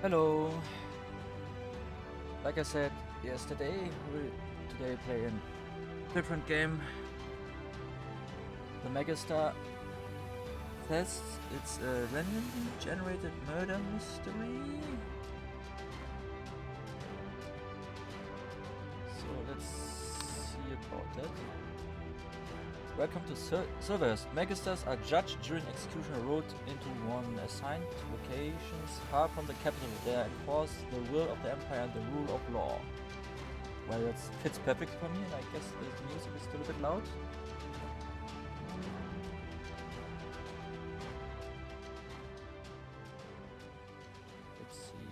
Hello. Like I said yesterday, we today play a different game. The Magister test. It's a randomly generated murder mystery. So let's see about that. Welcome to Silverhurst. Magisters are judged during execution rolled into one assigned locations far from the capital. They enforce the will of the empire and the rule of law. Well, that fits perfect for me, and I guess the music is still a bit loud. Let's see.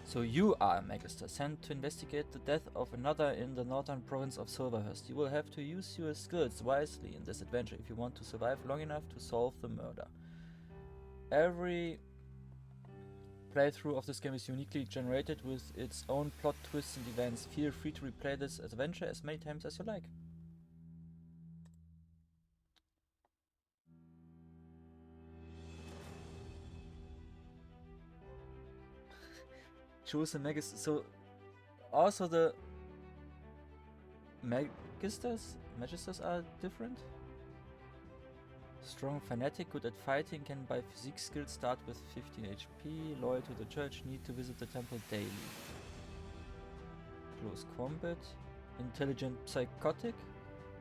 So you are a Magister, sent to investigate the death of another in the northern province of Silverhurst. You will have to use your skills wisely in this adventure if you want to survive long enough to solve the murder. Every playthrough of this game is uniquely generated with its own plot twists and events. Feel free to replay this adventure as many times as you like. Choose a Magister. So, also the Magisters are different. Strong fanatic, good at fighting, can by physique skills start with 15 HP. Loyal to the church, need to visit the temple daily. Close combat. Intelligent psychotic,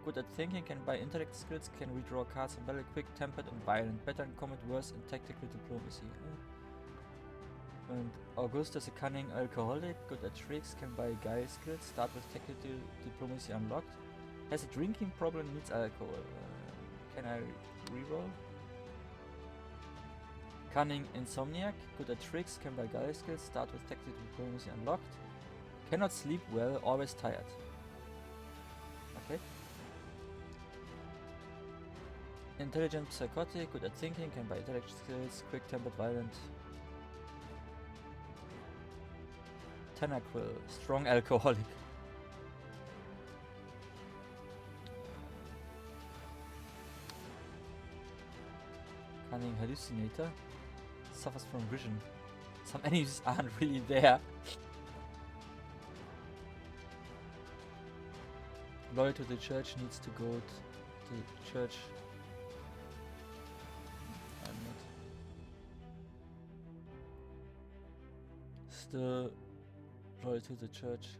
good at thinking, can buy intellect skills, can redraw cards and battle, quick tempered and violent, better in combat, worse in tactical diplomacy. And Augustus, a cunning alcoholic, good at tricks, can buy guy skills, start with tactical diplomacy unlocked. Has a drinking problem, needs alcohol. Can I reroll? Cunning insomniac, good at tricks, can buy guy skills, start with tactical diplomacy unlocked. Cannot sleep well, always tired. Okay. Intelligent psychotic, good at thinking, can buy intellect skills, quick tempered, violent. Tanaquil, strong alcoholic. Cunning hallucinator, suffers from vision. Some enemies aren't really there. Loyal to the church, needs to go to the church. I'm not. Still loyal to the church.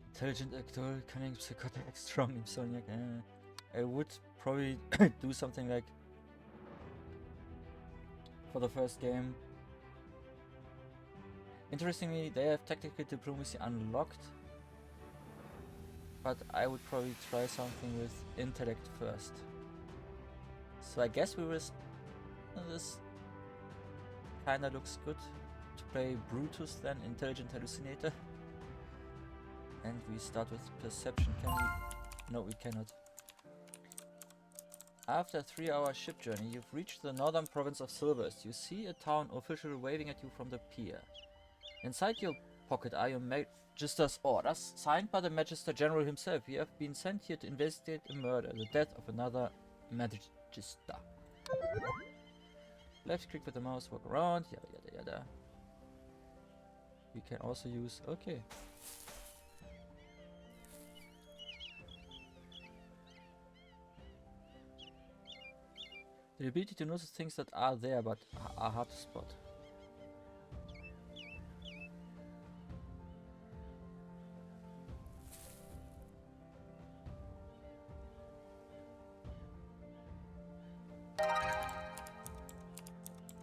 Intelligent actor, cunning psychotic, strong insomniac. I would probably do something like for the first game. Interestingly, they have tactical diplomacy unlocked, but I would probably try something with intellect first. So I guess we will. This kinda looks good. To play Brutus, then intelligent hallucinator. And we start with perception. Can we? No, we cannot. After a 3-hour ship journey, you've reached the northern province of Silverhurst. You see a town official waving at you from the pier. Inside your pocket are your Magister's orders, signed by the Magister General himself. You have been sent here to investigate a murder, the death of another Magister. Left click with the mouse, walk around, yada yada yada. We can also use, okay. The ability to notice things that are there but are hard to spot.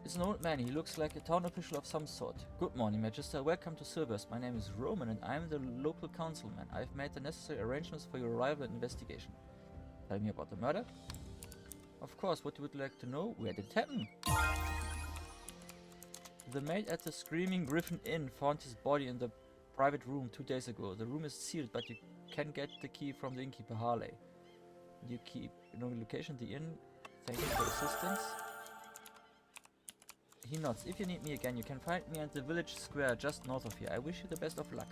It's an old man. He looks like a town official of some sort. Good morning, Magister. Welcome to Silverhurst. My name is Roman and I'm the local councilman. I've made the necessary arrangements for your arrival and investigation. Tell me about the murder. Of course, what you would like to know? Where did it happen? The maid at the Screaming Griffin Inn found his body in the private room 2 days ago. The room is sealed, but you can get the key from the Innkeeper Harley. You keep no location, the inn. Thank you for assistance. He nods. If you need me again, you can find me at the village square just north of here. I wish you the best of luck.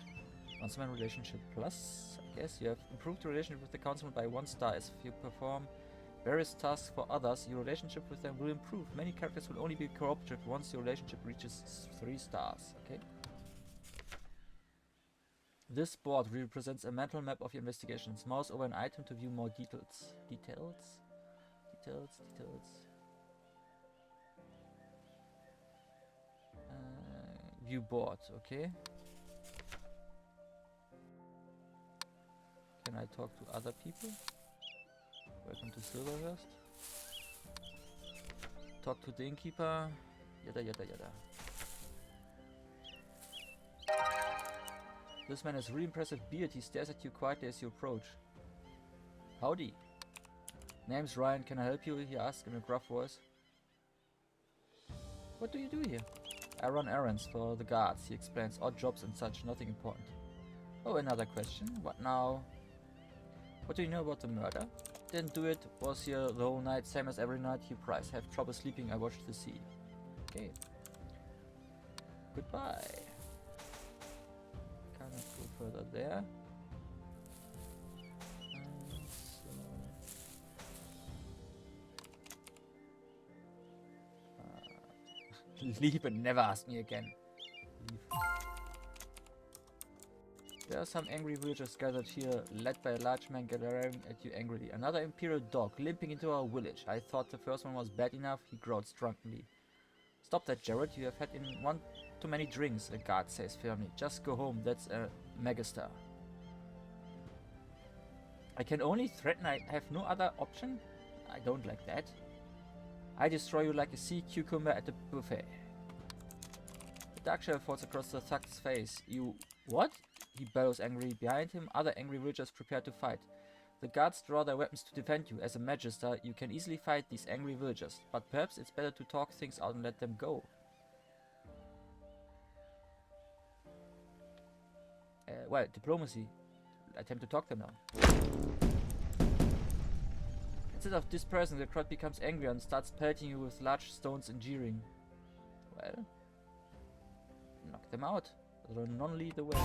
Councilman relationship plus. I guess you have improved your relationship with the councilman by 1 star. As if you perform various tasks for others, your relationship with them will improve. Many characters will only be cooperative once your relationship reaches 3 stars. Okay. This board represents a mental map of your investigations. Mouse over an item to view more details. Details. View board, okay. Can I talk to other people? Welcome to Silverhurst. Talk to the Innkeeper. Yada yada yada. This man has a really impressive beard. He stares at you quietly as you approach. Howdy. Name's Ryan. Can I help you? He asks in a gruff voice. What do you do here? I run errands for the guards, he explains. Odd jobs and such, nothing important. Oh, another question. What now? What do you know about the murder? Didn't do it. Was here the whole night, same as every night. You price. Have trouble sleeping. I watched the sea. Okay. Goodbye. Cannot go further there. Leave and never ask me again. Leave. There are some angry villagers gathered here, led by a large man glaring at you angrily. Another imperial dog limping into our village. I thought the first one was bad enough, he growls drunkenly. Stop that, Jared. You have had in one too many drinks, a guard says firmly. Just go home, that's a Magister. I can only threaten, I have no other option? I don't like that. I destroy you like a sea cucumber at the buffet. The dark shadow falls across the thug's face. You... what? He bellows angrily. Behind him, other angry villagers prepare to fight. The guards draw their weapons to defend you. As a Magister, you can easily fight these angry villagers. But perhaps it's better to talk things out and let them go. Well, diplomacy. Attempt to talk them down. Instead of dispersing, the crowd becomes angry and starts pelting you with large stones and jeering. Well, knock them out. None lead the way.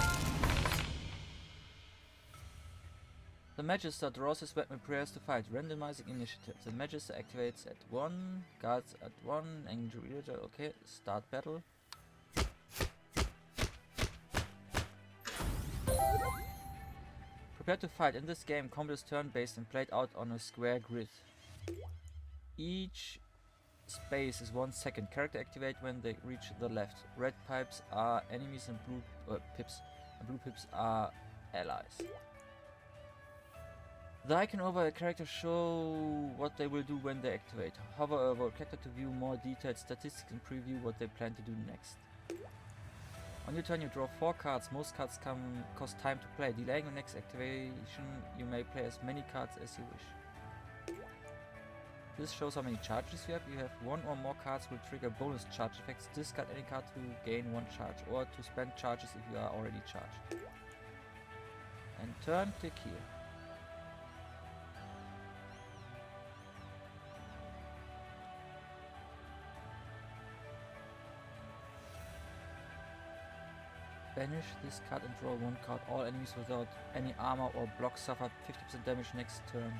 The Magister draws his weapon and prepares to fight, randomizing initiative. The Magister activates at 1, guards at 1, angry villager, okay, start battle. Prepare to fight. In this game, combat is turn-based and played out on a square grid. Each space is 1 second. Character activate when they reach the left. Red pipes are enemies and blue pips are allies. The icon over a character show what they will do when they activate. Hover over a character to view more detailed statistics and preview what they plan to do next. On your turn you draw 4 cards. Most cards cost time to play. Delaying your next activation, you may play as many cards as you wish. This shows how many charges you have. You have 1 or more cards will trigger bonus charge effects. Discard any card to gain 1 charge, or to spend charges if you are already charged. And turn, click here. Banish this card and draw 1 card. All enemies without any armor or block suffer 50% damage next turn.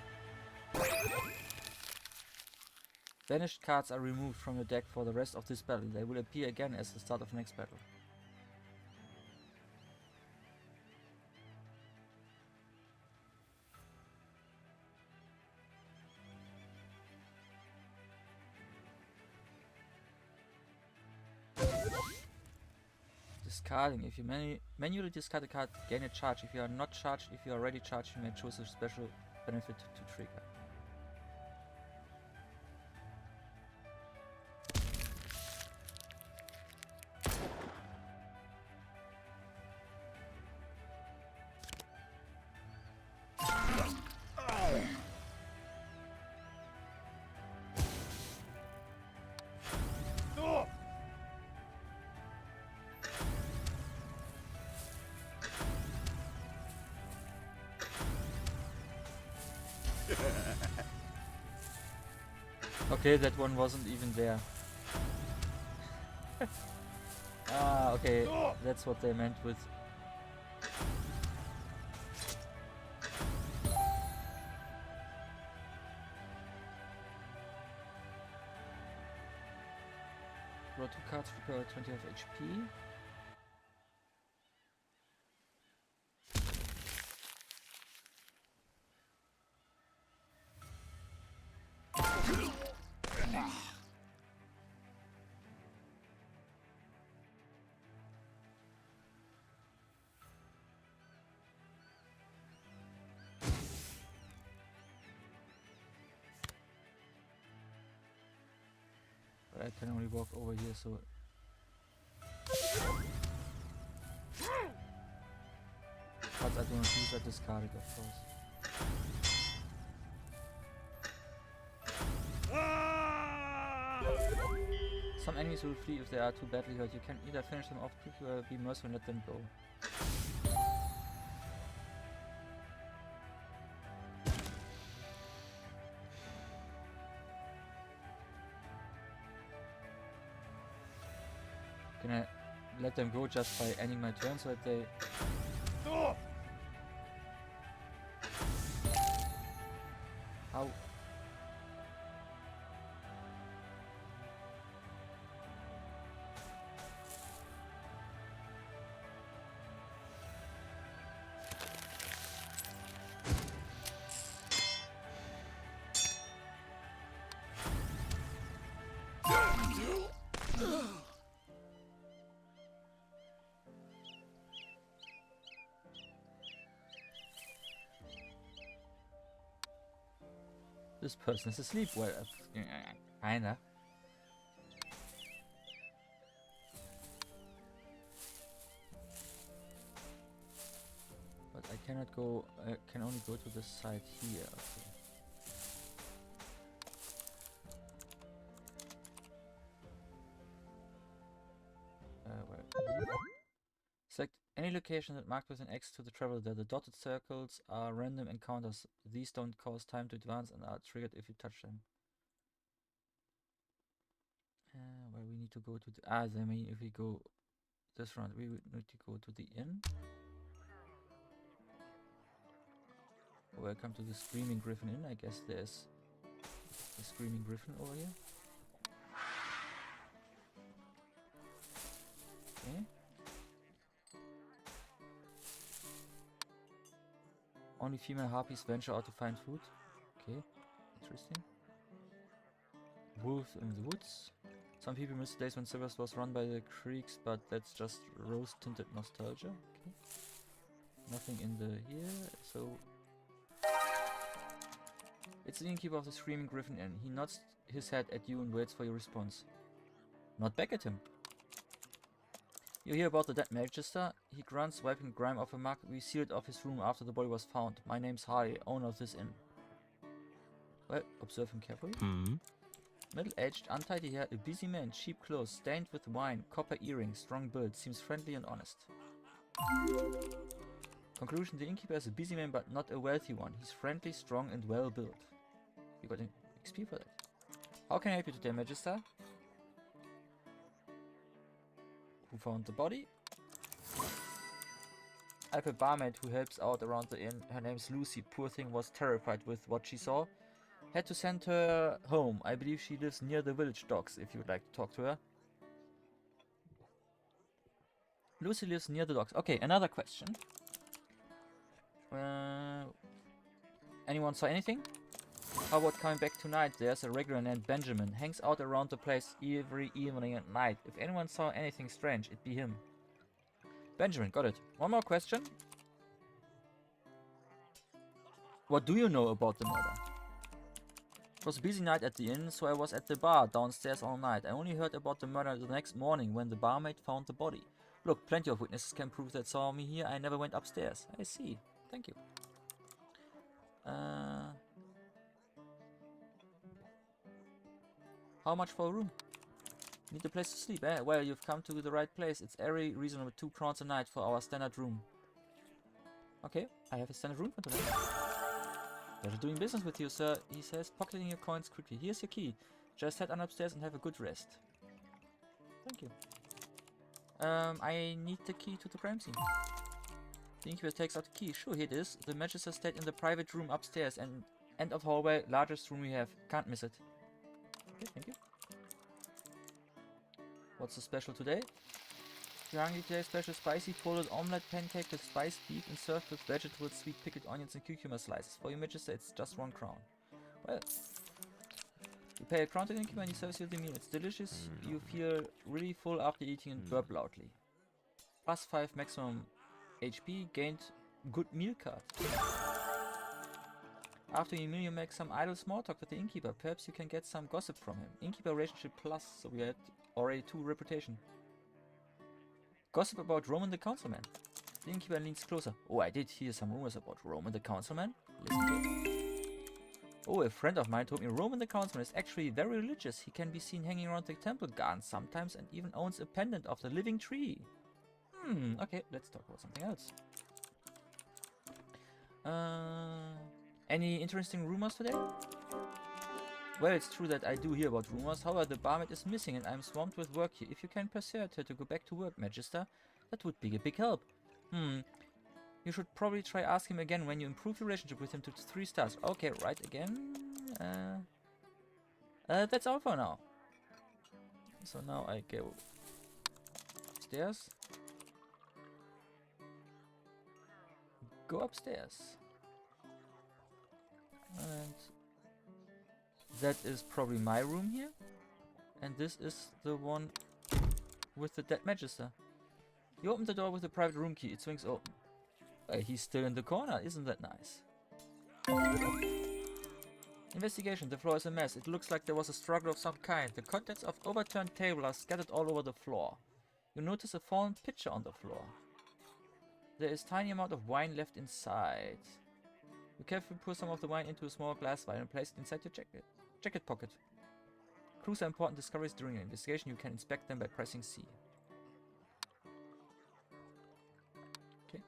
Banished cards are removed from your deck for the rest of this battle. They will appear again as the start of next battle. Discarding. If you manually discard a card, gain a charge. If you are not charged, if you are already charged, you may choose a special benefit to trigger. Okay, that one wasn't even there. Ah, okay, that's what they meant with... Draw 2 cards, repair 20 of HP. But I can only walk over here, so... Cards I do not use are discarded, of course. Some enemies will flee if they are too badly hurt. You can either finish them off quickly or be merciful and let them go. Can I let them go just by ending my turn so that they... How? This person is asleep. Well, kinda. But I cannot go. I can only go to the side here. Okay. Select any location that marked with an X to the travel there. The dotted circles are random encounters. These don't cause time to advance and are triggered if you touch them. Where we need to go to the... I mean, if we go this round, we would need to go to the inn. Welcome to the Screaming Griffin Inn. I guess there's a Screaming Griffin over here. Okay. Only female harpies venture out to find food. Okay, interesting. Wolf in the woods. Some people miss the days when Silvers was run by the creeks, but that's just rose-tinted nostalgia. Okay. Nothing in the here, so... It's the innkeeper of the Screaming Griffin Inn. He nods his head at you and waits for your response. Not back at him. You hear about the dead Magister? He grunts, wiping grime off a mug. We sealed off his room after the body was found. My name's Hardy, owner of this inn. Well, observe him carefully. Middle-aged, untidy hair, a busy man, cheap clothes, stained with wine, copper earrings, strong build, seems friendly and honest. Conclusion, the innkeeper is a busy man but not a wealthy one. He's friendly, strong and well built. You got an XP for that. How can I help you today, Magister? Who found the body? I have a barmaid who helps out around the inn. Her name's Lucy. Poor thing was terrified with what she saw. Had to send her home. I believe she lives near the village docks, if you would like to talk to her. Lucy lives near the docks. Okay, another question. Anyone saw anything? How about coming back tonight? There's a regular named Benjamin. Hangs out around the place every evening and night. If anyone saw anything strange, it'd be him. Benjamin, got it. One more question. What do you know about the murder? It was a busy night at the inn, so I was at the bar downstairs all night. I only heard about the murder the next morning when the barmaid found the body. Look, plenty of witnesses can prove that saw me here. I never went upstairs. I see. Thank you. How much for a room? Need a place to sleep, eh? Well, you've come to the right place. It's very reasonable, 2 crowns a night for our standard room. Okay, I have a standard room for tonight. Pleasure doing business with you, sir, he says, pocketing your coins quickly. Here's your key. Just head on upstairs and have a good rest. Thank you. I need the key to the crime scene. The Innkeeper takes out the key. Sure, here it is. The Magister stayed in the private room upstairs and end of hallway, largest room we have. Can't miss it. Okay, thank you. What's the special today? You're hungry today? Special spicy folded omelette pancake with spiced beef and served with vegetables, sweet pickled onions and cucumber slices. For your Magister, it's just 1 crown. Well, you pay a crown to the Innkeeper and he serves you the meal. It's delicious. You feel really full after eating and burp loudly. Plus 5 maximum HP, gained good meal card. After your meal you make some idle small talk with the Innkeeper. Perhaps you can get some gossip from him. Innkeeper relationship plus, so we had already 2 reputation. Gossip about Roman the Councilman. The Innkeeper leans closer. Oh, I did hear some rumors about Roman the Councilman. Listen to it. Oh, a friend of mine told me Roman the Councilman is actually very religious. He can be seen hanging around the temple gardens sometimes and even owns a pendant of the living tree. Okay, let's talk about something else. Any interesting rumors today? Well, it's true that I do hear about rumors. However, the barmaid is missing and I'm swamped with work here. If you can persuade her to go back to work, Magister, that would be a big help. You should probably try asking him again when you improve your relationship with him to 3 stars. Okay, right again. That's all for now. So now I go upstairs. Go upstairs. And that is probably my room here. And this is the one with the dead Magister. You open the door with the private room key. It swings open. He's still in the corner. Isn't that nice? Investigation. The floor is a mess. It looks like there was a struggle of some kind. The contents of overturned table are scattered all over the floor. You notice a fallen pitcher on the floor. There is tiny amount of wine left inside. You carefully pour some of the wine into a small glass vial and place it inside your jacket pocket. Clues are important discoveries during your investigation. You can inspect them by pressing C. Okay.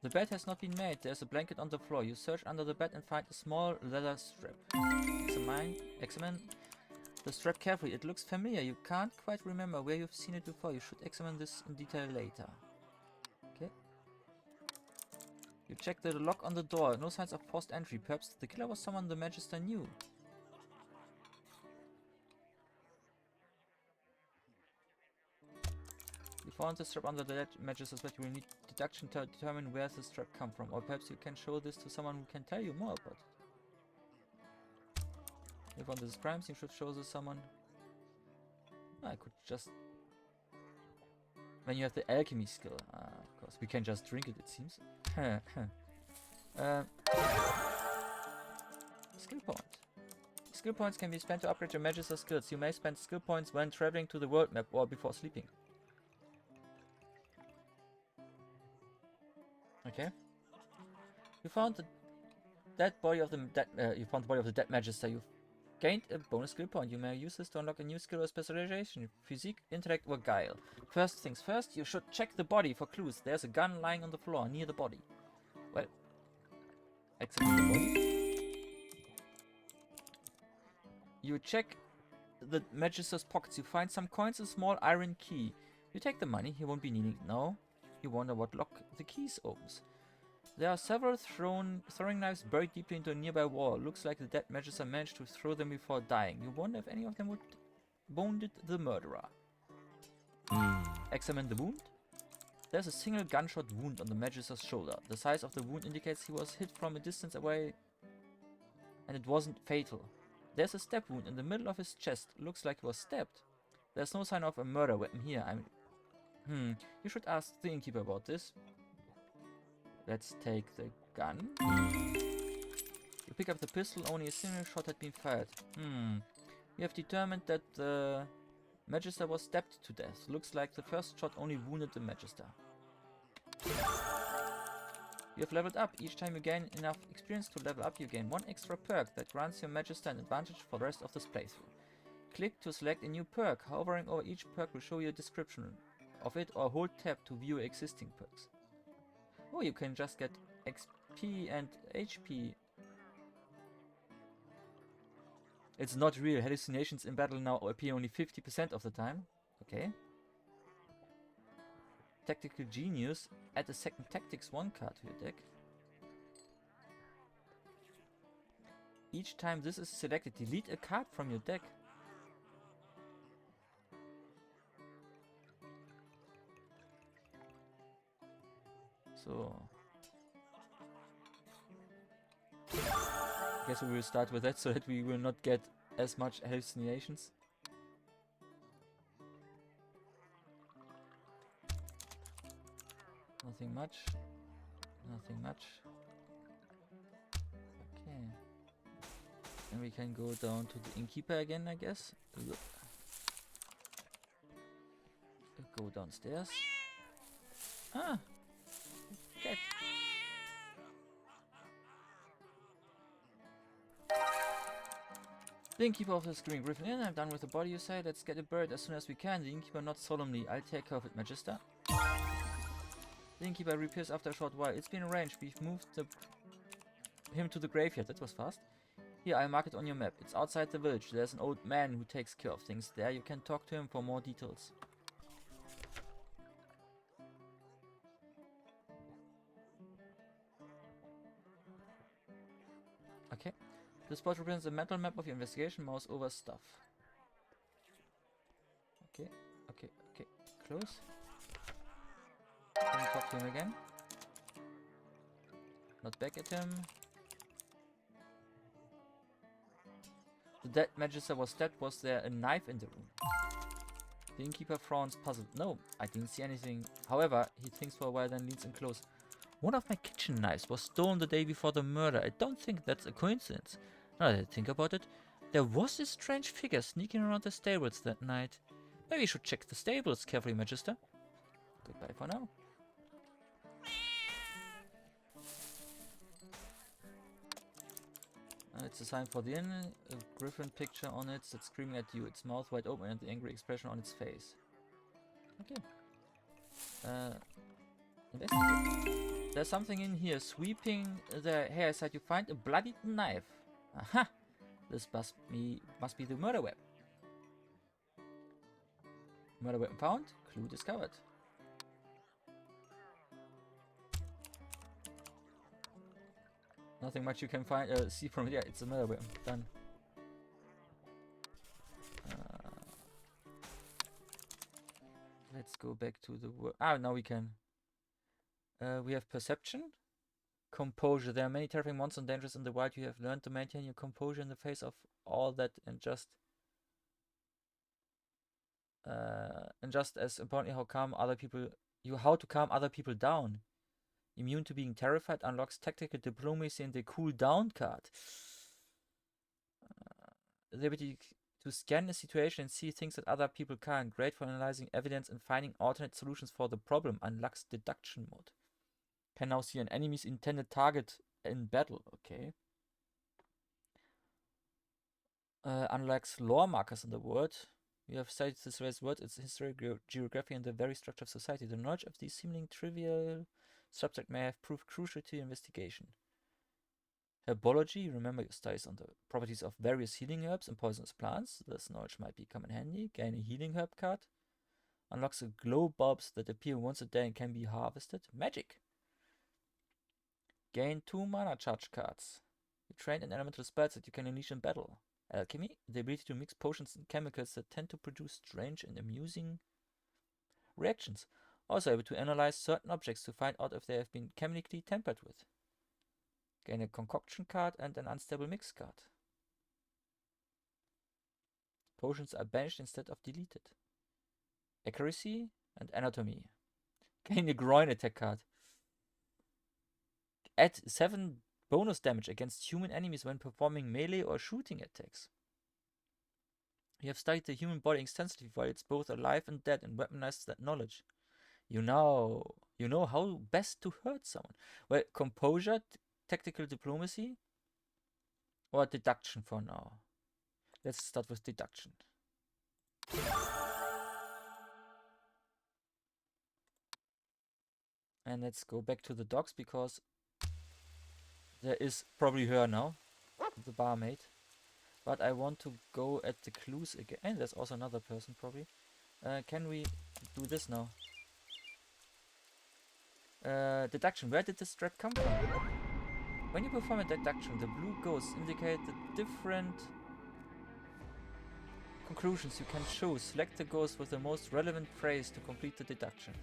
The bed has not been made. There's a blanket on the floor. You search under the bed and find a small leather strap. Examine the strap carefully. It looks familiar. You can't quite remember where you've seen it before. You should examine this in detail later. Okay. You check the lock on the door. No signs of forced entry. Perhaps the killer was someone the Magister knew. You found the strap under the Magister's bed. You will need deduction to determine where the strap come from. Or perhaps you can show this to someone who can tell you more about it. You found this crimes, you should show this to someone. I could just... When you have the alchemy skill. Of course. We can just drink it, it seems. Skill point. Skill points can be spent to upgrade your Magister skills. You may spend skill points when traveling to the world map or before sleeping. Okay. You found the dead body of the dead Magister. You've gained a bonus skill point. You may use this to unlock a new skill or specialization. Physique, intellect, or guile. First things first, you should check the body for clues. There's a gun lying on the floor near the body. Well, examine the body. You check the Magister's pockets. You find some coins and a small iron key. You take the money. He won't be needing it now. You wonder what lock the keys opens. There are several throwing knives buried deeply into a nearby wall. Looks like the dead Magister managed to throw them before dying. You wonder if any of them would wounded the murderer. Examine the wound. There's a single gunshot wound on the Magister's shoulder. The size of the wound indicates he was hit from a distance away and it wasn't fatal. There's a stab wound in the middle of his chest. Looks like he was stabbed. There's no sign of a murder weapon here. You should ask the Innkeeper about this. Let's take the gun. You pick up the pistol, only a single shot had been fired. You have determined that the Magister was stabbed to death. Looks like the first shot only wounded the Magister. You have leveled up. Each time you gain enough experience to level up, you gain 1 extra perk that grants your Magister an advantage for the rest of this playthrough. Click to select a new perk. Hovering over each perk will show you a description of it, or hold tab to view existing perks. Oh, you can just get XP and HP. It's not real. Hallucinations in battle now appear only 50% of the time. Okay. Tactical Genius. Add a second Tactics 1 card to your deck. Each time this is selected, delete a card from your deck. So... I guess we will start with that so that we will not get as much hallucinations. Nothing much. Nothing much. Okay. And we can go down to the Inkeeper again, I guess. Go downstairs. Ah! Cat. The Innkeeper of the Screaming Griffin. Yeah, I'm done with the body, you say. Let's get a bird as soon as we can. The Innkeeper not solemnly. I'll take care of it, Magister. The Innkeeper reappears after a short while. It's been arranged. We've moved him to the graveyard. That was fast. Here, I'll mark it on your map. It's outside the village. There's an old man who takes care of things there. You can talk to him for more details. Okay. This spot represents a mental map of your investigation. Mouse over stuff. Okay, okay, okay. Close. Can we talk to him again? Not back at him. The dead Magister was dead. Was there a knife in the room? The Innkeeper frowns, puzzled. No, I didn't see anything. However, he thinks for a while, then leans in close. One of my kitchen knives was stolen the day before the murder. I don't think that's a coincidence. Now that I think about it, there was this strange figure sneaking around the stables that night. Maybe we should check the stables carefully, Magister. Goodbye for now. It's a sign for the inn, a griffin picture on it that's screaming at you, its mouth wide open and the angry expression on its face. Okay. Investigate. There's something in here. Sweeping the hair aside, you find a bloodied knife. Aha! This must be the murder weapon. Murder weapon found. Clue discovered. Nothing much you can find. See from here. It's a murder weapon. Done. Let's go back to the work. Ah, now we can. We have perception, composure. There are many terrifying monsters and dangers in the wild. You have learned to maintain your composure in the face of all that, and just as importantly, how to calm other people down. Immune to being terrified unlocks tactical diplomacy and the cool down card. The ability to scan a situation and see things that other people can't. Great for analyzing evidence and finding alternate solutions for the problem. Unlocks deduction mode. Can now see an enemy's intended target in battle. Okay. Unlocks lore markers in the world. We have studied this race word, its history, geography, and the very structure of society. The knowledge of these seemingly trivial subject may have proved crucial to your investigation. Herbology, remember your studies on the properties of various healing herbs and poisonous plants. This knowledge might become in handy. Gain a healing herb card. Unlocks a glow bulbs that appear once a day and can be harvested. Magic. Gain 2 mana charge cards. You train an elemental spells that you can unleash in battle. Alchemy, the ability to mix potions and chemicals that tend to produce strange and amusing reactions. Also able to analyze certain objects to find out if they have been chemically tampered with. Gain a concoction card and an unstable mix card. Potions are banished instead of deleted. Accuracy and anatomy. Gain a groin attack card. Add 7 bonus damage against human enemies when performing melee or shooting attacks. You have studied the human body extensively while it's both alive and dead and weaponized that knowledge. You know how best to hurt someone. Well, composure, tactical diplomacy, or deduction for now. Let's start with deduction. And let's go back to the dogs because there is probably her now, the barmaid. But I want to go at the clues again. And there's also another person, probably. Can we do this now? Deduction. Where did this trap come from? When you perform a deduction, the blue ghosts indicate the different conclusions you can choose. Select the ghost with the most relevant phrase to complete the deduction.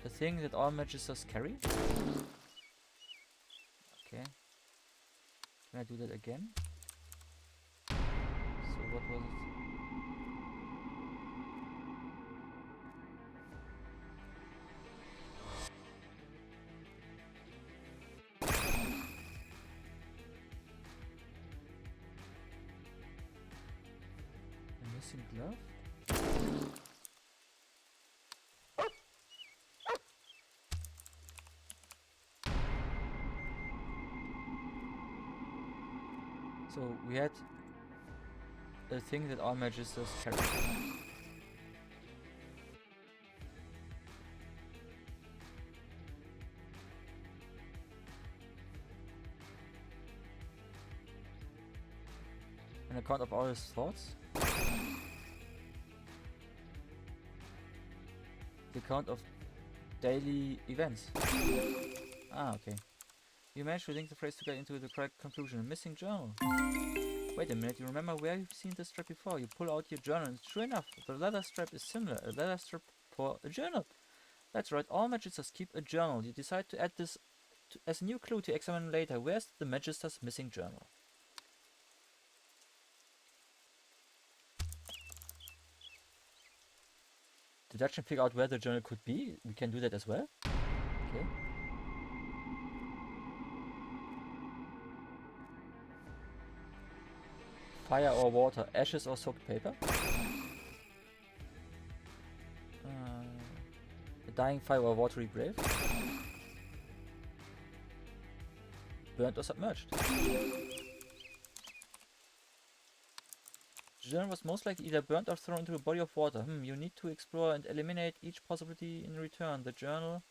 The thing that all magisters carry? Okay. Can I do that again? So what was it? A missing glove? So we had a thing that all magisters carry. An account of all his thoughts. The account of daily events. Ah, okay. You managed to link the phrase to get into the correct conclusion. A missing journal. Wait a minute, you remember where you've seen this strap before? You pull out your journal and sure enough, the leather strap is similar. A leather strap for a journal. That's right, all magisters keep a journal. You decide to add this as a new clue to examine later. Where's the magister's missing journal? Deduction, figure out where the journal could be. We can do that as well. Okay. Fire or water, ashes or soaked paper. A dying fire or watery grave. Burnt or submerged. The journal was most likely either burnt or thrown into a body of water. You need to explore and eliminate each possibility in return. The journal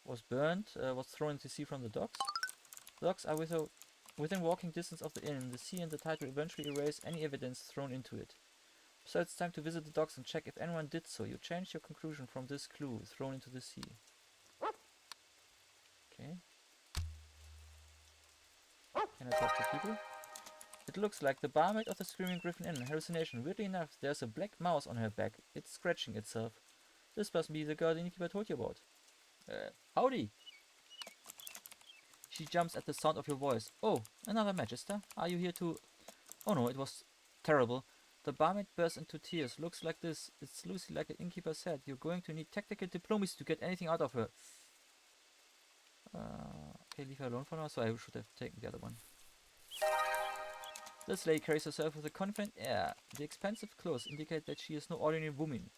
was burnt, was thrown into the sea from the docks. The docks are within walking distance of the inn. The sea and the tide will eventually erase any evidence thrown into it. So it's time to visit the docks and check if anyone did so. You changed your conclusion from this clue, thrown into the sea. Okay. Can I talk to people? It looks like the barmaid of the Screaming Griffin Inn. Hallucination. Weirdly enough, there's a black mouse on her back. It's scratching itself. This must be the girl the innkeeper told you about. Howdy! She jumps at the sound of your voice. Oh, another magister? Are you here to... Oh no, it was terrible. The barmaid bursts into tears. Looks like this. It's Lucy, like the innkeeper said. You're going to need tactical diplomacy to get anything out of her. Okay, leave her alone for now, so I should have taken the other one. This lady carries herself with a confident air. The expensive clothes indicate that she is no ordinary woman.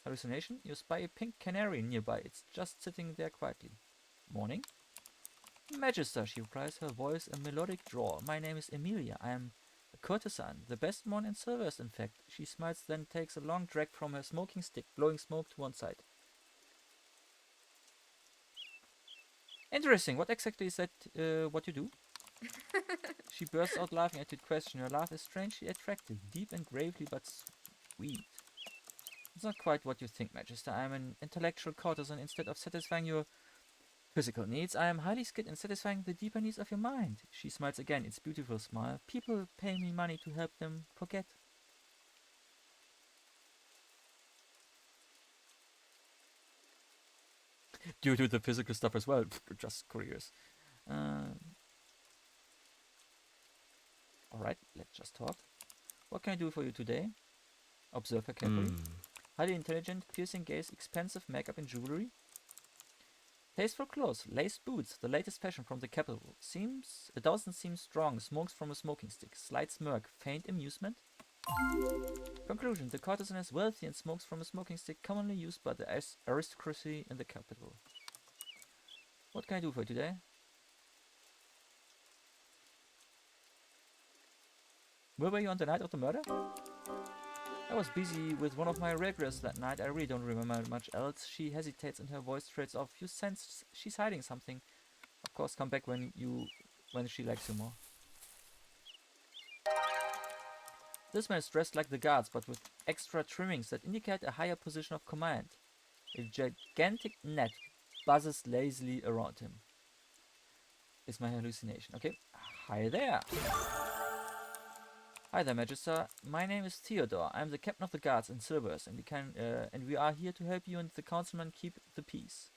Hallucination? You spy a pink canary nearby. It's just sitting there quietly. Morning? Magister, she replies, her voice a melodic drawl. My name is Emilia. I am a courtesan, the best one in Silverst, in fact. She smiles, then takes a long drag from her smoking stick, blowing smoke to one side. Interesting. What exactly is that, what you do? She bursts out laughing at your question. Her laugh is strangely attractive, deep and gravely, but sweet. It's not quite what you think, Magister. I am an intellectual courtesan. Instead of satisfying your physical needs, I am highly skilled in satisfying the deeper needs of your mind. She smiles again, its beautiful smile. People pay me money to help them forget. Do you do the physical stuff as well? Just curious. Alright, let's just talk. What can I do for you today? Observe her carefully. Highly intelligent, piercing gaze, expensive makeup and jewelry. Tasteful clothes, laced boots, the latest fashion from the capital. Doesn't seem strong, smokes from a smoking stick. Slight smirk, faint amusement. Conclusion, the courtesan is wealthy and smokes from a smoking stick commonly used by the aristocracy in the capital. What can I do for you today? Where were you on the night of the murder? I was busy with one of my regulars that night. I really don't remember much else. She hesitates and her voice trails off. You sense she's hiding something. Of course, come back when she likes you more. This man is dressed like the guards, but with extra trimmings that indicate a higher position of command. A gigantic net buzzes lazily around him. It's my hallucination. Okay. Hi there. Hi there, Magister. My name is Theodore. I'm the captain of the guards in Silvers, and we are here to help you and the councilman keep the peace.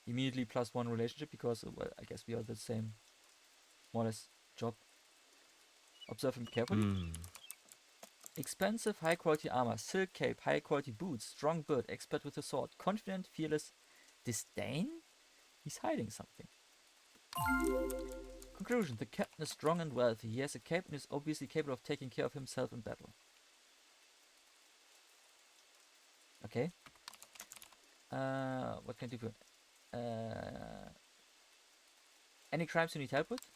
Immediately +1 relationship because, well, I guess we are the same, more or less, job. Observe him carefully. Expensive, high-quality armor, silk cape, high-quality boots, strong build, expert with a sword, confident, fearless. Disdain? He's hiding something. Conclusion: the captain is strong and wealthy. He has a cape and is obviously capable of taking care of himself in battle. Okay. What can I do for you? Any crimes you need help with?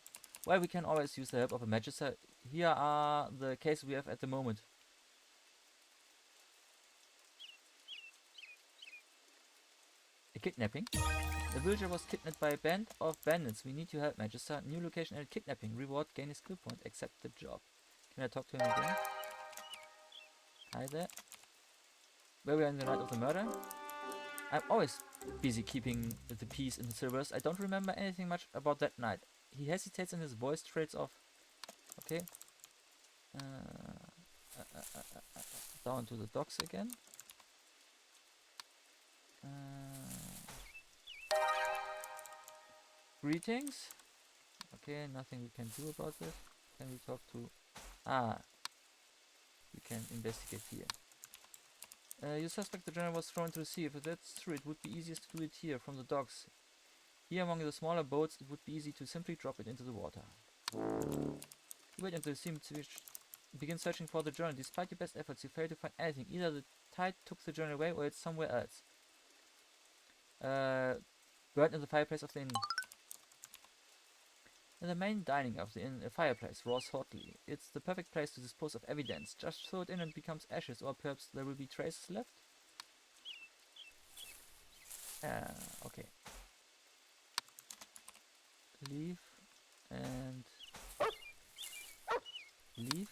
Well, we can always use the help of a Magister. Here are the cases we have at the moment. A kidnapping. The villager was kidnapped by a band of bandits. We need your help, Magister. New location and kidnapping. Reward, gain a skill point. Accept the job. Can I talk to him again? Hi there. Where we are in the night of the murder? I'm always busy keeping the peace in the Silvers. I don't remember anything much about that night. He hesitates and his voice trails off. Okay. Down to the docks again. Greetings. Okay, nothing we can do about this. Can we talk to... we can investigate here. You suspect the general was thrown into the sea. If that's true, it would be easiest to do it here, from the docks. Here among the smaller boats, it would be easy to simply drop it into the water. You wait until the sea begin searching for the journal. Despite your best efforts, you fail to find anything. Either the tide took the journal away or it's somewhere else. Burned in the fireplace of the inn. In the main dining of the inn, a fireplace roars hotly. It's the perfect place to dispose of evidence. Just throw it in and it becomes ashes, or perhaps there will be traces left? Okay. Leave and leave.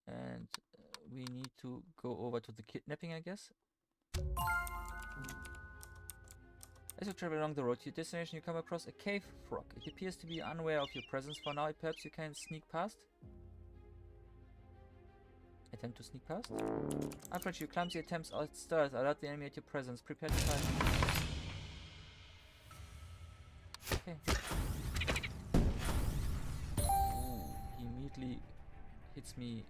And we need to go over to the kidnapping, I guess. As you travel along the road to your destination, you come across a cave frog. It appears to be unaware of your presence for now. Perhaps you can sneak past? Attempt to sneak past? Unfortunately, your clumsy attempts at stealth alert the enemy at your presence. Prepare to fight. Okay. Ooh, he immediately hits me.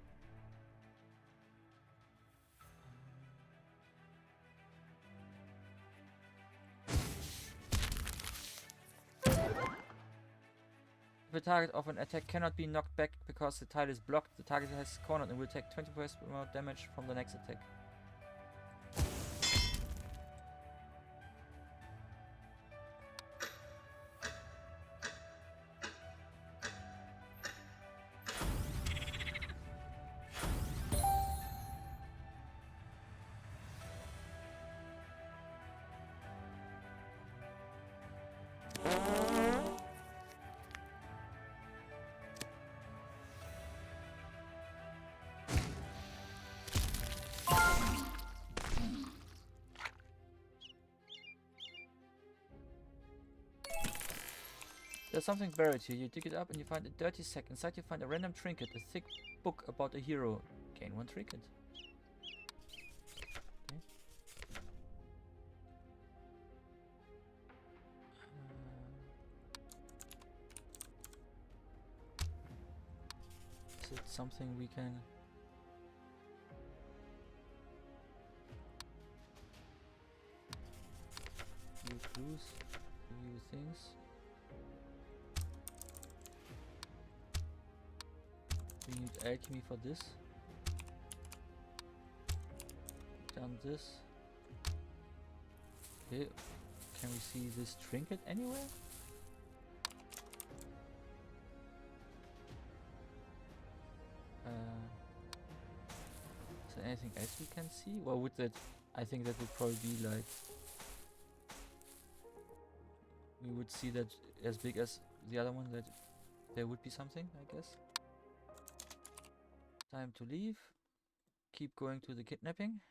If a target of an attack cannot be knocked back because the tile is blocked, the target has cornered and will take 20% more damage from the next attack. There's something buried here. You dig it up and you find a dirty sack. Inside you find a random trinket, a thick book about a hero. Gain 1 trinket. Okay. Is it something we can... view clues? View things? We need alchemy for this. Done this. Okay. Can we see this trinket anywhere? Is there anything else we can see? Or would that... I think that would probably be like... We would see that as big as the other one, that there would be something, I guess. Time to leave. Keep going to the kidnapping.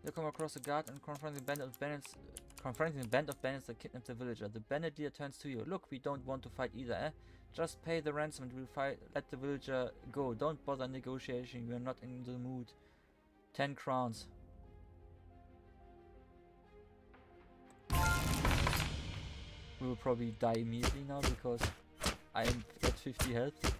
You come across a guard and confronting the band of bandits that kidnapped the villager. The bandit leader turns to you. Look, we don't want to fight either, eh? Just pay the ransom and we'll let the villager go. Don't bother negotiating, we are not in the mood. 10 crowns. We will probably die immediately now because I am at 50 health.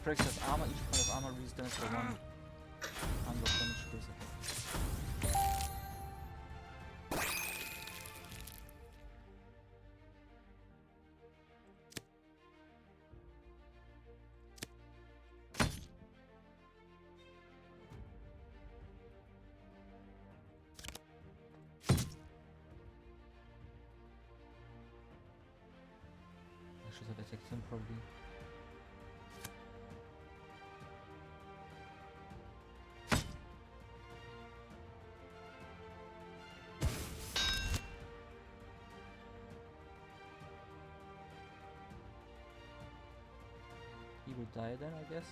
Breaks has armor, each point of armor reduces damage for 1 unlock damage per second. I should have attacked him probably. He will die then, I guess.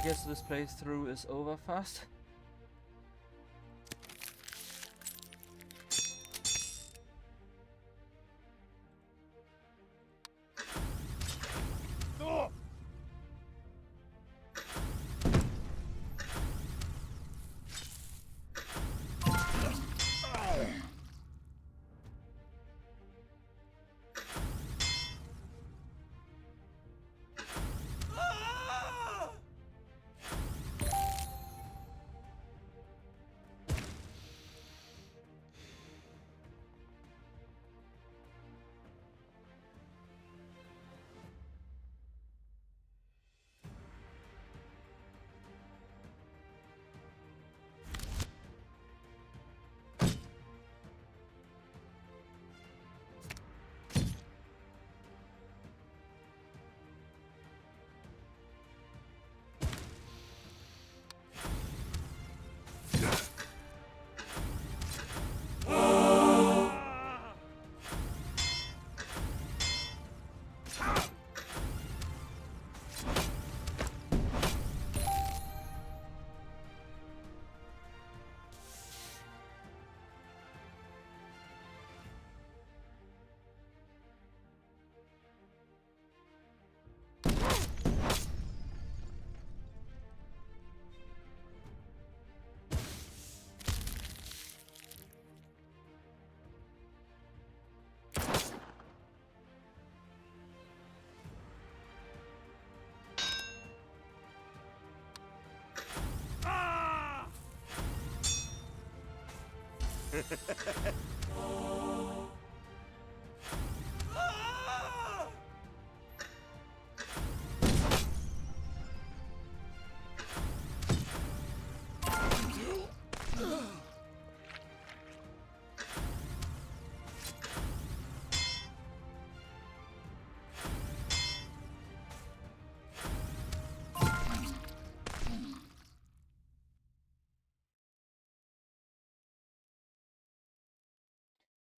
guess this playthrough is over fast.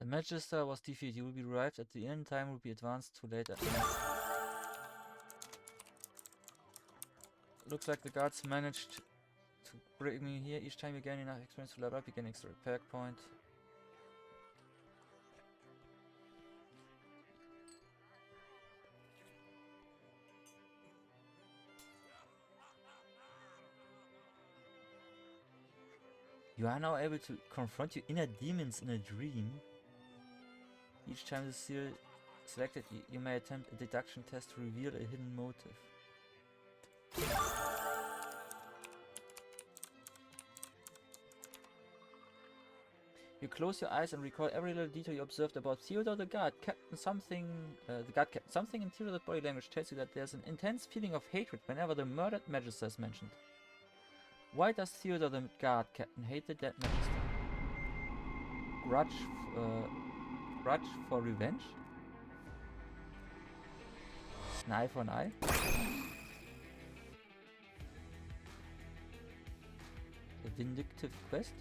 The Magister was defeated. You will be arrived at the inn. Time will be advanced to late at night. Looks like the guards managed to bring me here. Each time you gain enough experience to level up, you gain extra repair point. You are now able to confront your inner demons in a dream. Each time the seal is selected, you may attempt a deduction test to reveal a hidden motive. You close your eyes and recall every little detail you observed about Theodore the guard. Captain something, the guard captain. Something in Theodore's body language tells you that there's an intense feeling of hatred whenever the murdered Magister is mentioned. Why does Theodore the guard captain hate the dead Magister? Grudge for revenge? An eye for an eye? A vindictive quest?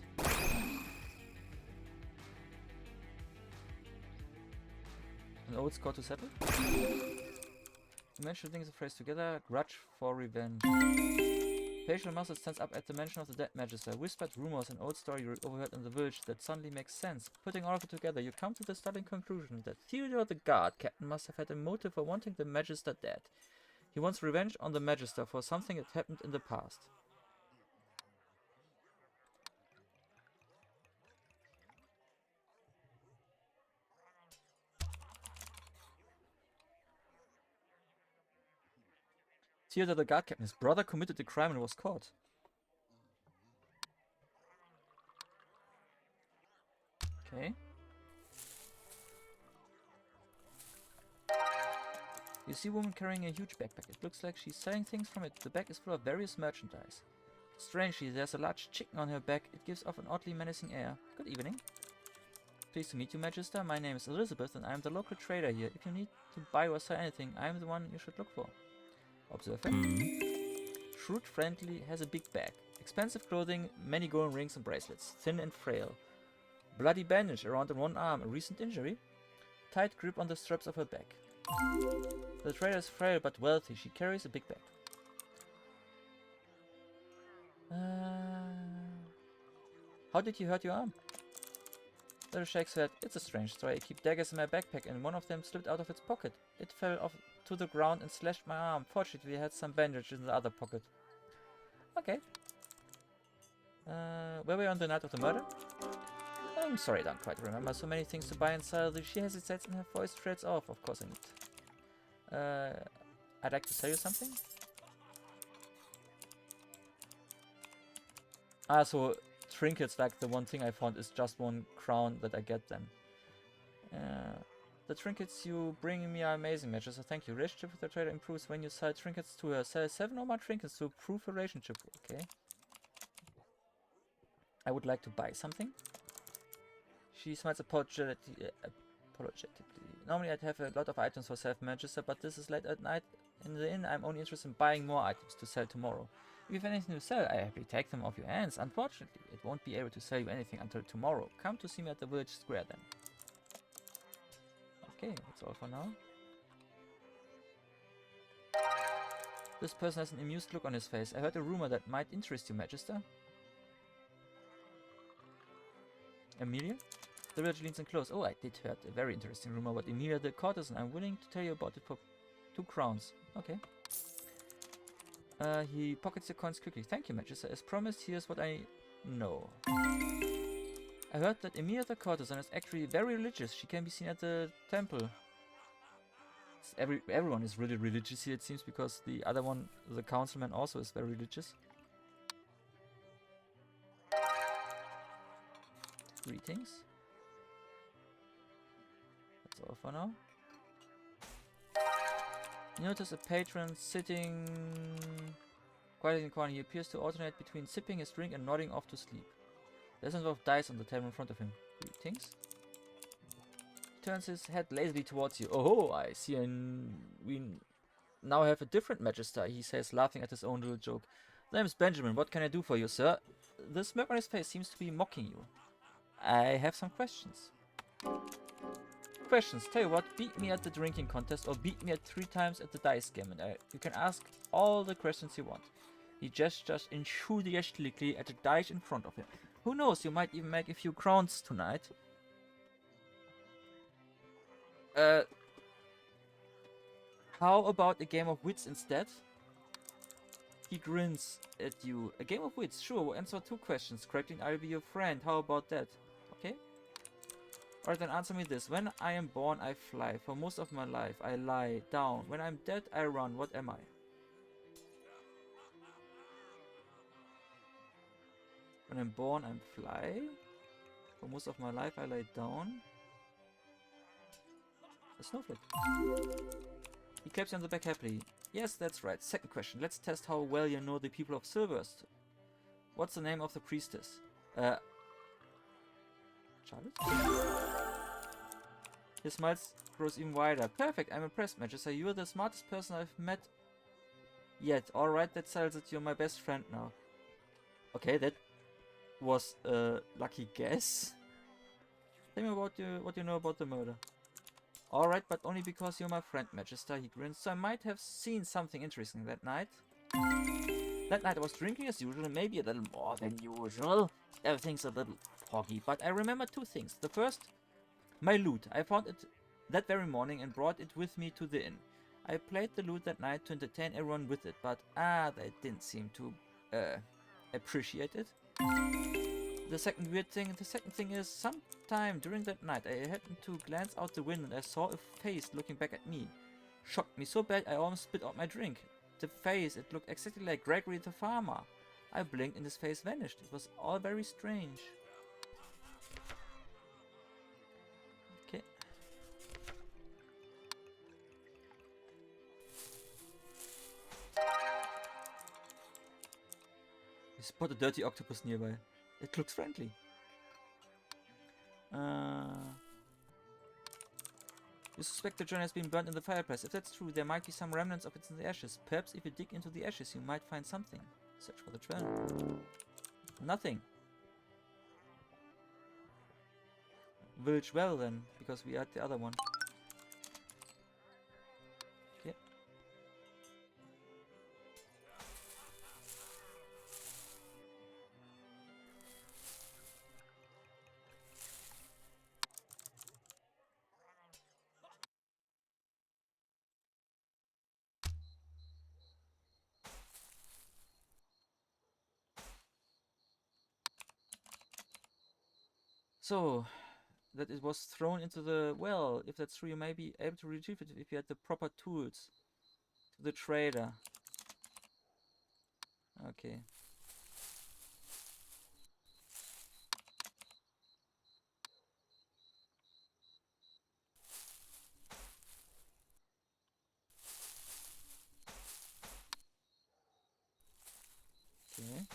An old score to settle? You mention things and phrase together. Grudge for revenge. Facial muscle stands up at the mention of the dead Magister. Whispered rumors, an old story you overheard in the village that suddenly makes sense. Putting all of it together, you come to the startling conclusion that Theodore the guard captain must have had a motive for wanting the Magister dead. He wants revenge on the Magister for something that happened in the past. Theodore the guard captain, his brother committed the crime and was caught. Okay. You see a woman carrying a huge backpack. It looks like she's selling things from it. The bag is full of various merchandise. Strangely, there's a large chicken on her back. It gives off an oddly menacing air. Good evening. Pleased to meet you, Magister. My name is Elizabeth and I am the local trader here. If you need to buy or sell anything, I am the one you should look for. Observe it. Shrewd, friendly, has a big bag. Expensive clothing, many gold rings and bracelets. Thin and frail. Bloody bandage around one arm, a recent injury. Tight grip on the straps of her bag. The trader is frail but wealthy. She carries a big bag. How did you hurt your arm? Little shakes her head. It's a strange story. I keep daggers in my backpack and one of them slipped out of its pocket. It fell off to the ground and slashed my arm. Fortunately, I had some bandages in the other pocket. Okay. Were we on the night of the murder? I'm sorry, I don't quite remember. So many things to buy and sell. She hesitates and her voice trails off. Of course I need. I'd like to tell you something. Ah, so trinkets, like the one thing I found, is just 1 crown that I get then. The trinkets you bring me are amazing, Magister. Thank you. Relationship with the trader improves when you sell trinkets to her. Sell 7 or more trinkets to improve a relationship. Okay. I would like to buy something. She smiles apologetically. Normally I'd have a lot of items for self-Magister, but this is late at night in the inn. I'm only interested in buying more items to sell tomorrow. If you have anything to sell, I happily take them off your hands. Unfortunately, it won't be able to sell you anything until tomorrow. Come to see me at the village square then. Okay, that's all for now. This person has an amused look on his face. I heard a rumor that might interest you, Magister. Emilia? The village leans in close. Oh, I did hear a very interesting rumor about Emilia the courtesan. I'm willing to tell you about it for 2 crowns. Okay. He pockets the coins quickly. Thank you, Magister. As promised, here's what I know. I heard that Emilia the courtesan is actually very religious. She can be seen at the temple. Everyone is really religious here, it seems, because the other one, the councilman, also is very religious. Greetings. That's all for now. You notice a patron sitting quietly in the corner. He appears to alternate between sipping his drink and nodding off to sleep. There's a lot of dice on the table in front of him. Greetings. He turns his head lazily towards you. Oh, I see. We now have a different Magister, he says, laughing at his own little joke. My name is Benjamin. What can I do for you, sir? The smirk on his face seems to be mocking you. I have some questions. Questions. Tell you what, beat me at the drinking contest or beat me at 3 times at the dice game, and you can ask all the questions you want. He gestures enthusiastically at the dice in front of him. Who knows, you might even make a few crowns tonight. How about a game of wits instead? He grins at you. A game of wits, sure, we'll answer 2 questions correctly and I'll be your friend. How about that? Okay? Alright, then answer me this. When I am born, I fly. For most of my life, I lie down. When I'm dead, I run. What am I? When I'm born, I fly. For most of my life, I lie down. A snowflake. He claps you on the back happily. Yes, that's right. Second question. Let's test how well you know the people of Silverst. What's the name of the priestess? Charlotte? His smile grows even wider. Perfect, I'm impressed, Magister. You're the smartest person I've met yet. Alright, that settles it. You're my best friend now. Okay, that was a lucky guess. Tell me about what you know about the murder. Alright, but only because you're my friend, Magister. He grins. So I might have seen something interesting that night. That night I was drinking as usual, maybe a little more than usual. Everything's a little foggy, but I remember 2 things. The first, my loot. I found it that very morning and brought it with me to the inn. I played the loot that night to entertain everyone with it, but they didn't seem to appreciate it. The second thing is, sometime during that night I happened to glance out the window and I saw a face looking back at me. Shocked me so bad I almost spit out my drink. The face, it looked exactly like Gregory the farmer. I blinked and his face vanished. It was all very strange. Okay. You spot a dirty octopus nearby. It looks friendly. You suspect the journal has been burnt in the fireplace. If that's true, there might be some remnants of it in the ashes. Perhaps if you dig into the ashes, you might find something. Search for the journal. Nothing. Village well then, because we had the other one. Okay. So, that it was thrown into the well. If that's true, you may be able to retrieve it if you had the proper tools. To the trader. Okay. Okay.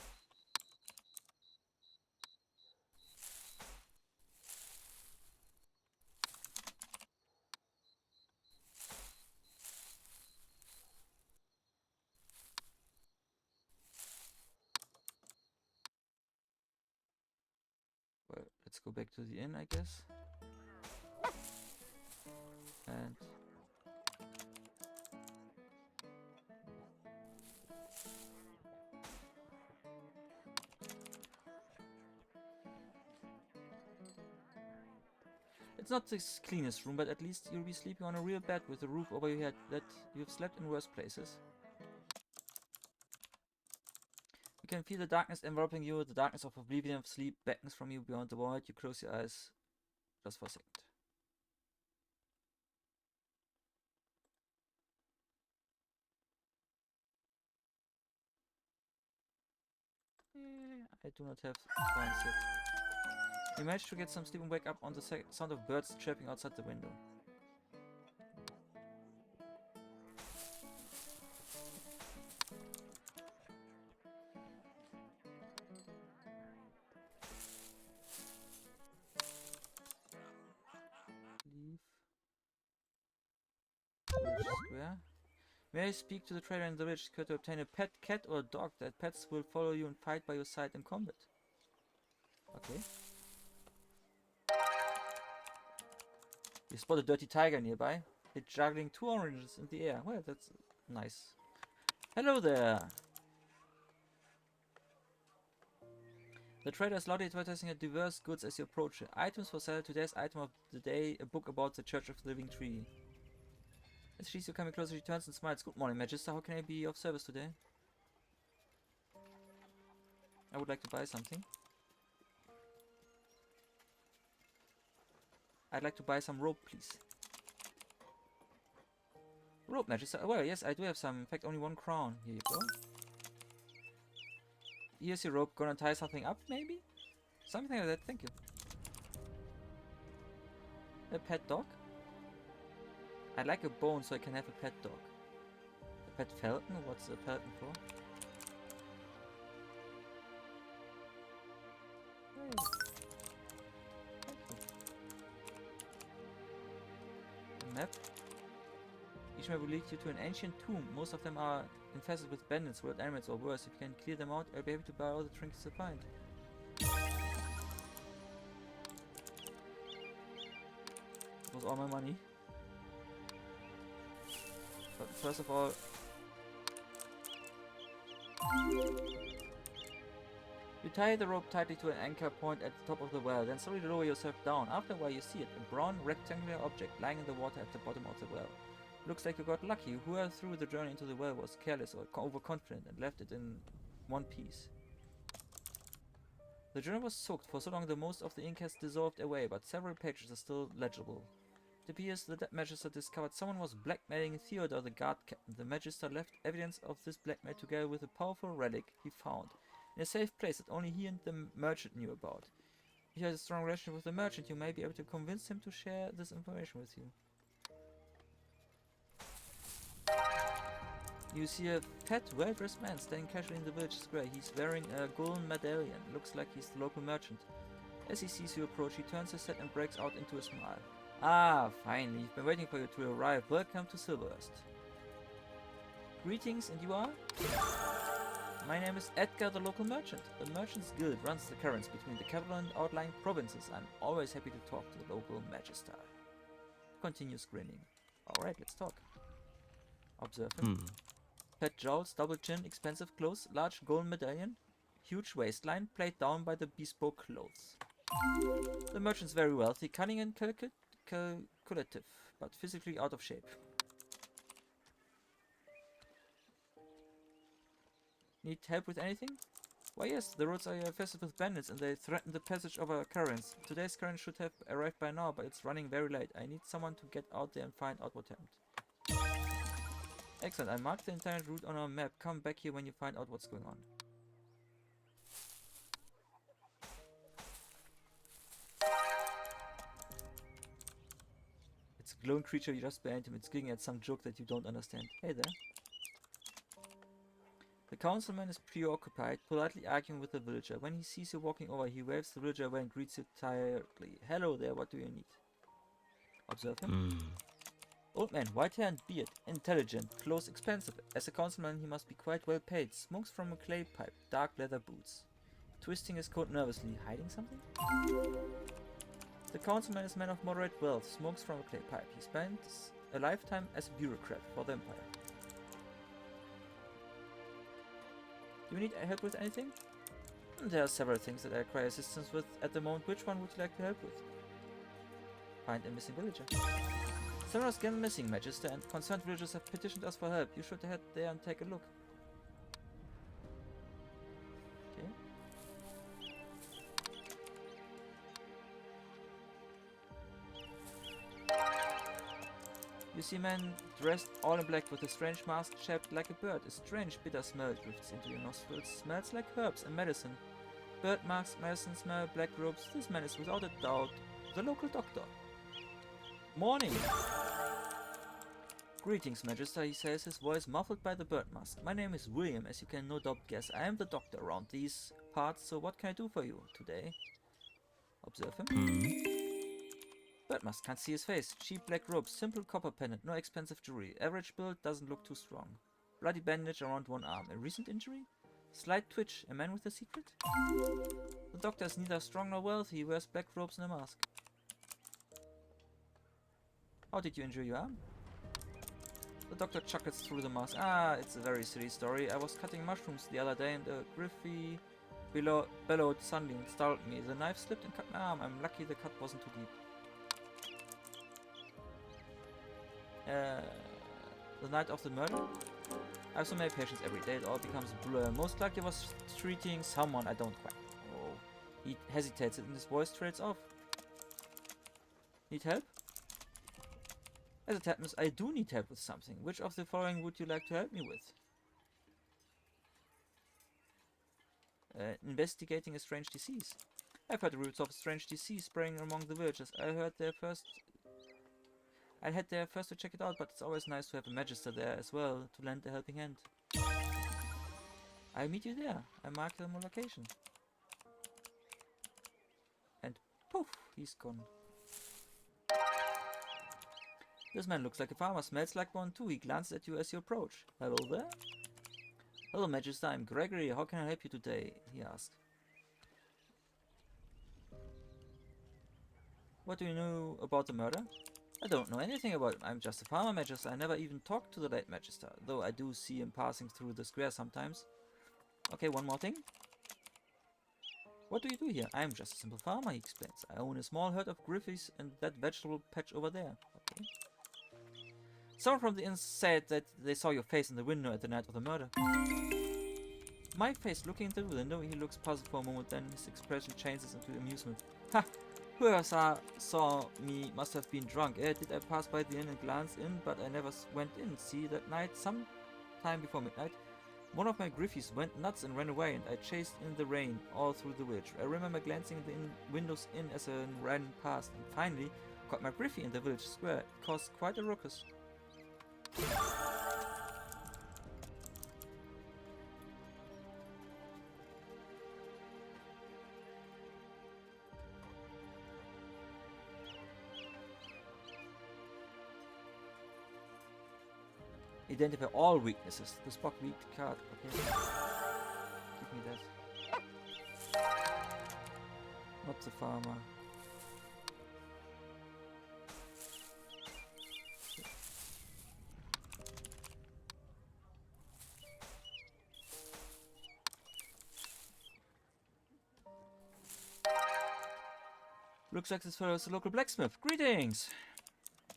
Well, let's go back to the inn, I guess. And it's not the cleanest room, but at least you'll be sleeping on a real bed with a roof over your head that you've slept in worse places. You can feel the darkness enveloping you, the darkness of oblivion of sleep beckons from you beyond the void. You close your eyes just for a second. I do not have points yet. You manage to get some sleep and wake up on the sound of birds chirping outside the window. Leave. Village square. May I speak to the trader in the village square to obtain a pet cat or dog? That pets will follow you and fight by your side in combat. Okay. You spot a dirty tiger nearby. It's juggling 2 oranges in the air. Well, that's nice. Hello there! The trader is loudly advertising at diverse goods as you approach it. Items for sale. Today's item of the day, a book about the Church of the Living Tree. As she sees you coming closer, she turns and smiles. Good morning, Magister. How can I be of service today? I would like to buy something. I'd like to buy some rope, please. Rope, Magister. Well, yes, I do have some. In fact, only 1 crown. Here you go. Here's your rope. Gonna tie something up, maybe? Something like that. Thank you. A pet dog? I'd like a bone so I can have a pet dog. A pet falcon? What's a falcon for? Hey. Thank you. A map. Each map will lead you to an ancient tomb. Most of them are infested with bandits, wild animals, or worse. If you can clear them out, I'll be able to buy all the trinkets you find. That was all my money. But first of all, you tie the rope tightly to an anchor point at the top of the well, then slowly lower yourself down. After a while you see it, a brown rectangular object lying in the water at the bottom of the well. Looks like you got lucky. Whoever threw the journey into the well was careless or overconfident and left it in one piece. The journal was soaked for so long that most of the ink has dissolved away, but several pages are still legible. It appears the dead Magister discovered someone was blackmailing Theodore, the guard captain. The Magister left evidence of this blackmail together with a powerful relic he found in a safe place that only he and the merchant knew about. If you had a strong relationship with the merchant, you may be able to convince him to share this information with you. You see a fat, well-dressed man standing casually in the village square. He's wearing a golden medallion. Looks like he's the local merchant. As he sees you approach, he turns his head and breaks out into a smile. Ah, finally. We've been waiting for you to arrive. Welcome to Silverhurst. Greetings, and you are? My name is Edgar, the local merchant. The Merchants Guild runs the currents between the capital and outlying provinces. I'm always happy to talk to the local Magister. Continues grinning. Alright, let's talk. Observe him. Pet jowls, double chin, expensive clothes, large gold medallion, huge waistline, played down by the bespoke clothes. The merchant's very wealthy, cunning and calculative, but physically out of shape. Need help with anything? Why yes, the roads are infested with bandits and they threaten the passage of our caravans. Today's caravan should have arrived by now, but it's running very late. I need someone to get out there and find out what happened. Excellent, I marked the entire route on our map. Come back here when you find out what's going on. It's a glowing creature you just behind him. It's giggling at some joke that you don't understand. Hey there. The councilman is preoccupied, politely arguing with the villager. When he sees you walking over, he waves the villager away and greets you tiredly. Hello there, what do you need? Observe him. Old man, white hair and beard, intelligent, clothes expensive. As a councilman, he must be quite well paid. Smokes from a clay pipe, dark leather boots. Twisting his coat nervously. Hiding something? The councilman is a man of moderate wealth, smokes from a clay pipe. He spends a lifetime as a bureaucrat for the empire. Do you need help with anything? There are several things that I require assistance with at the moment. Which one would you like to help with? Find a missing villager. Several has gone missing, Magister, and concerned villagers have petitioned us for help. You should head there and take a look. Okay. You see a man dressed all in black with a strange mask shaped like a bird. A strange bitter smell drifts into your nostrils. Smells like herbs and medicine. Bird marks, medicine smell, black robes. This man is without a doubt the local doctor. Morning! Greetings, Magister, he says, his voice muffled by the bird mask. My name is William, as you can no doubt guess. I am the doctor around these parts, so what can I do for you today? Observe him. Bird mask, can't see his face. Cheap black robe, simple copper pendant, no expensive jewelry. Average build, doesn't look too strong. Bloody bandage around one arm. A recent injury? Slight twitch. A man with a secret? The doctor is neither strong nor wealthy. He wears black robes and a mask. How did you injure your arm? The doctor chuckles through the mask. Ah, it's a very silly story. I was cutting mushrooms the other day and a griffy bellowed suddenly and startled me. The knife slipped and cut my arm. I'm lucky the cut wasn't too deep. The night of the murder? I have so many patients every day, it all becomes a blur. Most likely I was treating someone I don't quite. Oh. He hesitates and his voice trails off. Need help? As it happens, I do need help with something. Which of the following would you like to help me with? Investigating a strange disease. I've heard the roots of a strange disease spreading among the villagers. I had there first to check it out, but it's always nice to have a Magister there as well to lend a helping hand. I'll meet you there. I mark the location. And poof, he's gone. This man looks like a farmer, smells like one too. He glances at you as you approach. Hello there? Hello, Magister, I'm Gregory. How can I help you today? He asked. What do you know about the murder? I don't know anything about him. I'm just a farmer, Magister. I never even talked to the late Magister, though I do see him passing through the square sometimes. Okay, one more thing. What do you do here? I'm just a simple farmer, he explains. I own a small herd of griffies and that vegetable patch over there. Okay. Someone from the inn said that they saw your face in the window at the night of the murder. My face looking into the window, he looks puzzled for a moment, then his expression changes into amusement. Ha! Whoever saw me must have been drunk. Did I pass by the inn and glance in, but I never went in. See, that night, some time before midnight, one of my griffies went nuts and ran away, and I chased in the rain all through the village. I remember glancing the windows in as I ran past, and finally caught my griffie in the village square. It caused quite a ruckus. Identify all weaknesses. The Spock weak card. Okay. Give me that. Not the farmer. Looks like this fellow is a local blacksmith. Greetings!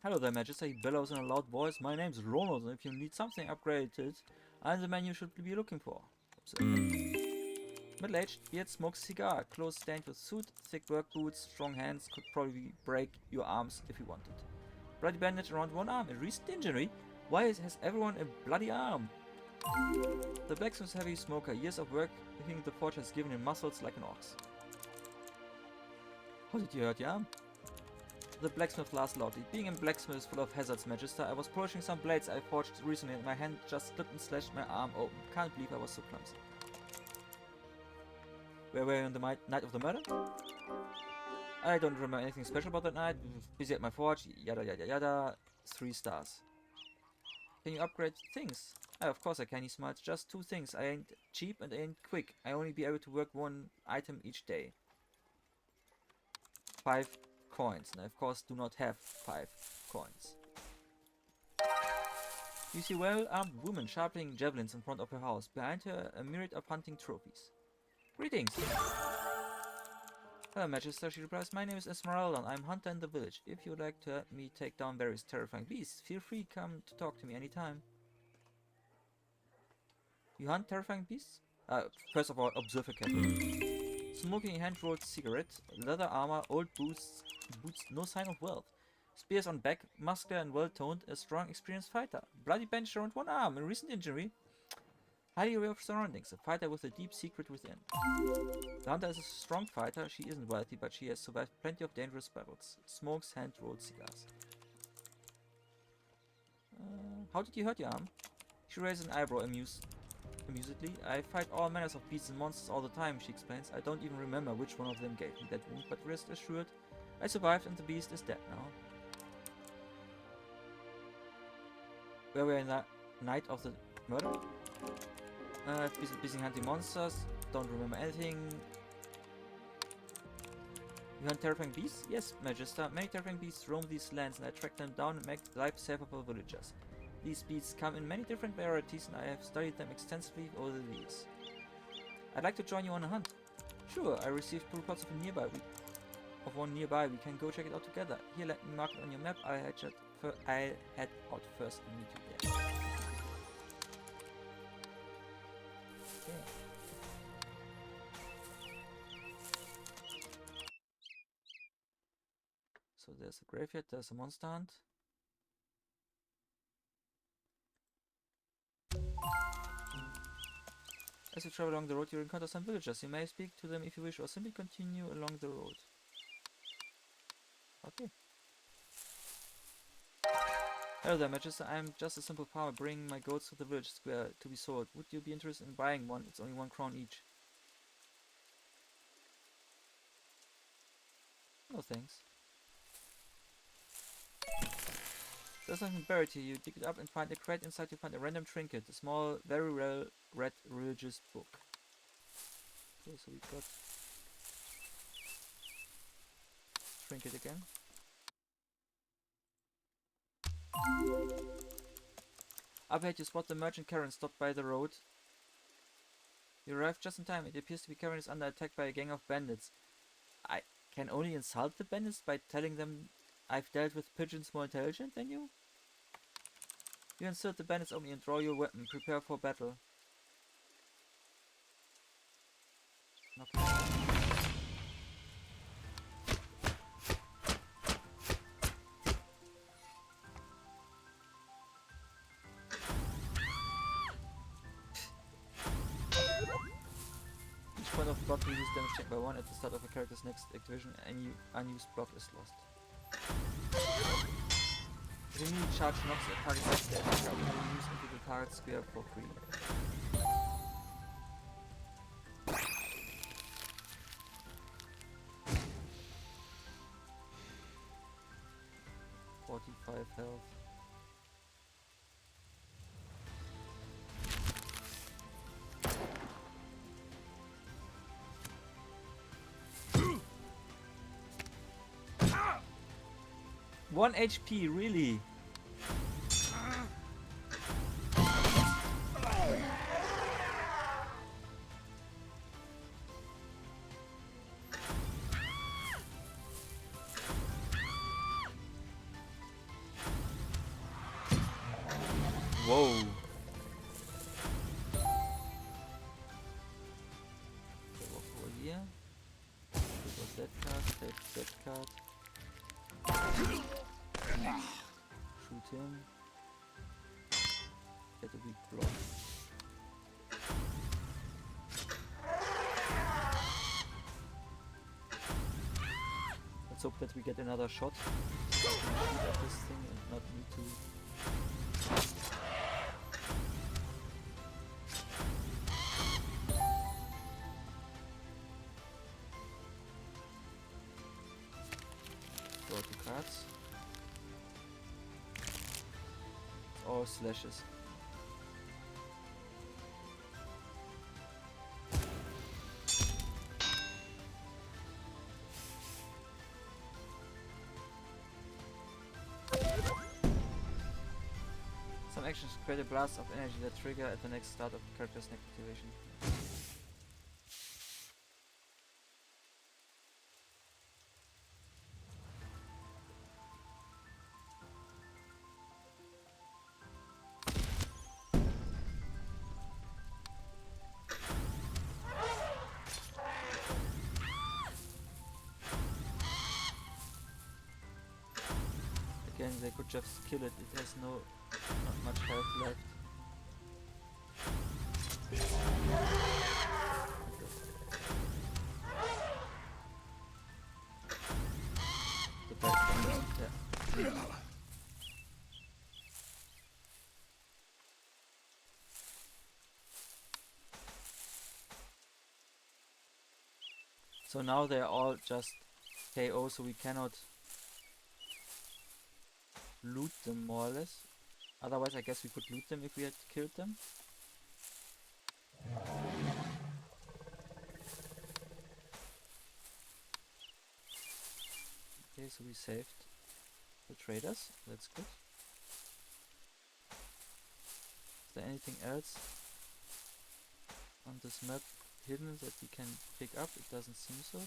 Hello there, Magister, he bellows in a loud voice. My name's Ronald, and if you need something upgraded, I'm the man you should be looking for. Middle-aged, beard, smokes a cigar, clothes stained with soot, thick work boots, strong hands, could probably break your arms if he wanted. Bloody bandage around one arm, a recent injury? Why has everyone a bloody arm? The blacksmith's heavy smoker, years of work working the forge has given him muscles like an ox. How did you hurt your arm? The blacksmith laughed loudly. Being a blacksmith is full of hazards, Magister. I was polishing some blades I forged recently and my hand just slipped and slashed my arm open. Can't believe I was so clumsy. Where were you on the night of the murder? I don't remember anything special about that night. Busy at my forge, yada yada yada. 3 stars. Can you upgrade things? Of course I can, he smiled. Just 2 things. I ain't cheap and I ain't quick. I only be able to work 1 item each day. 5 coins. And I of course do not have 5 coins. You see well-armed woman sharpening javelins in front of her house. Behind her a myriad of hunting trophies. Greetings! Hello, Magister, she replies. My name is Esmeralda and I'm hunter in the village. If you would like to help me take down various terrifying beasts, feel free to come to talk to me anytime. You hunt terrifying beasts? First of all, observe a cattle. Smoking a hand-rolled cigarette, leather armor, old boots, no sign of wealth. Spears on back, muscular and well-toned, a strong, experienced fighter. Bloody bandage around one arm, a recent injury. Highly aware of surroundings, a fighter with a deep secret within. The hunter is a strong fighter. She isn't wealthy, but she has survived plenty of dangerous battles. Smokes hand-rolled cigars. How did you hurt your arm? She raised an eyebrow amusedly. I fight all manners of beasts and monsters all the time, she explains. I don't even remember which one of them gave me that wound, but rest assured, I survived and the beast is dead now. Where were we in the night of the murder? Busy hunting monsters. Don't remember anything. You hunt terrifying beasts? Yes, Magister. Many terrifying beasts roam these lands and I track them down and make life safer for villagers. These beasts come in many different varieties and I have studied them extensively over the years. I'd like to join you on a hunt. Sure, I received reports of one nearby. We can go check it out together. Here, let me mark it on your map. I'll head out first and meet you there. Okay. So there's a graveyard, there's a monster hunt. As you travel along the road, you encounter some villagers. You may speak to them if you wish, or simply continue along the road. Okay. Hello there, Magister. I'm just a simple farmer bringing my goats to the village square to be sold. Would you be interested in buying one? It's only 1 crown each. No thanks. There's something buried here. You dig it up and find a crate. Inside you find a random trinket, a small, very well read religious book. Okay, so we got trinket again. Up ahead you spot the merchant Karen stopped by the road. You arrive just in time. It appears to be Karen is under attack by a gang of bandits. I can only insult the bandits by telling them I've dealt with pigeons more intelligent than you? You insert the bandits on me and draw your weapon. Prepare for battle. Okay. Each point of block reduces damage check by 1 at the start of a character's next activation. Any unused block is lost. The immediate charge knocks a target back to the attacker. You can use into the target square for free. Health. One HP, really? Whoa. get a weak block. Let's hope that we get another shot. So I can shoot at this thing and not need to. Draw 2 cards. All slashes. Some actions create a blast of energy that trigger at the next start of the character's next activation. Again, they could just kill it. It has not much health left. The back one, yeah. So now they're all just KO, so we cannot loot them more or less. Otherwise I guess we could loot them if we had killed them. Okay, so we saved the traders, that's good. Is there anything else on this map hidden that we can pick up? It doesn't seem so,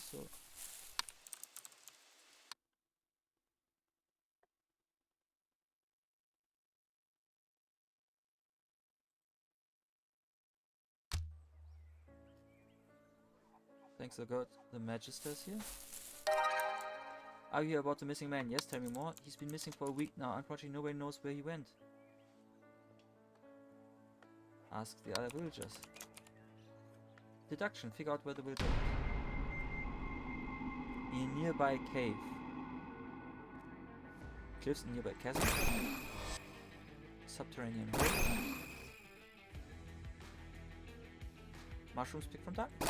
thanks to God, the Magister's here. Are you about the missing man? Yes, tell me more. He's been missing for a week now. Unfortunately, nobody knows where he went. Ask the other villagers. Deduction. Figure out where the villager went. In a nearby cave. Cliffs in nearby chasm. Subterranean hole. Mushrooms picked from darkness.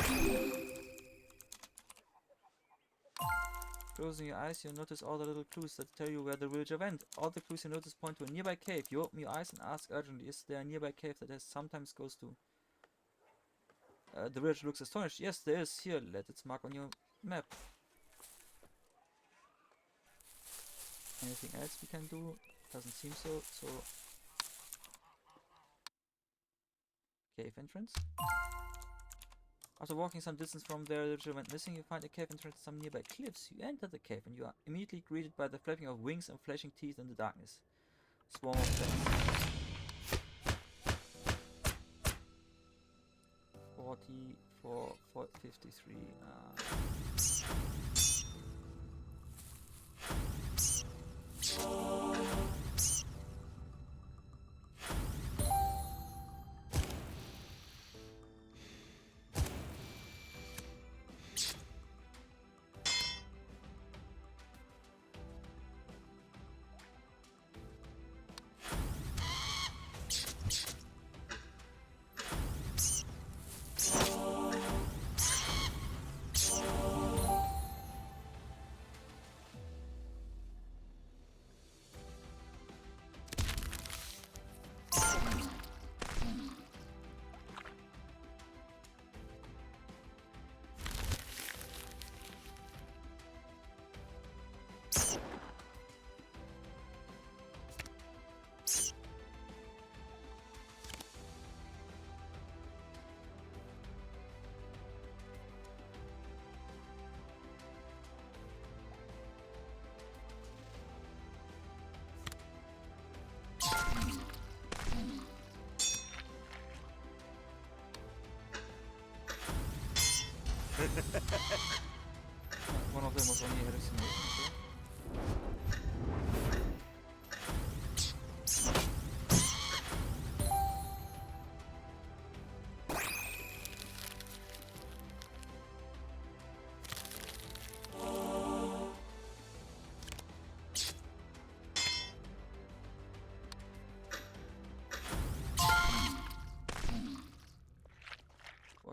Closing your eyes, you'll notice all the little clues that tell you where the villager went. All the clues you notice point to a nearby cave. You open your eyes and ask urgently, is there a nearby cave that sometimes goes to? The villager looks astonished. Yes, there is. Here, let its mark on your map. Anything else we can do? Doesn't seem so. So, cave entrance. After walking some distance from there, the villager went missing. You find a cave entrance to some nearby cliffs. You enter the cave and you are immediately greeted by the flapping of wings and flashing teeth in the darkness. Swarm of bats. 44, 53. One of them was only hallucination, so.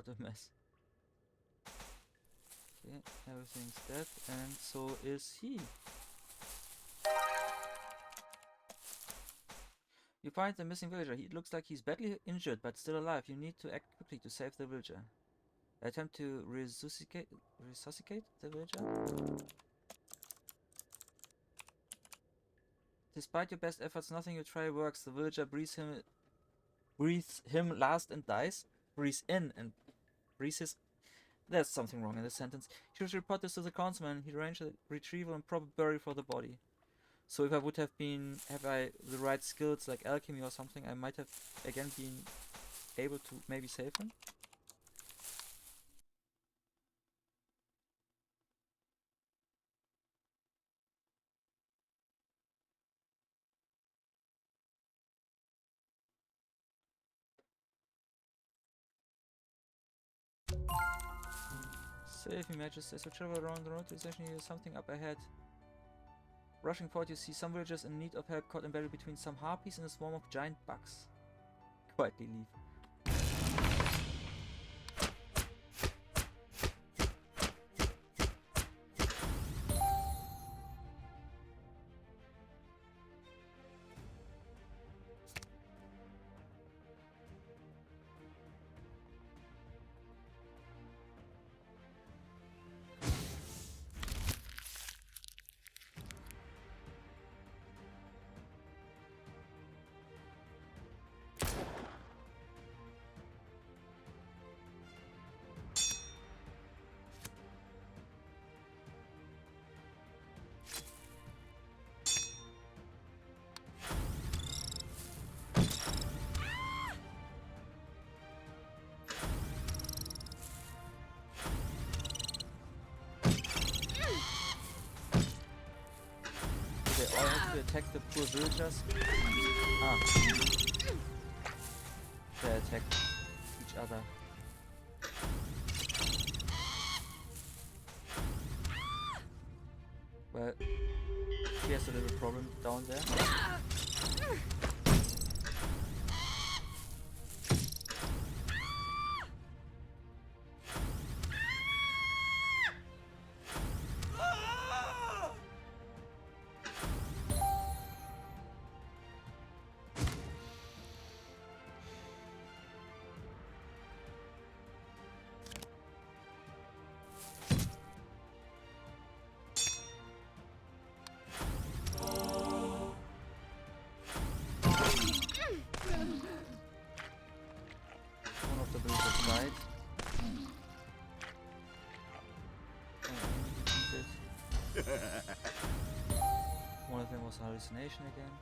a mess. Okay, everything's dead, and so is he. You find the missing villager. He looks like he's badly injured, but still alive. You need to act quickly to save the villager. Attempt to resuscitate the villager. Despite your best efforts, nothing you try works. The villager breathes him last and dies. Breathes in and breathes his. There's something wrong in this sentence. You should report this to the councilman. He arranged a retrieval and proper burial for the body. So if I would have I the right skills like alchemy or something, I might have again been able to maybe save him. Save me, Magister. As you travel around the road, essentially there's something up ahead. Rushing forward, you see some villagers in need of help caught and buried between some harpies and a swarm of giant bugs. Quietly leave. They all have to attack the poor villagers. Ah. They attack each other. Well, she has a little problem down there. One of the villagers died. One of them was a hallucination again.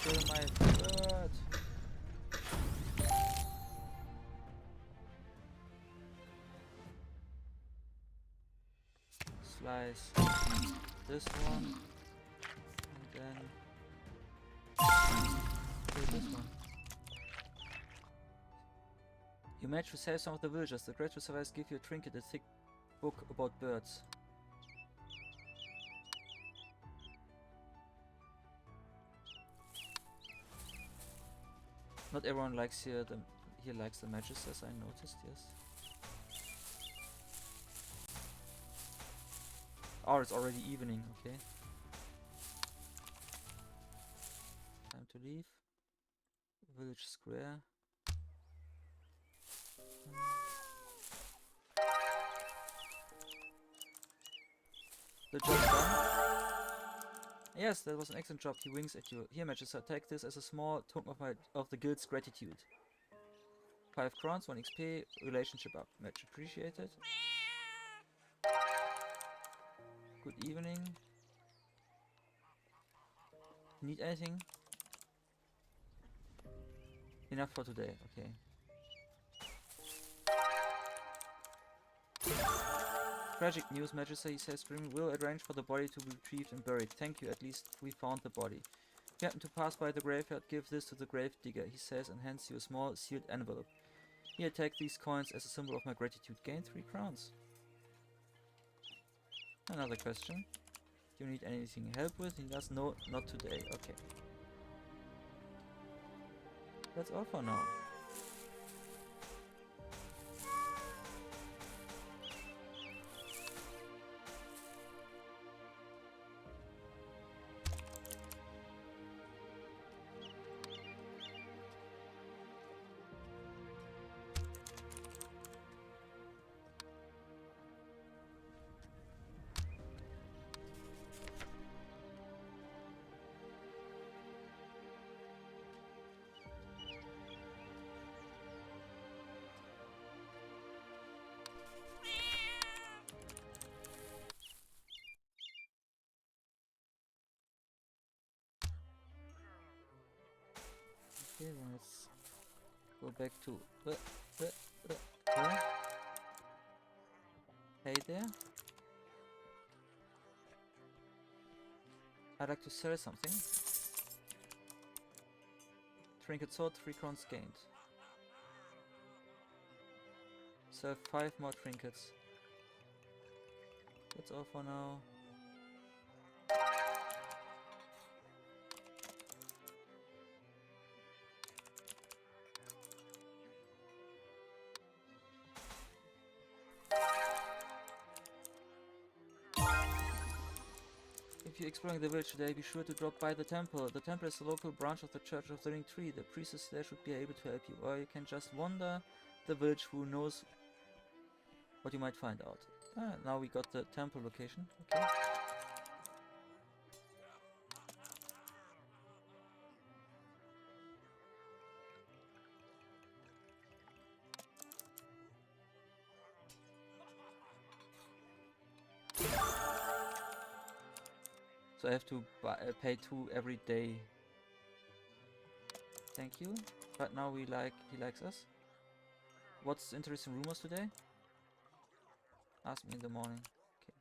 Kill my bird. Slice this one, and then kill this one. You managed to save some of the villagers. The grateful survivors give you a trinket, a thick book about birds. Not everyone likes here likes the Magisters, I noticed, yes. Oh, it's already evening, okay. Time to leave. Village square. The job done? Yes, that was an excellent job. He winks at you. Here, Magister, take this as a small token of the guild's gratitude. 5 crowns, 1 XP, relationship up. Much appreciated. Good evening. Need anything? Enough for today, okay. Tragic news, Magister, he says, Grim will arrange for the body to be retrieved and buried. Thank you, at least we found the body. If you happen to pass by the graveyard, give this to the grave digger, he says, and hands you a small sealed envelope. Here, take these coins as a symbol of my gratitude. Gain 3 crowns. Another question. Do you need anything help with? He does. No, not today. Okay. That's all for now. Okay, let's go back to hey there. I'd like to sell something. Trinket sword, 3 crowns gained. Sell 5 more trinkets. That's all for now. If you're exploring the village today, be sure to drop by the temple. The temple is the local branch of the Church of the Ring Tree. The priestess there should be able to help you, or you can just wander the village, who knows what you might find out. Ah, now we got the temple location. Okay. So I have to pay 2 every day. Thank you. But now he likes us. What's interesting rumors today? Ask me in the morning. Okay.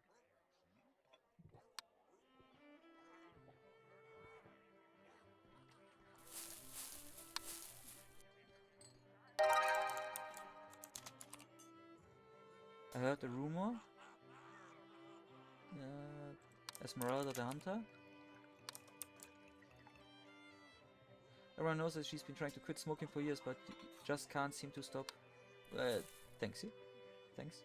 I heard a rumor. Esmeralda the Hunter. Everyone knows that she's been trying to quit smoking for years, but just can't seem to stop. Thanks you. Thanks.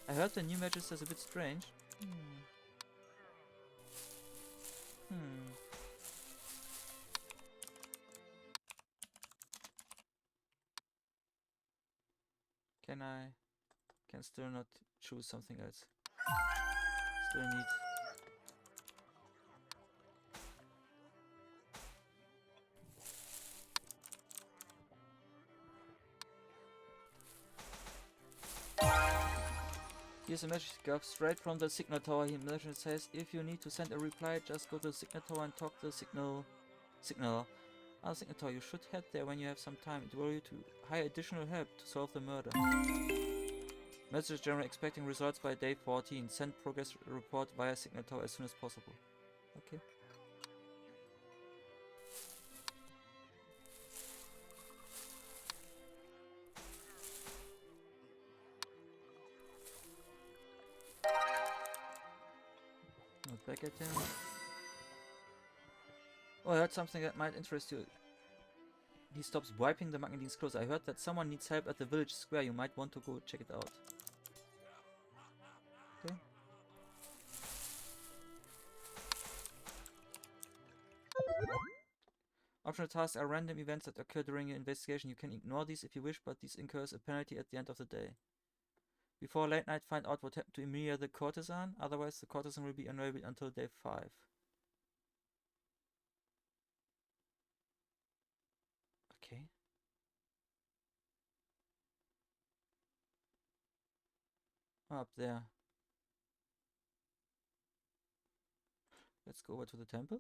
I heard the new Magister is a bit strange. Can still not choose something else. Still need. Here's a message straight from the signal tower. He says, if you need to send a reply, just go to the signal tower and talk to the signaler. Our signal tower, you should head there when you have some time. It will allow you to hire additional help to solve the murder. Message general expecting results by day 14. Send progress report via signal tower as soon as possible. Okay. Not back at him. Oh, I heard something that might interest you. He stops wiping the Magnadene's clothes. I heard that someone needs help at the village square. You might want to go check it out. Okay. Optional tasks are random events that occur during your investigation. You can ignore these if you wish, but these incurs a penalty at the end of the day. Before late night, find out what happened to Emilia the courtesan. Otherwise, the courtesan will be unavailable until day 5. Okay. Up there. Let's go over to the temple.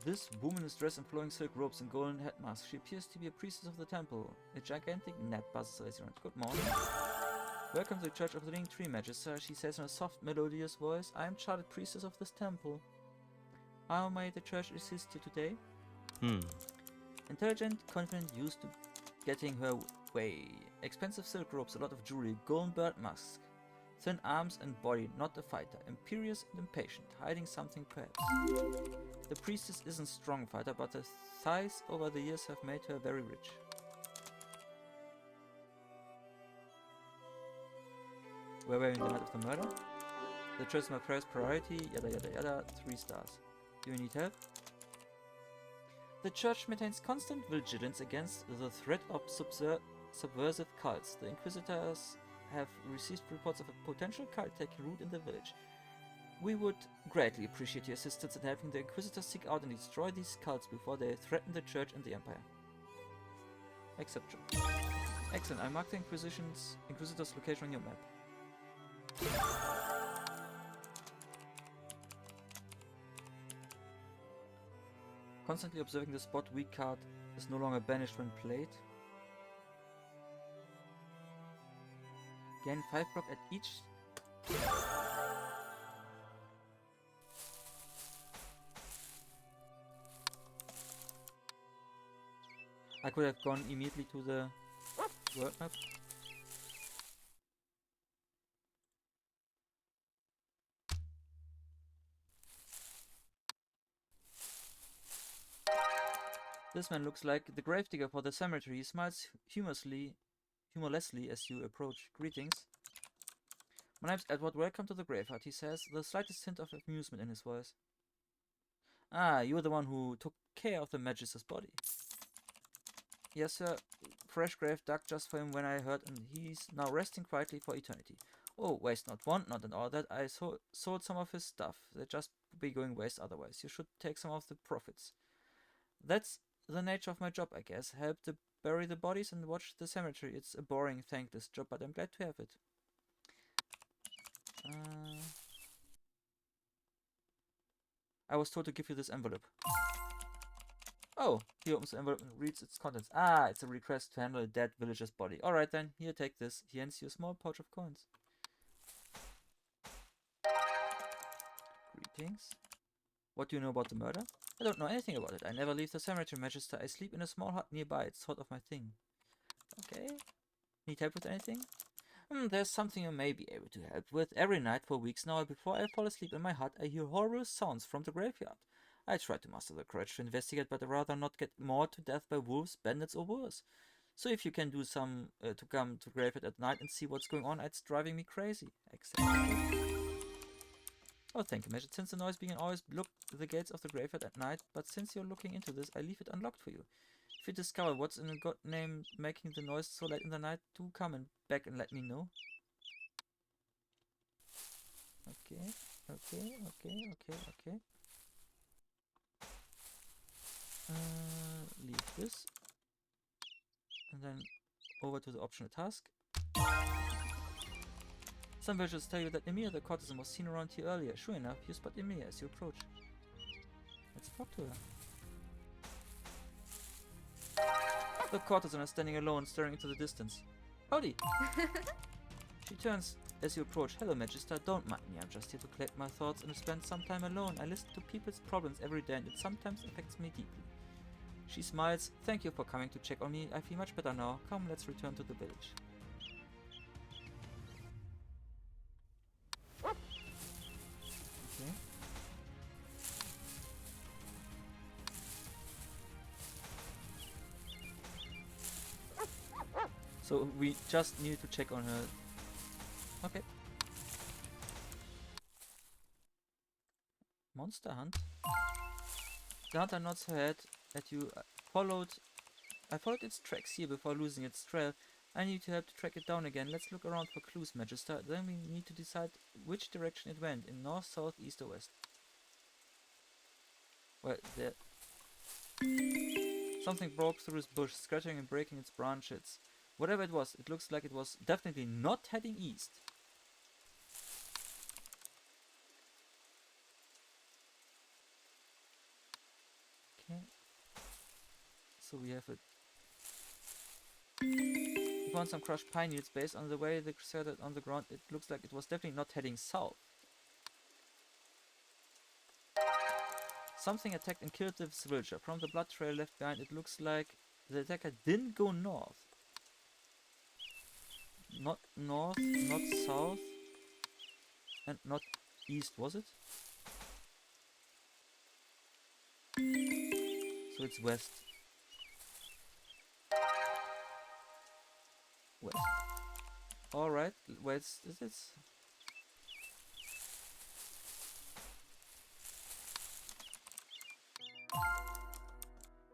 This woman is dressed in flowing silk robes and golden head mask. She appears to be a priestess of the temple. A gigantic net buzzes around. Good morning. Welcome to the Church of the Living Tree, Magister, she says in a soft, melodious voice. I am chartered priestess of this temple. How may the church assist you today? Intelligent, confident, used to getting her way. Expensive silk robes, a lot of jewelry, golden bird masks. Thin arms and body, not a fighter. Imperious and impatient, hiding something perhaps. The priestess isn't a strong fighter, but her thighs over the years have made her very rich. We're wearing the night of the murder. The church is my first priority, yada yada yada, 3 stars. Do you need help? The church maintains constant vigilance against the threat of subversive cults. The Inquisitors have received reports of a potential cult taking root in the village. We would greatly appreciate your assistance in helping the Inquisitors seek out and destroy these cults before they threaten the church and the Empire. Exception. Excellent, I marked the Inquisitor's location on your map. Constantly observing the spot weak card is no longer banished when played. Gain 5 block at each. I could have gone immediately to the world map. This man looks like the gravedigger for the cemetery. He smiles humorously as you approach. Greetings. My name's Edward. Welcome to the graveyard, he says, the slightest hint of amusement in his voice. Ah, you're the one who took care of the Magister's body. Yes, sir. Fresh grave dug just for him when I heard, and he's now resting quietly for eternity. Oh, waste not, want not, and all that. I sold some of his stuff. They'd just be going waste otherwise. You should take some of the profits. That's the nature of my job, I guess. Help to bury the bodies and watch the cemetery. It's a boring, thankless job, but I'm glad to have it. I was told to give you this envelope. Oh, he opens the envelope and reads its contents. Ah, it's a request to handle a dead villager's body. Alright then, here, take this. He hands you a small pouch of coins. Greetings. What do you know about the murder? I don't know anything about it. I never leave the cemetery, Magister. I sleep in a small hut nearby. It's sort of my thing. Okay. Need help with anything? There's something you may be able to help with. Every night for weeks now, before I fall asleep in my hut, I hear horrible sounds from the graveyard. I try to muster the courage to investigate, but I'd rather not get mauled to death by wolves, bandits, or worse. So if you can do some to come to the graveyard at night and see what's going on, it's driving me crazy. Acceptable. Oh, thank you, Magister. Since the noise being always look the gates of the graveyard at night, but since you're looking into this, I leave it unlocked for you. If you discover what's in the god name making the noise so late in the night, do come and back and let me know. Okay. Leave this. And then over to the optional task. Some villagers tell you that Emir the courtesan was seen around here earlier. Sure enough, you spot Emir as you approach. Let's talk to her. The courtesan is standing alone, staring into the distance. Howdy! She turns as you approach. Hello, Magister. Don't mind me. I'm just here to collect my thoughts and spend some time alone. I listen to people's problems every day and it sometimes affects me deeply. She smiles. Thank you for coming to check on me. I feel much better now. Come, let's return to the village. Okay. So we just need to check on her. Okay. Monster hunt. The hunter nods her head at you. Followed I followed its tracks here before losing its trail. I need to help to track it down again. Let's look around for clues, Magister. Then we need to decide which direction it went, in north, south, east or west. Well, there... Something broke through this bush, scratching and breaking its branches. Whatever it was, it looks like it was definitely not heading east. Okay. So we have it. We found some crushed pine needles based on the way they scattered on the ground. It looks like it was definitely not heading south. Something attacked and killed the villager. From the blood trail left behind, it looks like the attacker didn't go north. Not north, not south, and not east, was it? So it's west. West. Alright, wait, is this?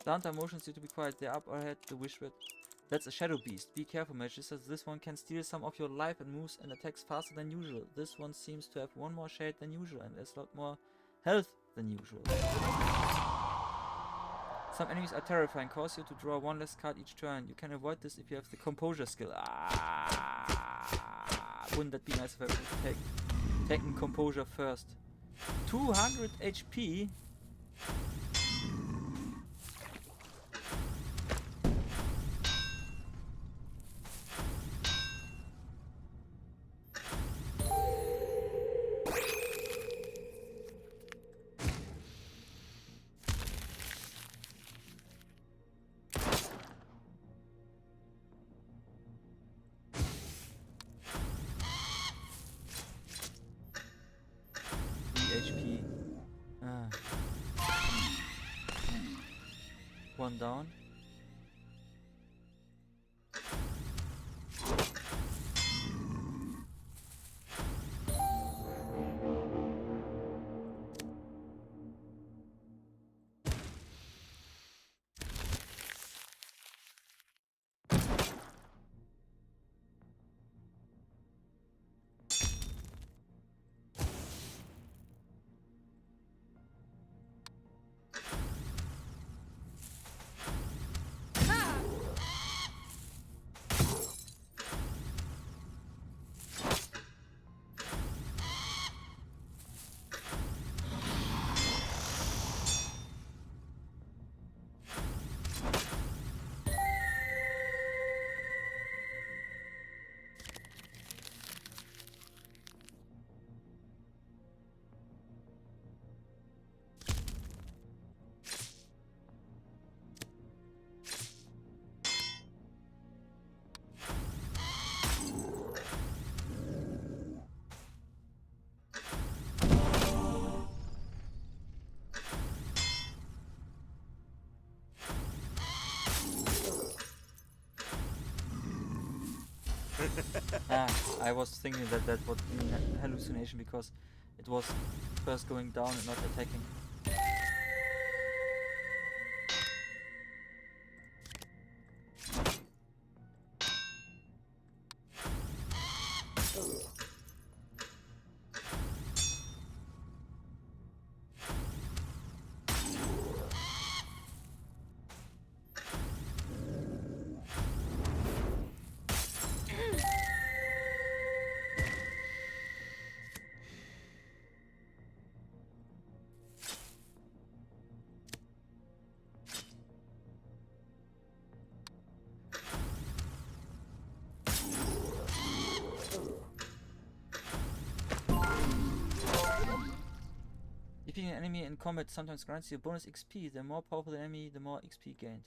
Downtown motions you to be quiet. They're up ahead, the wishred. That's a shadow beast. Be careful, Magister. This one can steal some of your life and moves and attacks faster than usual. This one seems to have one more shade than usual and has a lot more health than usual. Some enemies are terrifying, cause you to draw one less card each turn. You can avoid this if you have the composure skill. Wouldn't that be nice if I would have taken composure first? 200 HP? HP. One down. I was thinking that that would be a hallucination because it was first going down and not attacking. Defeating an enemy in combat sometimes grants you bonus XP. The more powerful the enemy, the more XP gained.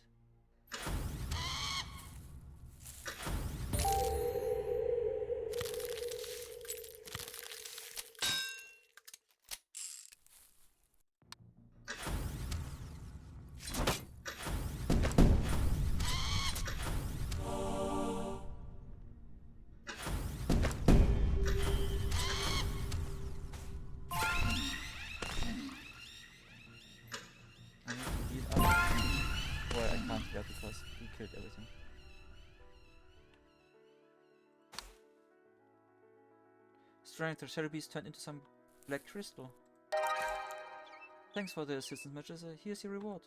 I strength, the shadow beast turned into some black crystal. Thanks for the assistance, Magister. Here's your reward.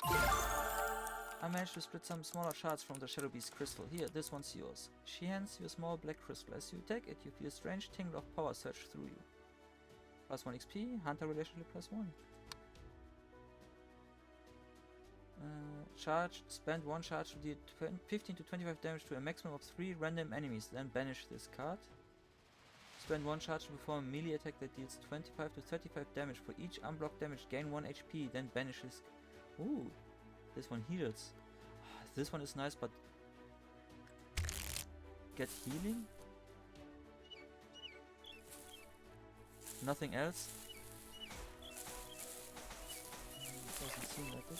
I managed to split some smaller shards from the shadow beast crystal. Here, this one's yours. She hands you a small black crystal. As you take it, you feel a strange tingle of power surge through you. Plus 1 XP, Hunter relationship plus 1. Charge, spend 1 charge to deal 15 to 25 damage to a maximum of 3 random enemies, then banish this card. Spend 1 charge to perform a melee attack that deals 25 to 35 damage. For each unblocked damage, gain 1 HP, then banish this. Ooh, this one heals. This one is nice, but get healing? Nothing else? Doesn't seem like it.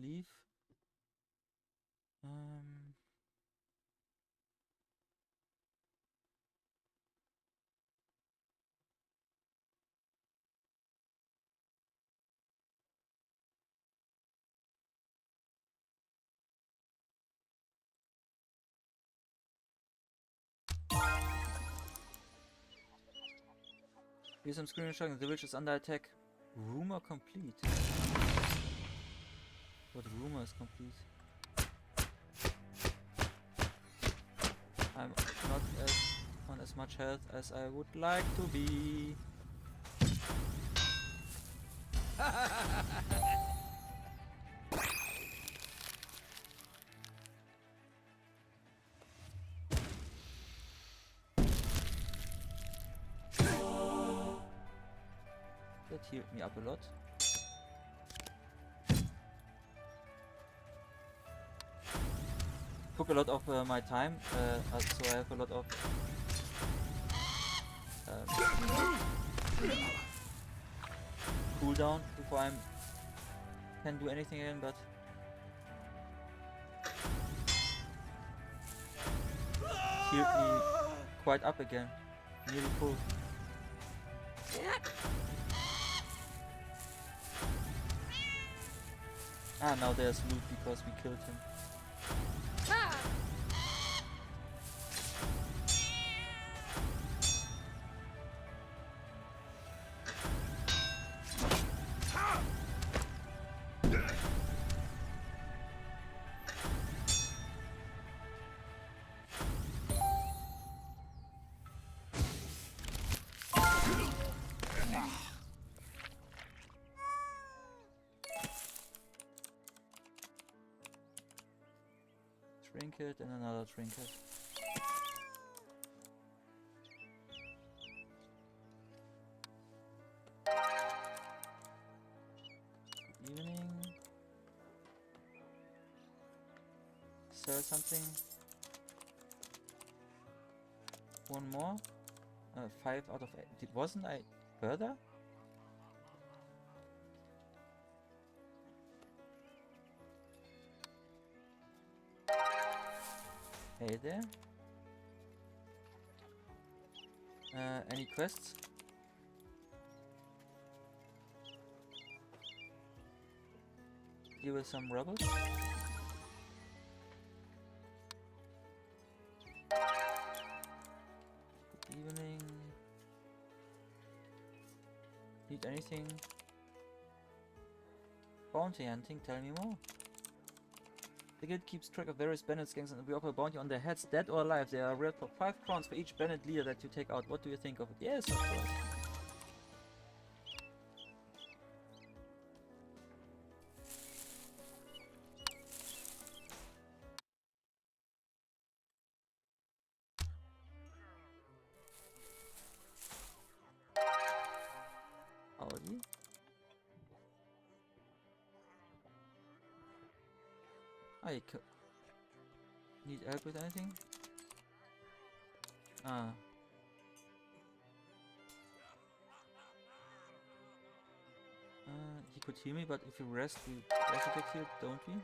Leave. Here's some screenshot. The village is under attack. Rumor complete. What rumor is complete? I'm not on as much health as I would like to be. That healed me up a lot. Took a lot of my time, so I have a lot of cooldown before I can do anything again, but healed me quite up again, nearly full. Ah, now there's loot because we killed him. Trinket and another trinket. Good evening. Sell something. One more. 5 out of 8. Wasn't I further? Hey there. Any quests? Deal with some rebels. Good evening. Need anything? Bounty hunting, tell me more. The guild keeps track of various bandit gangs and we offer a bounty on their heads, dead or alive. They are reward for 5 crowns for each bandit leader that you take out. What do you think of it? Yes, of course. Howdy. I need help with anything? Ah. He could heal me, but if we rest, we also get healed, don't we?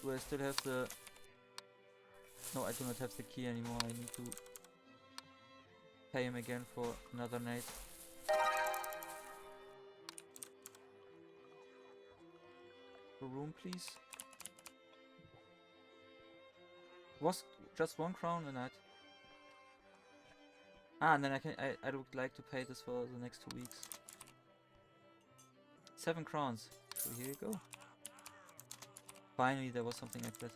Do I still have the... No, I do not have the key anymore. I need to pay him again for another night. A room, please. Was just 1 crown a night. Ah, and then I would like to pay this for the next 2 weeks. 7 crowns. So here you go. Finally, there was something like that.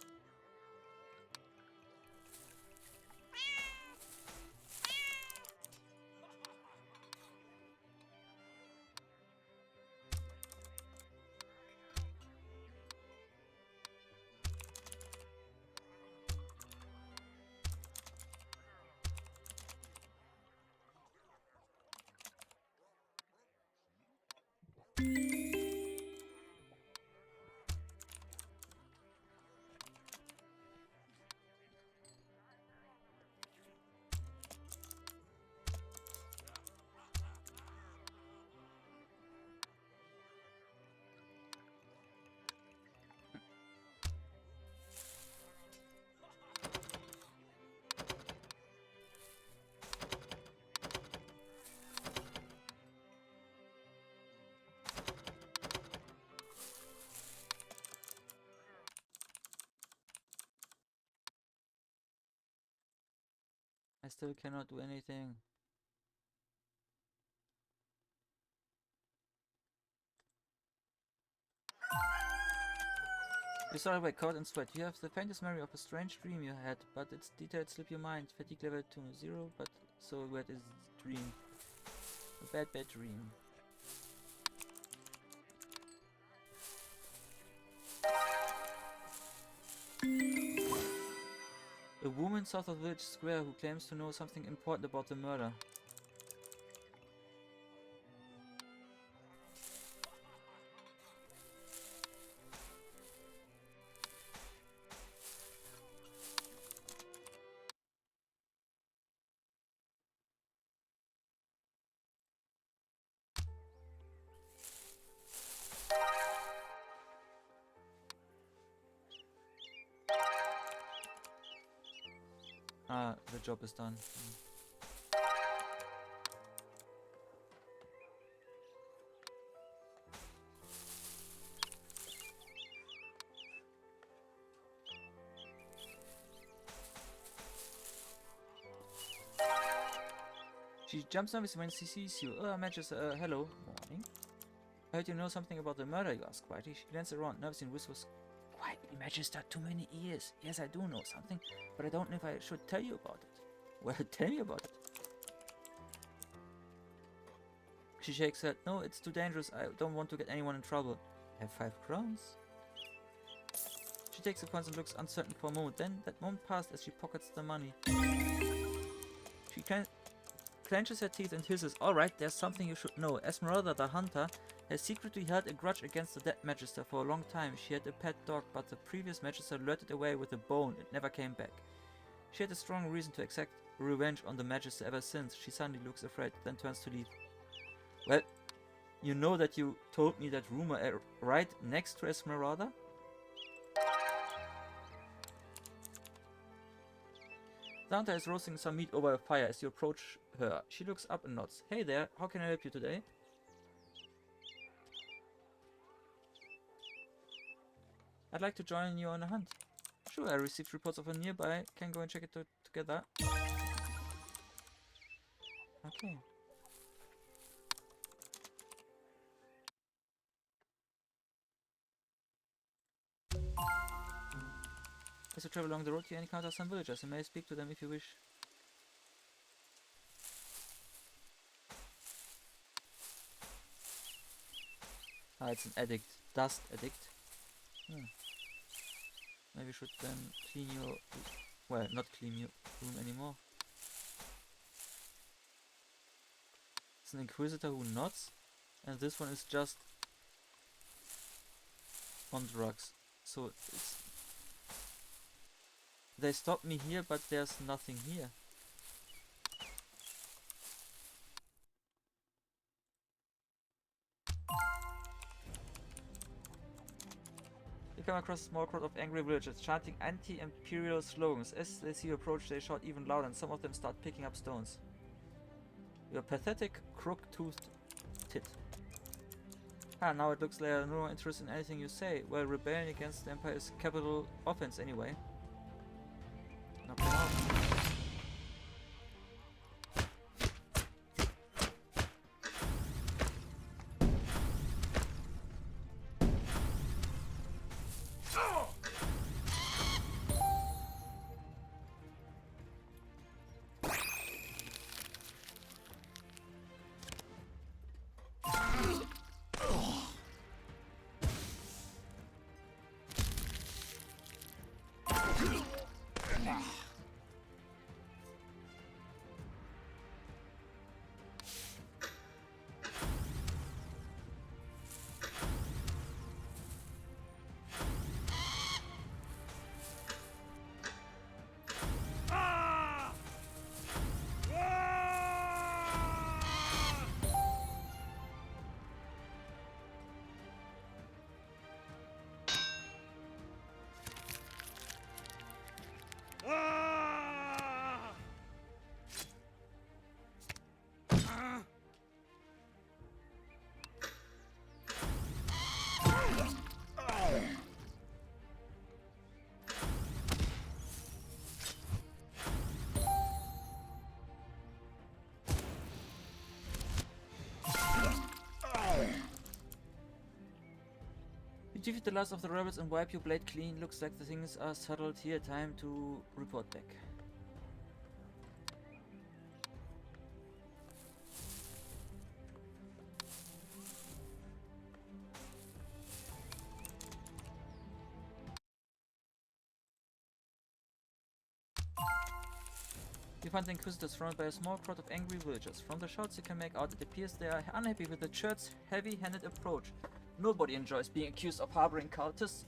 I still cannot do anything. You're sorry by cold and sweat. You have the faintest memory of a strange dream you had, but its details slip your mind. Fatigue level to 0, but so wet is dream. A bad dream. A woman south of Village Square who claims to know something important about the murder. Ah, the job is done. She jumps on when she sees you. Oh, Magister, hello. Morning. I heard you know something about the murder, you ask quietly. She glances around, nervous and whispers, quietly, Magister, too many ears. Yes, I do know something, but I don't know if I should tell you about it. Well, tell me about it. She shakes her head. No, it's too dangerous. I don't want to get anyone in trouble. I have 5 crowns. She takes the coins and looks uncertain for a moment. Then that moment passed as she pockets the money. She clenches her teeth and hisses, alright, there's something you should know. Esmeralda the Hunter has secretly held a grudge against the dead Magister for a long time. She had a pet dog, but the previous Magister lured it away with a bone. It never came back. She had a strong reason to exact revenge on the Magister ever since. She suddenly looks afraid, then turns to leave. Well, you know that you told me that rumor right next to Esmeralda? The hunter is roasting some meat over a fire as you approach her. She looks up and nods. Hey there, how can I help you today? I'd like to join you on a hunt. Sure, I received reports of a nearby. Can go and check it together. Okay. As you travel along the road, you encounter some villagers. You may speak to them if you wish. Ah, it's an addict. Dust addict. Maybe you should then clean your... Well, not clean your room anymore. It's an Inquisitor who nods. And this one is just... on drugs. So it's... They stopped me here, but there's nothing here. You come across a small crowd of angry villagers chanting anti-imperial slogans. As they see you approach, they shout even louder, and some of them start picking up stones. You're pathetic, crook-toothed tit. Ah, now it looks like they're no interest in anything you say. Well, rebelling against the Empire is capital offense anyway. defeat the last of the rebels and wipe your blade clean. Looks like the things are settled here. Time to report back. You find the Inquisitor surrounded by a small crowd of angry villagers. From the shouts you can make out, it appears they are unhappy with the church's heavy-handed approach. Nobody enjoys being accused of harboring cultists.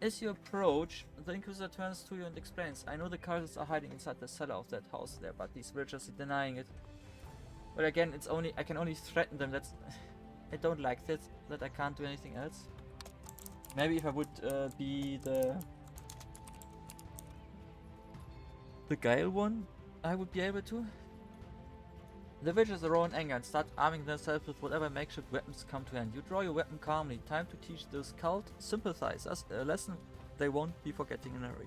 As you approach, the Inquisitor turns to you and explains, I know the cultists are hiding inside the cellar of that house there, but these villagers are denying it. But again, I can only threaten them. I don't like that I can't do anything else. Maybe if I would be the guile one, I would be able to. The villagers roar in anger and start arming themselves with whatever makeshift weapons come to hand. You draw your weapon calmly. Time to teach those cult sympathizers a lesson they won't be forgetting in a hurry.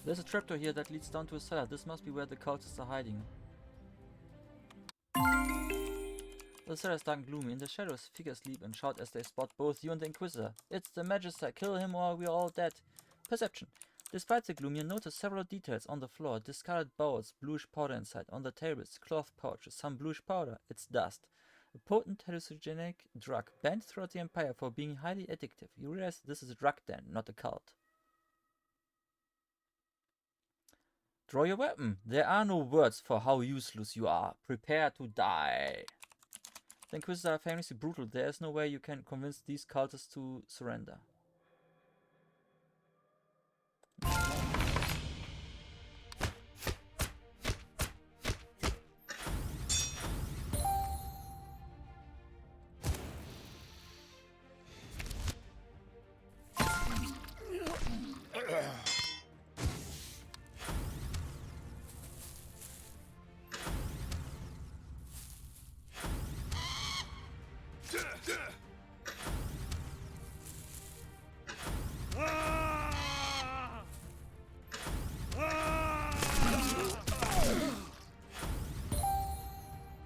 There's a trapdoor here that leads down to a cellar. This must be where the cultists are hiding. The cellar is dark and gloomy. In the shadows, figures leap and shout as they spot both you and the Inquisitor. It's the Magister. Kill him or we're all dead. Perception. Despite the gloom, you notice several details on the floor. Discarded bowls, bluish powder inside. On the tables, cloth pouches, some bluish powder. It's dust. A potent hallucinogenic drug banned throughout the Empire for being highly addictive. You realize this is a drug den, not a cult. Draw your weapon. There are no words for how useless you are. Prepare to die. The Inquisitors are famously brutal. There is no way you can convince these cultists to surrender.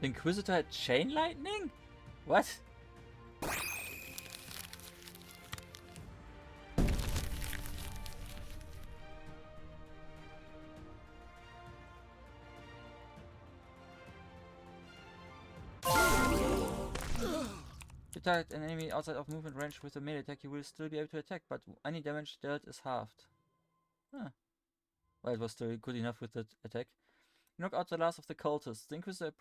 The Inquisitor had chain lightning? What? If you target an enemy outside of movement range with a melee attack, you will still be able to attack, but any damage dealt is halved. Huh. Well, it was still good enough with that attack. Knock out the last of the cultists. The Inquisitor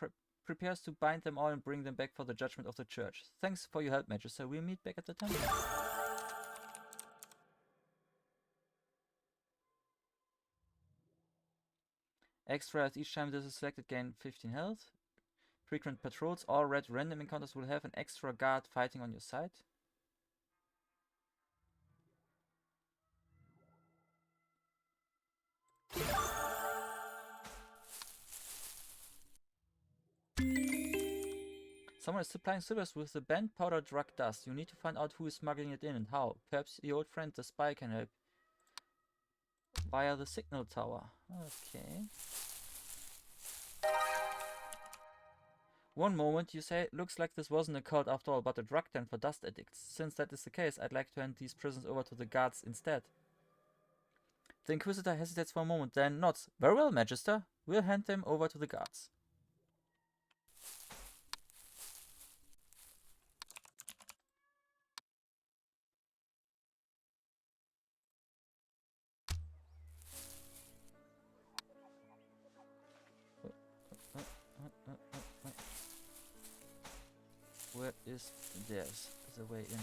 prepares to bind them all and bring them back for the judgment of the church. Thanks for your help, Magister. We'll meet back at the temple. Extra at each time this is selected gain 15 health. Frequent patrols. All red random encounters will have an extra guard fighting on your side. Someone is supplying silvers with the banned powder drug dust. You need to find out who is smuggling it in and how. Perhaps your old friend the spy can help. Via the signal tower. Okay. One moment you say, looks like this wasn't a cult after all, but a drug den for dust addicts. Since that is the case, I'd like to hand these prisons over to the guards instead. The Inquisitor hesitates for a moment, then nods. Very well, Magister. We'll hand them over to the guards. is there's the way in.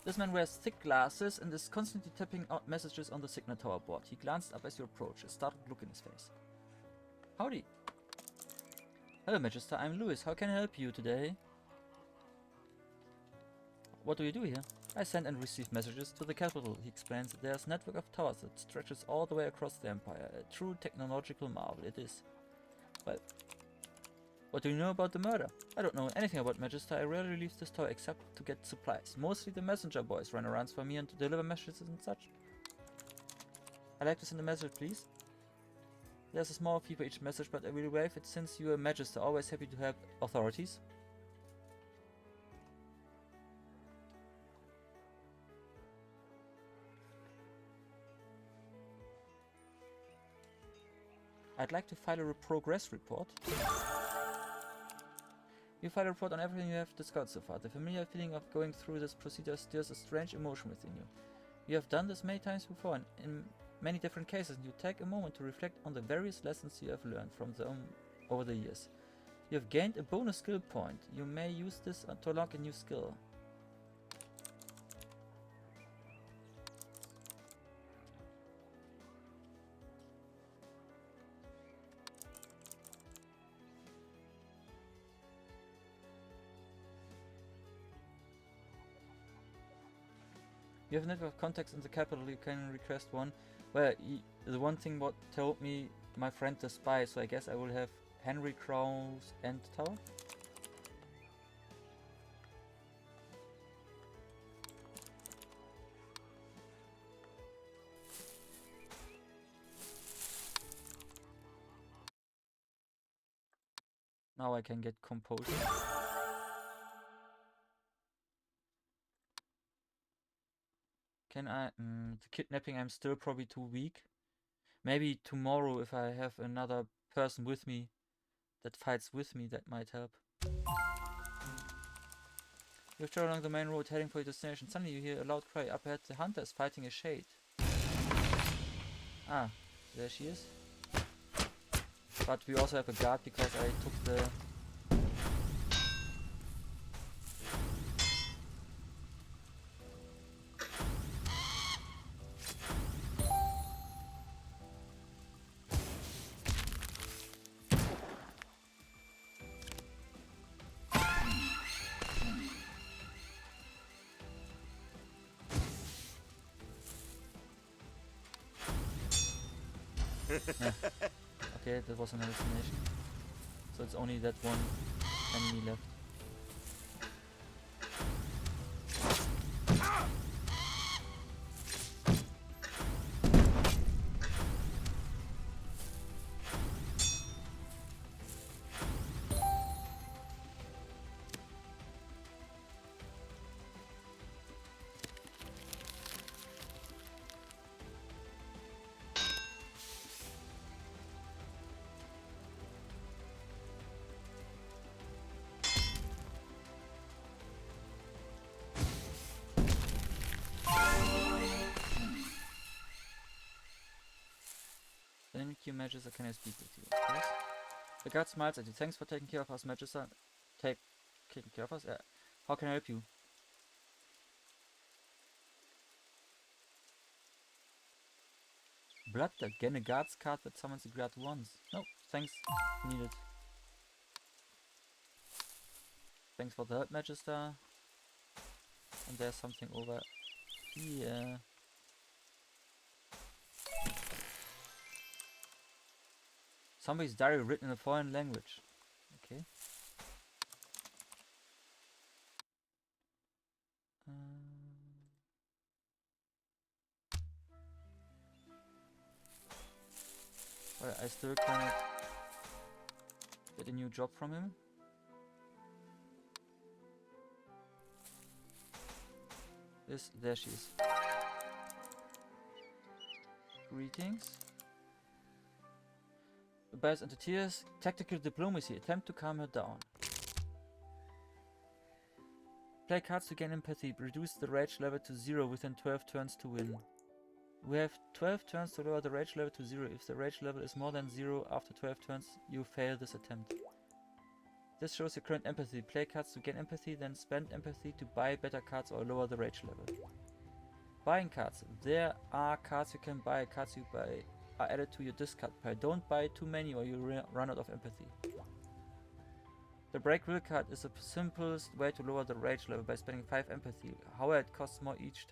This man wears thick glasses and is constantly typing out messages on the signal tower board. He glanced up as you approached, a startled look in his face. Howdy. Hello, Magister. I'm Louis. How can I help you today? What do you do here? I send and receive messages to the capital. He explains. There's a network of towers that stretches all the way across the empire. A true technological marvel it is. Well, what do you know about the murder? I don't know anything about Magister. I rarely leave this tower except to get supplies. Mostly the messenger boys run around for me and to deliver messages and such. I'd like to send a message, please. There's a small fee for each message, but I will waive it since you're a Magister. Always happy to help authorities. I'd like to file a progress report. You file a report on everything you have discovered so far. The familiar feeling of going through this procedure stirs a strange emotion within you. You have done this many times before, and in many different cases, and you take a moment to reflect on the various lessons you have learned from them over the years. You have gained a bonus skill point. You may use this to unlock a new skill. You have a network of contacts in the capital, you can request one. Well, the one thing what told me my friend the spy, so I guess I will have Henry Crow's End Tower. Now I can get composure. Can I? The kidnapping, I'm still probably too weak. Maybe tomorrow, if I have another person with me that fights with me, that might help. You have traveled along the main road heading for your destination. Suddenly you hear a loud cry. Up ahead, the hunter is fighting a shade. Ah, there she is. But we also have a guard because I took the... Yeah. Okay, that was an hallucination. So it's only that one enemy left. Thank you, Magister. Can I speak with you? Of course. The guard smiles at you. Thanks for taking care of us, Magister. Taking care of us? How can I help you? Blood again, a guard's card that summons a guard once. No, thanks. Needed. Thanks for the help, Magister. And there's something over here. Somebody's diary written in a foreign language. Okay. Well, I still cannot get a new job from him. There she is. Greetings. Burst into tears. Tactical diplomacy. Attempt to calm her down. Play cards to gain empathy. Reduce the rage level to 0 within 12 turns to win. We have 12 turns to lower the rage level to 0. If the rage level is more than 0 after 12 turns, you fail this attempt. This shows your current empathy. Play cards to gain empathy, then spend empathy to buy better cards or lower the rage level. Buying cards. There are cards you can buy. Cards you buy are added to your discard pile. Don't buy too many or you run out of empathy. The break will card is the simplest way to lower the rage level by spending 5 empathy. However, it costs more each time.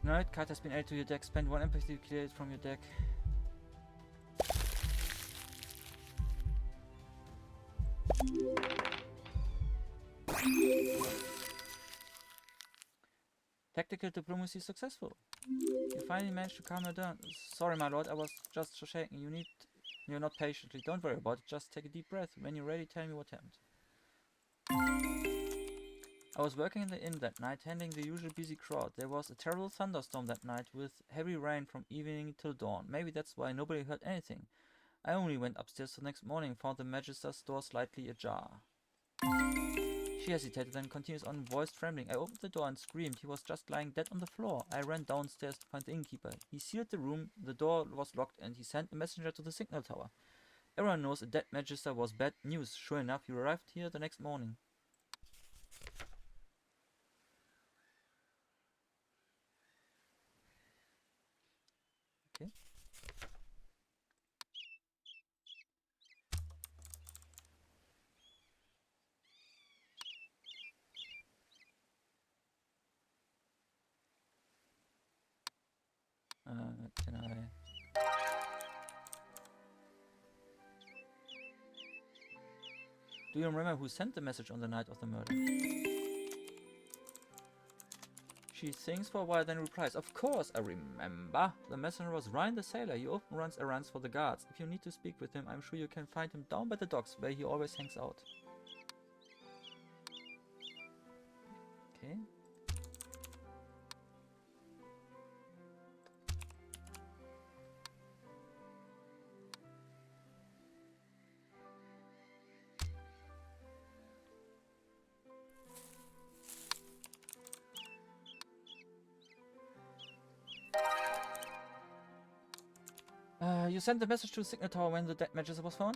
Alright, card has been added to your deck. Spend 1 empathy to clear it from your deck. Tactical diplomacy successful. You finally managed to calm her down. Sorry, my lord, I was just shaking. You're not patiently. Don't worry about it. Just take a deep breath. When you're ready, tell me what happened. I was working in the inn that night, handling the usual busy crowd. There was a terrible thunderstorm that night, with heavy rain from evening till dawn. Maybe that's why nobody heard anything. I only went upstairs the next morning and found the Magister's door slightly ajar. She hesitated, then continues on, voice trembling. I opened the door and screamed. He was just lying dead on the floor. I ran downstairs to find the innkeeper. He sealed the room, the door was locked, and he sent a messenger to the signal tower. Everyone knows a dead Magister was bad news. Sure enough, he arrived here the next morning. Okay. Can I... Do you remember who sent the message on the night of the murder? She thinks for a while, then replies, of course, I remember. The messenger was Ryan the sailor. He often runs errands for the guards. If you need to speak with him, I'm sure you can find him down by the docks, where he always hangs out. Okay. You sent the message to the signal tower when the dead Magister was found?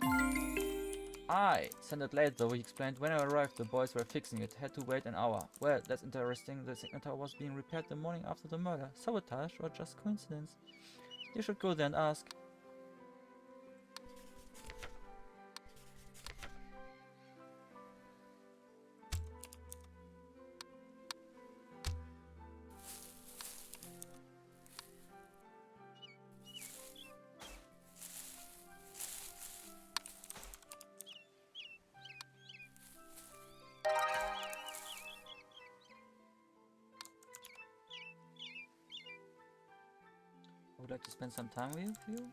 I sent it late though, he explained. When I arrived, the boys were fixing it. Had to wait an hour. Well, that's interesting. The signature was being repaired the morning after the murder. Sabotage or just coincidence? You should go there and ask. I would like to spend some time with you.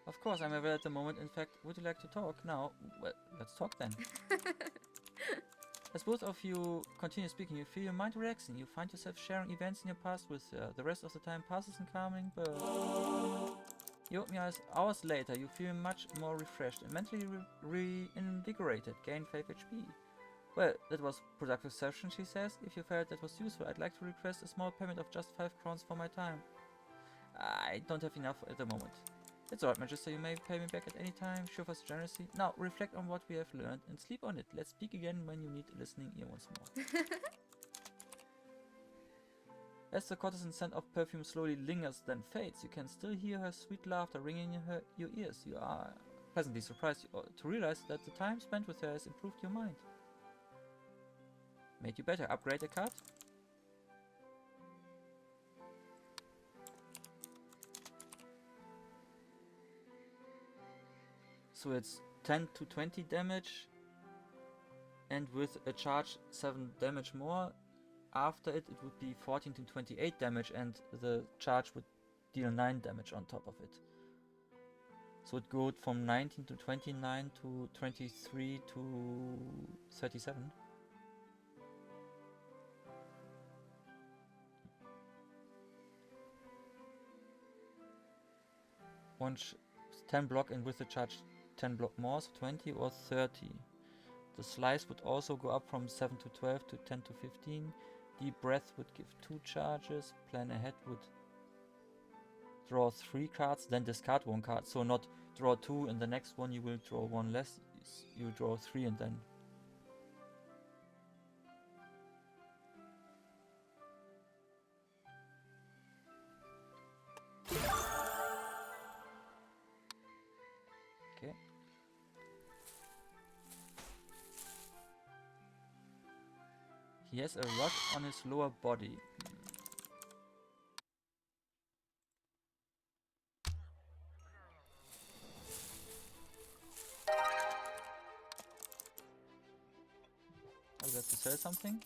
Of course, I'm available at the moment. In fact, would you like to talk now? Well, let's talk then. As both of you continue speaking, you feel your mind relaxing. You find yourself sharing events in your past with her. The rest of the time passes in calming bird. You open your eyes hours later. You feel much more refreshed and mentally reinvigorated. Gain 5 HP. Well, that was a productive session, she says. If you felt that was useful, I'd like to request a small payment of just 5 crowns for my time. I don't have enough at the moment. It's alright, Magister, you may pay me back at any time. Show us generously. Now, reflect on what we have learned and sleep on it. Let's speak again when you need a listening ear once more. As the courtesan scent of perfume slowly lingers, then fades, you can still hear her sweet laughter ringing in your ears. You are pleasantly surprised to realize that the time spent with her has improved your mind. Made you better. Upgrade a card? So it's 10 to 20 damage, and with a charge 7 damage more. After it would be 14 to 28 damage, and the charge would deal 9 damage on top of it. So it goes from 19 to 29 to 23 to 37. One 10 block, and with the charge 10 block more, so 20 or 30. The slice would also go up from 7 to 12 to 10 to 15. Deep breath would give 2 charges. Plan ahead would draw 3 cards, then discard 1 card. So not draw 2 and the next one you will draw 1 less. You draw 3 and then. Okay. He has a rod on his lower body. I would have to sell something.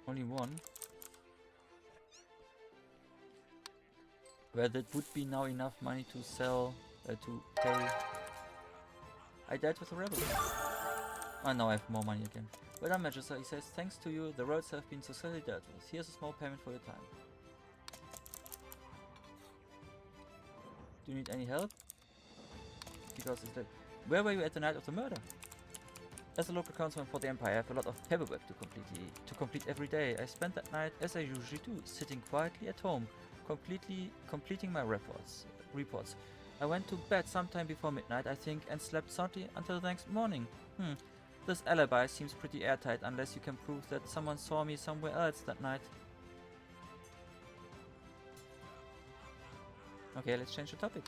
Only one. Well, that would be now enough money to sell, to pay. I died with a rebel. Oh, now I have more money again. Well done, Magister, he says. Thanks to you, the roads have been successfully dealt with. Here's a small payment for your time. Do you need any help? Because it's like, where were you at the night of the murder? As a local councilman for the Empire, I have a lot of paperwork to complete every day. I spent that night, as I usually do, sitting quietly at home, completing my reports. I went to bed sometime before midnight, I think, and slept soundly until the next morning. This alibi seems pretty airtight unless you can prove that someone saw me somewhere else that night. Okay, let's change the topic.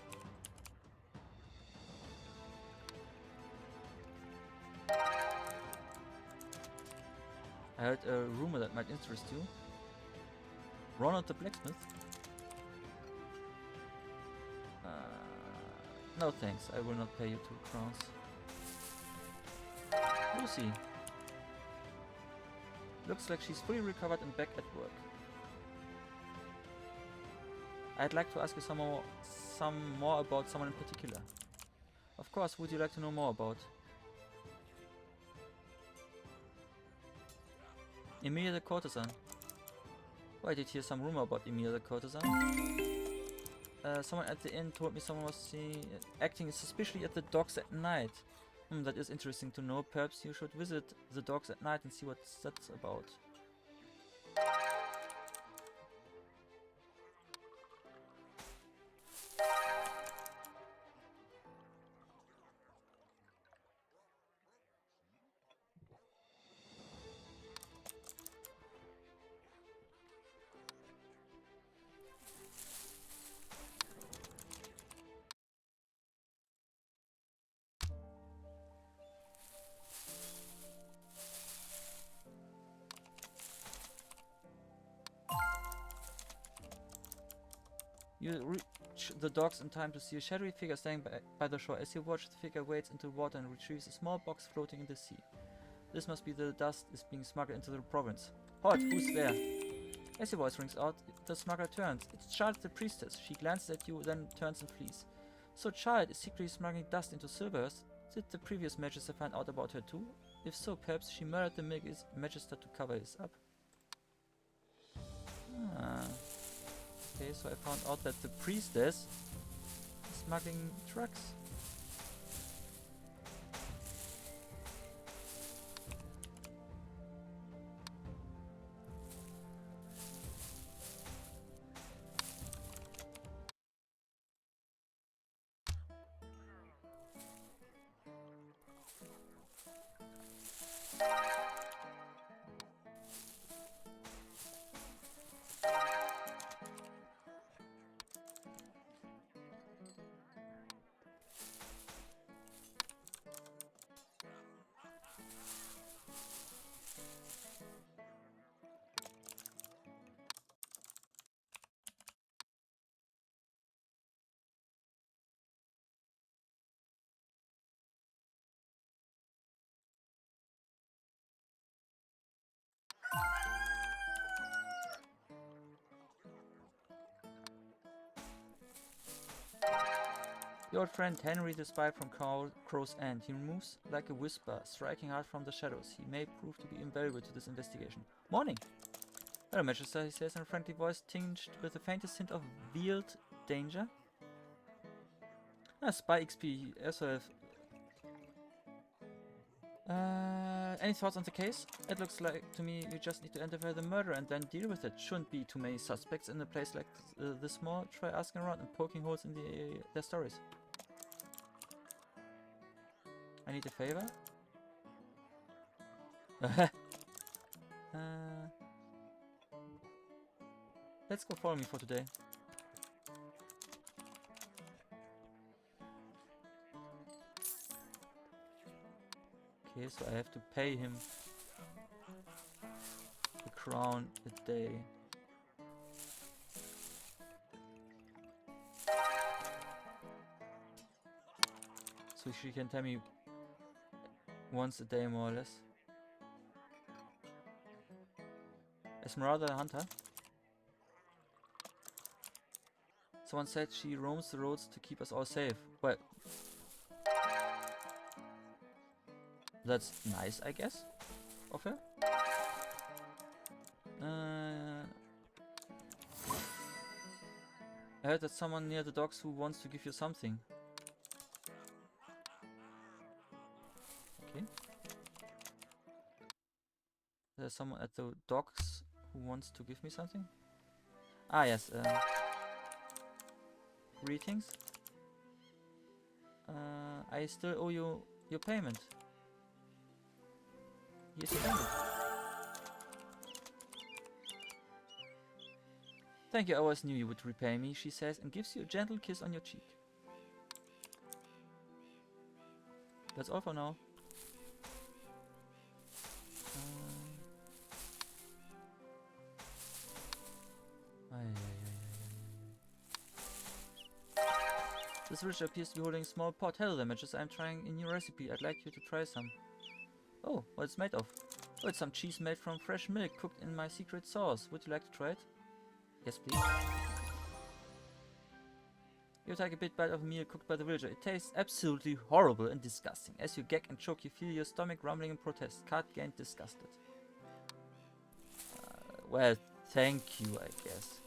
I heard a rumor that might interest you. Ronald the blacksmith? No thanks, I will not pay you 2 crowns. Lucy. Looks like she's fully recovered and back at work. I'd like to ask you some more about someone in particular. Of course, would you like to know more about? Emilia the courtesan. Oh, I did hear some rumor about Emilia the courtesan. Someone at the inn told me someone was acting suspiciously at the docks at night. That is interesting to know. Perhaps you should visit the docks at night and see what that's about. You reach the docks in time to see a shadowy figure standing by the shore. As you watch, the figure wades into water and retrieves a small box floating in the sea. This must be the dust is being smuggled into the province. Halt! Who's there? As your voice rings out, the smuggler turns. It's Charlotte the priestess. She glances at you, then turns and flees. So Charlotte is secretly smuggling dust into Silverhurst. Did the previous Magister find out about her too? If so, perhaps she murdered the Magister to cover this up. Ah. Okay, so I found out that the priestess is smuggling drugs. The old friend Henry the spy from Crow's End. He moves like a whisper, striking hard from the shadows. He may prove to be invaluable to this investigation. Morning! Hello, Magister, he says in a friendly voice, tinged with the faintest hint of veiled danger. Spy XP, SOF. Any thoughts on the case? It looks like to me you just need to identify the murderer and then deal with it. Shouldn't be too many suspects in a place like this small. Try asking around and poking holes in their stories. I need a favor? Let's go follow me for today. Okay, so I have to pay him a crown a day. So she can tell me once a day more or less. Esmeralda the hunter. Someone said she roams the roads to keep us all safe. Well, that's nice, I guess, of her. I heard that someone near the docks who wants to give you something. Okay. There's someone at the docks who wants to give me something. Ah, yes. Greetings. I still owe you your payment. Here's your payment. Thank you, I always knew you would repay me, she says, and gives you a gentle kiss on your cheek. That's all for now. This witch appears to be holding a small pot. Hello there, Magister. I'm trying a new recipe. I'd like you to try some. Oh, what it's made of? Oh, it's some cheese made from fresh milk cooked in my secret sauce. Would you like to try it? Yes, please. You take a bit bite of a meal cooked by the villager. It tastes absolutely horrible and disgusting. As you gag and choke, you feel your stomach rumbling in protest. Card gained disgusted. Well, thank you, I guess.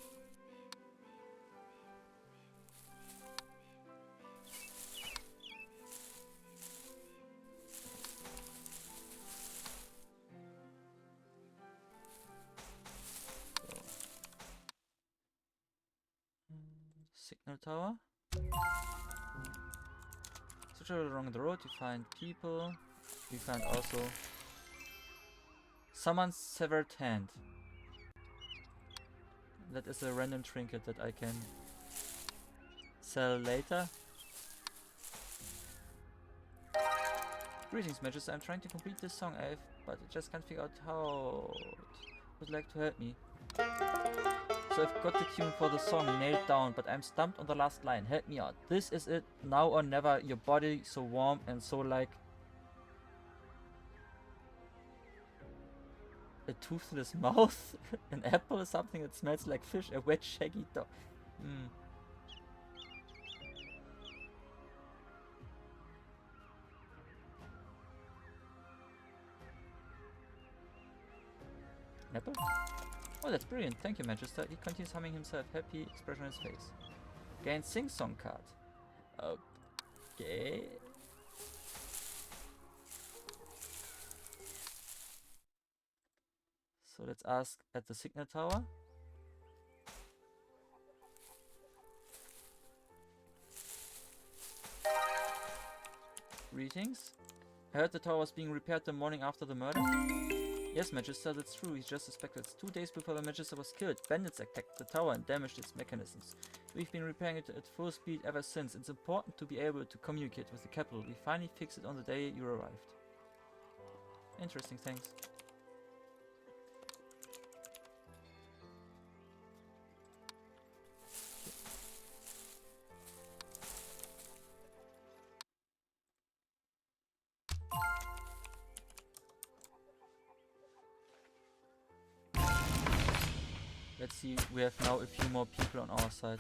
Signal tower. So travel along the road, you find people. You find also someone's severed hand. That is a random trinket that I can sell later. Greetings, Magister. I'm trying to complete this song, but I just can't figure out how. Would like to help me. So I've got the tune for the song nailed down, but I'm stumped on the last line. Help me out. This is it, now or never. Your body so warm and so like a toothless mouth. An apple is something that smells like fish. A wet shaggy dog. Apple? Oh, that's brilliant. Thank you, Magister. He continues humming himself, happy expression on his face. Gain sing-song card. Okay. So let's ask at the signal tower. Greetings. I heard the tower was being repaired the morning after the murder. Yes, Magister, that's true. He just suspected. 2 days before the Magister was killed, bandits attacked the tower and damaged its mechanisms. We've been repairing it at full speed ever since. It's important to be able to communicate with the capital. We finally fixed it on the day you arrived. Interesting, thanks. Let's see, we have now a few more people on our side.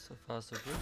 So far, so good.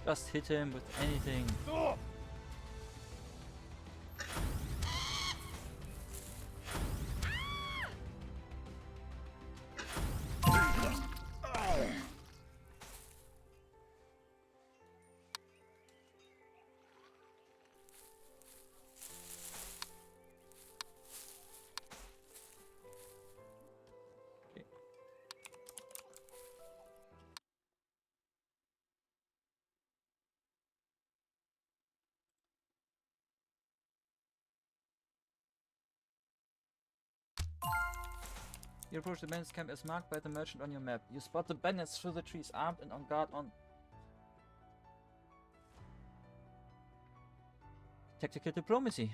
Just hit him with anything. You approach the bandits' camp as marked by the merchant on your map. You spot the bandits through the trees, armed and on guard on tactical diplomacy.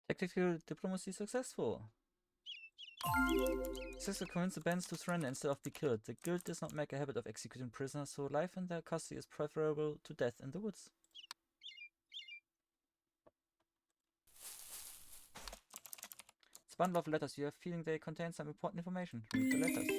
Tactical diplomacy successful. Successful convince the bands to surrender instead of be killed. The guild does not make a habit of executing prisoners, so life in their custody is preferable to death in the woods. It's a bundle of letters. You have a feeling they contain some important information. Read the letters.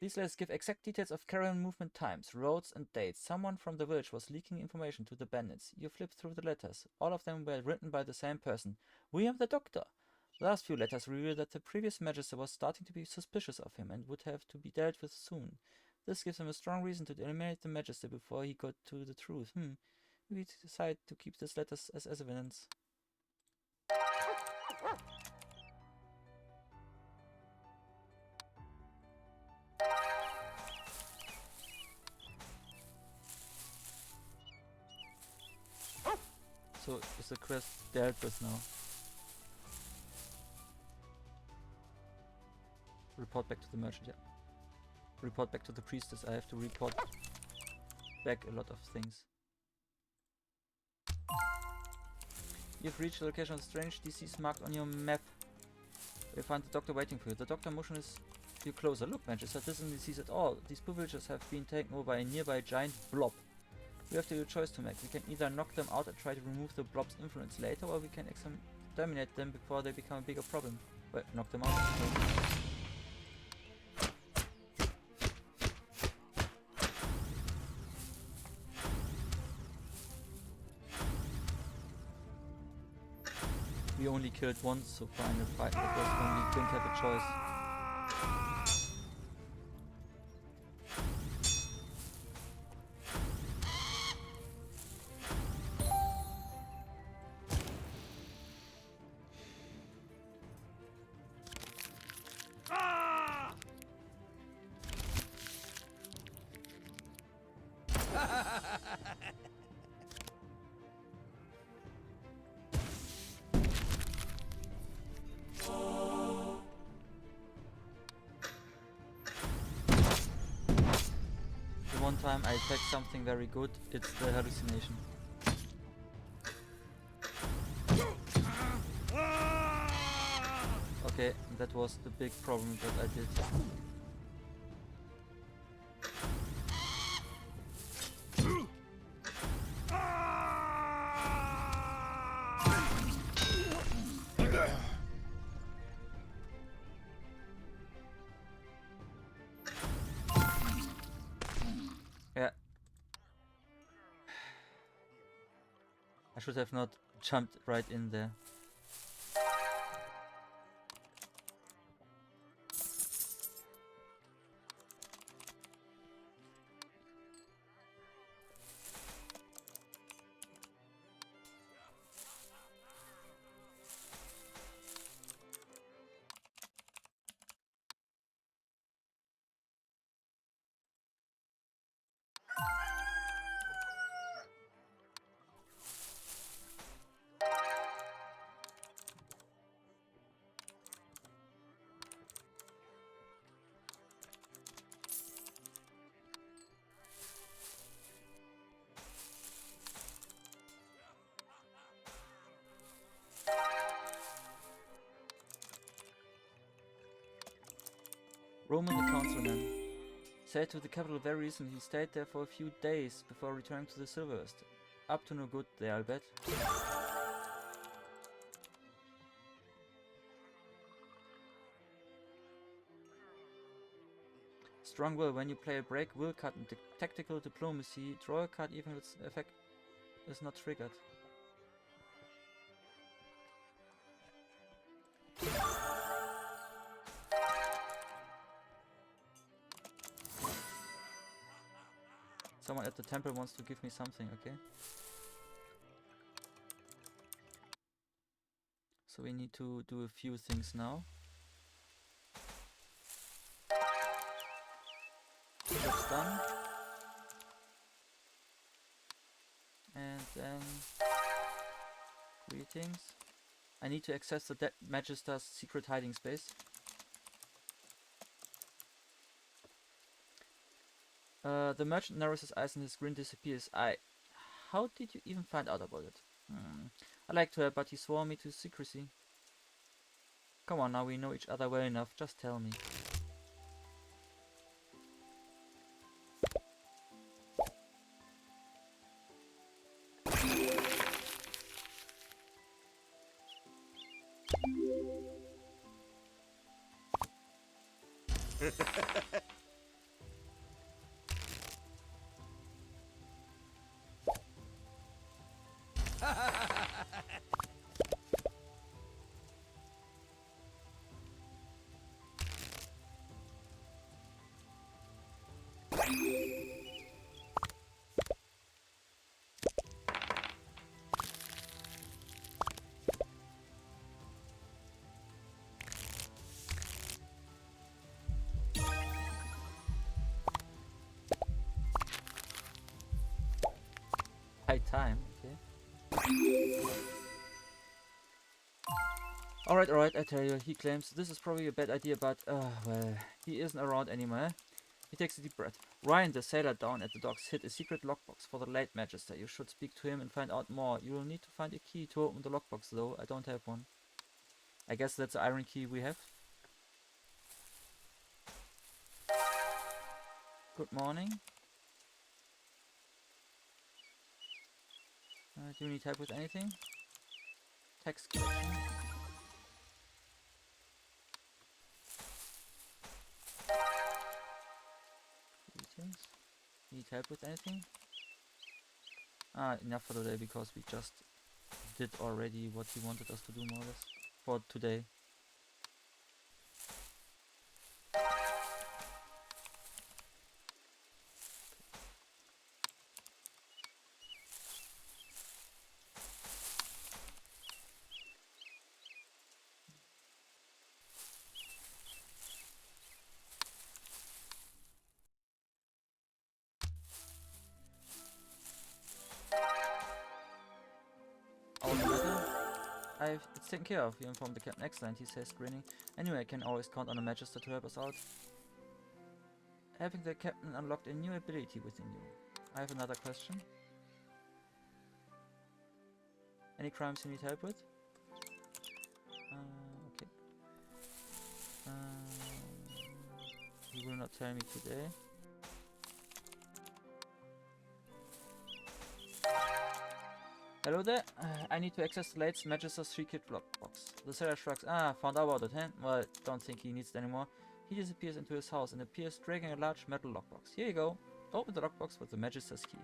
These letters give exact details of caravan movement times, roads, and dates. Someone from the village was leaking information to the bandits. You flip through the letters. All of them were written by the same person. William the Doctor. The last few letters reveal that the previous Magister was starting to be suspicious of him and would have to be dealt with soon. This gives him a strong reason to eliminate the Magister before he got to the truth. We decide to keep these letters as evidence. So is the quest dealt with now? Report back to the merchant, yeah. Report back to the priestess. I have to report back a lot of things. You've reached the location of strange disease marked on your map. You'll find the doctor waiting for you. The doctor motionless you closer look, Magister, this isn't disease at all. These privileges have been taken over by a nearby giant blob. We have a choice to make. We can either knock them out and try to remove the blob's influence later, or we can exterminate them before they become a bigger problem. Well, knock them out. We only killed once so far in the fight. That was when we didn't have a choice. One time I attacked something very good, it's the hallucination. Okay, that was the big problem that I did. Yeah. I should have not jumped right in there. Roman the councilman. Sailed to the capital very recently. He stayed there for a few days before returning to the Silverest. Up to no good there, I'll bet. Strong will. When you play a break will card in tactical diplomacy, draw a card even if its effect is not triggered. Someone at the temple wants to give me something, okay? So we need to do a few things now. Job's done. And then... greetings. I need to access the Magister's secret hiding space. The merchant narrows his eyes and his grin disappears. How did you even find out about it? I'd like to help, but he swore me to secrecy. Come on now, we know each other well enough, just tell me. High time, okay. Alright, I tell you, he claims this is probably a bad idea, but, well, he isn't around anymore. He takes a deep breath. Ryan, the sailor down at the docks, hid a secret lockbox for the late Magister. You should speak to him and find out more. You will need to find a key to open the lockbox, though. I don't have one. I guess that's the iron key we have. Good morning. Do you need help with anything? Tax collection. Greetings. Need help with anything? Enough for today because we just did already what he wanted us to do more or less for today. It's taken care of. You informed the captain. Excellent, he says, grinning. Anyway, I can always count on a Magister to help us out. Helping the captain unlocked a new ability within you. I have another question. Any crimes you need help with? Okay. You will not tell me today. Hello there. I need to access the latest Magister's secret lockbox. The sailor shrugs. Found out about it, huh? Well, don't think he needs it anymore. He disappears into his house and appears dragging a large metal lockbox. Here you go. Open the lockbox with the Magister's key.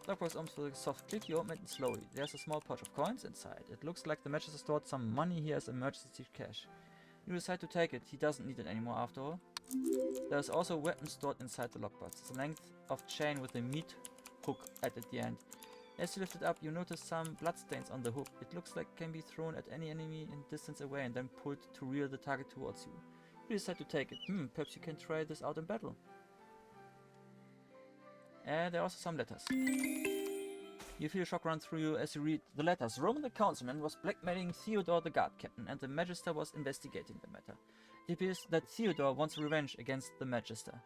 Lockbox opens with a soft click. You open it slowly. There's a small pouch of coins inside. It looks like the Magister stored some money here as emergency cash. You decide to take it. He doesn't need it anymore after all. There's also a weapon stored inside the lockbox. It's a length of chain with a meat hook at the end. As you lift it up, you notice some bloodstains on the hook. It looks like it can be thrown at any enemy in distance away and then pulled to reel the target towards you. You decide to take it. Perhaps you can try this out in battle. There are also some letters. You feel a shock run through you as you read the letters. Roman the councilman was blackmailing Theodore the guard captain, and the Magister was investigating the matter. It appears that Theodore wants revenge against the Magister.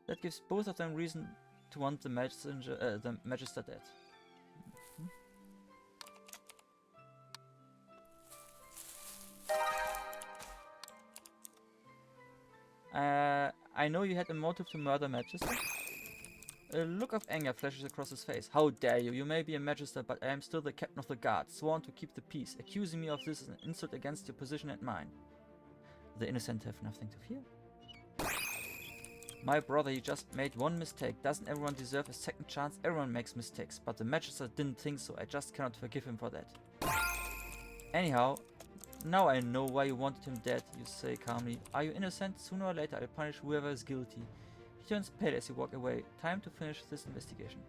That gives both of them reason to want the Magister dead. I know you had a motive to murder Magister. A look of anger flashes across his face. How dare you? You may be a Magister, but I am still the captain of the guard, sworn to keep the peace. Accusing me of this is an insult against your position and mine. The innocent have nothing to fear. My brother, you just made one mistake. Doesn't everyone deserve a second chance? Everyone makes mistakes, but the Magister didn't think so. I just cannot forgive him for that. Anyhow, now I know why you wanted him dead, you say calmly. Are you innocent? Sooner or later I'll punish whoever is guilty. He turns pale as you walk away. Time to finish this investigation.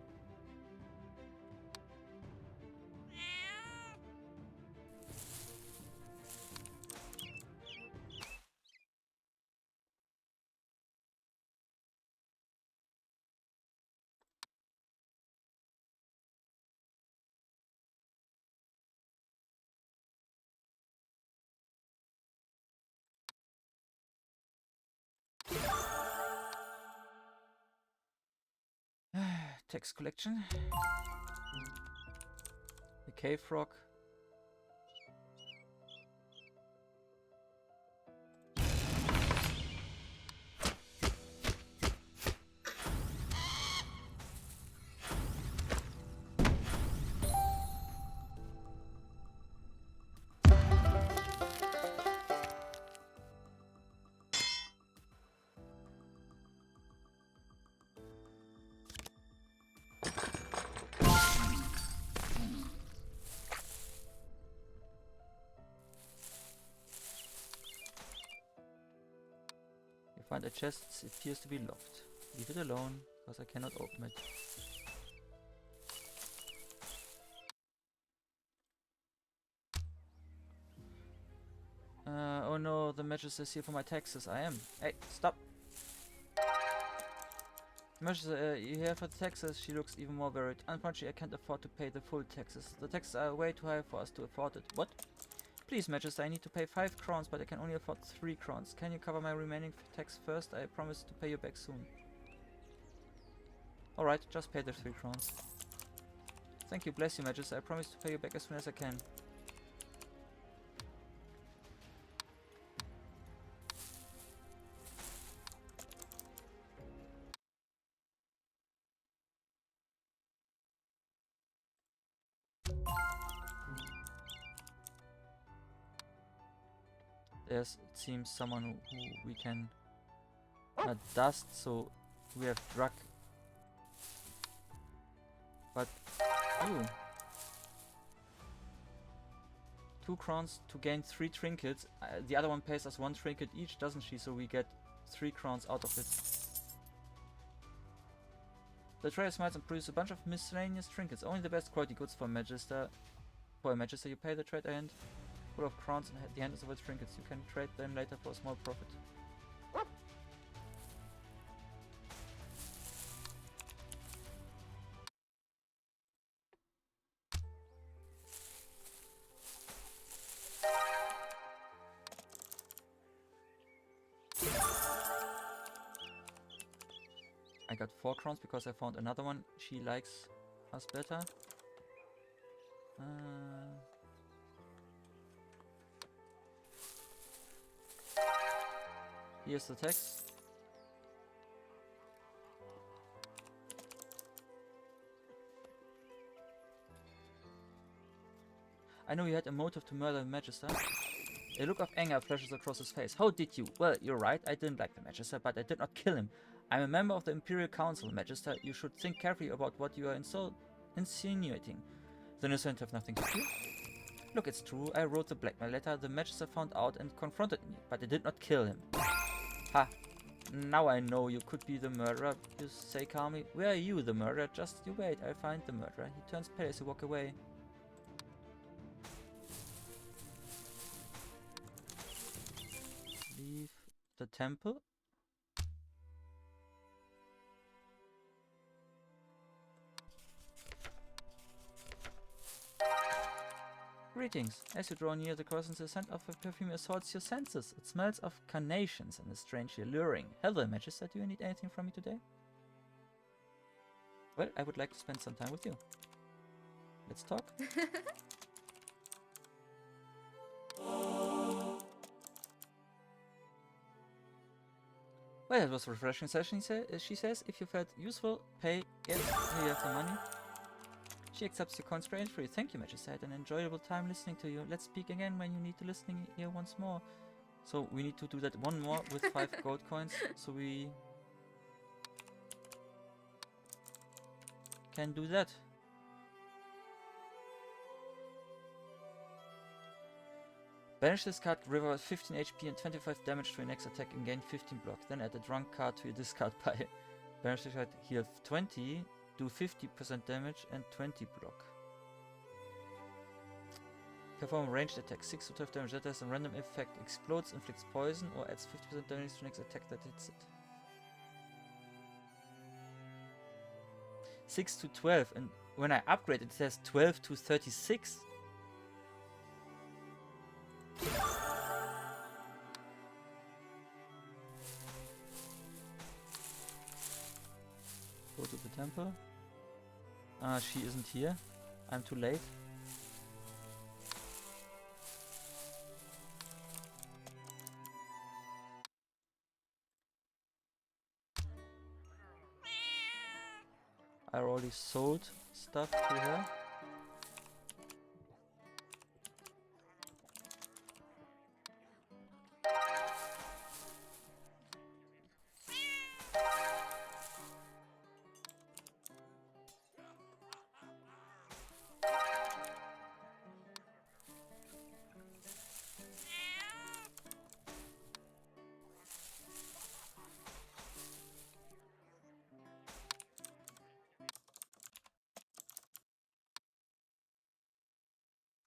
Text collection. The cave frog. Find a chest, it appears to be locked. Leave it alone, because I cannot open it. Oh no, the Magister is here for my taxes. I am. Hey, stop! Magister, you here for the taxes? She looks even more worried. Unfortunately, I can't afford to pay the full taxes. The taxes are way too high for us to afford it. What? Please, Magister, I need to pay 5 crowns, but I can only afford 3 crowns. Can you cover my remaining tax first? I promise to pay you back soon. Alright, just pay the 3 crowns. Thank you, bless you, Magister. I promise to pay you back as soon as I can. there's, it seems, someone who we can dust, so we have drug. But, ooh. 2 crowns to gain 3 trinkets. The other one pays us 1 trinket each, doesn't she? So we get 3 crowns out of it. The trader smiles and produces a bunch of miscellaneous trinkets. Only the best quality goods for Magister. For a Magister, you pay the trade hand full of crowns and the hand is over trinkets. You can trade them later for a small profit. I got 4 crowns because I found another one. She likes us better. Here's the text. I know you had a motive to murder the Magister. A look of anger flashes across his face. How did you? Well, you're right, I didn't like the Magister, but I did not kill him. I'm a member of the Imperial Council, Magister. You should think carefully about what you are insinuating. The innocent have nothing to do. Look, it's true, I wrote the blackmail letter. The Magister found out and confronted me, but I did not kill him. Ha! Now I know you could be the murderer, you say calmly. Where are you, the murderer? Just you wait, I'll find the murderer. He turns pale as you walk away. Leave the temple. Greetings. As you draw near the crossings, the scent of a perfume assaults your senses. It smells of carnations and is strangely alluring. Hello, Magister. Do you need anything from me today? Well, I would like to spend some time with you. Let's talk. Well, it was a refreshing session, she says. If you felt useful, pay. Yes, here you have the money. She accepts your coins gratefully. Thank you, Magister. I had an enjoyable time listening to you. Let's speak again when you need to listening here once more. So we need to do that one more with 5 gold coins. So we can do that. Banish this card, recover 15 HP and 25 damage to your next attack and gain 15 block. Then add a drunk card to your discard pile. Banish this card, heal 20. Do 50% damage and 20 block. Perform a ranged attack, 6 to 12 damage. That has a random effect. Explodes, inflicts poison, or adds 50% damage to next attack that hits it. 6 to 12, and when I upgrade it says 12 to 36. Go to the temple. She isn't here. I'm too late. I already sold stuff to her.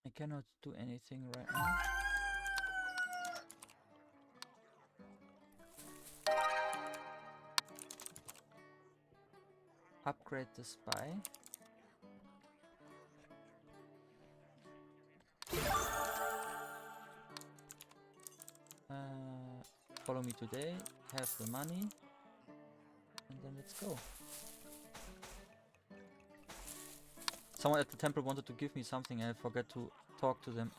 I cannot do anything right now. Upgrade the spy. Follow me today, have the money, and then let's go. Someone at the temple wanted to give me something and I forgot to talk to them.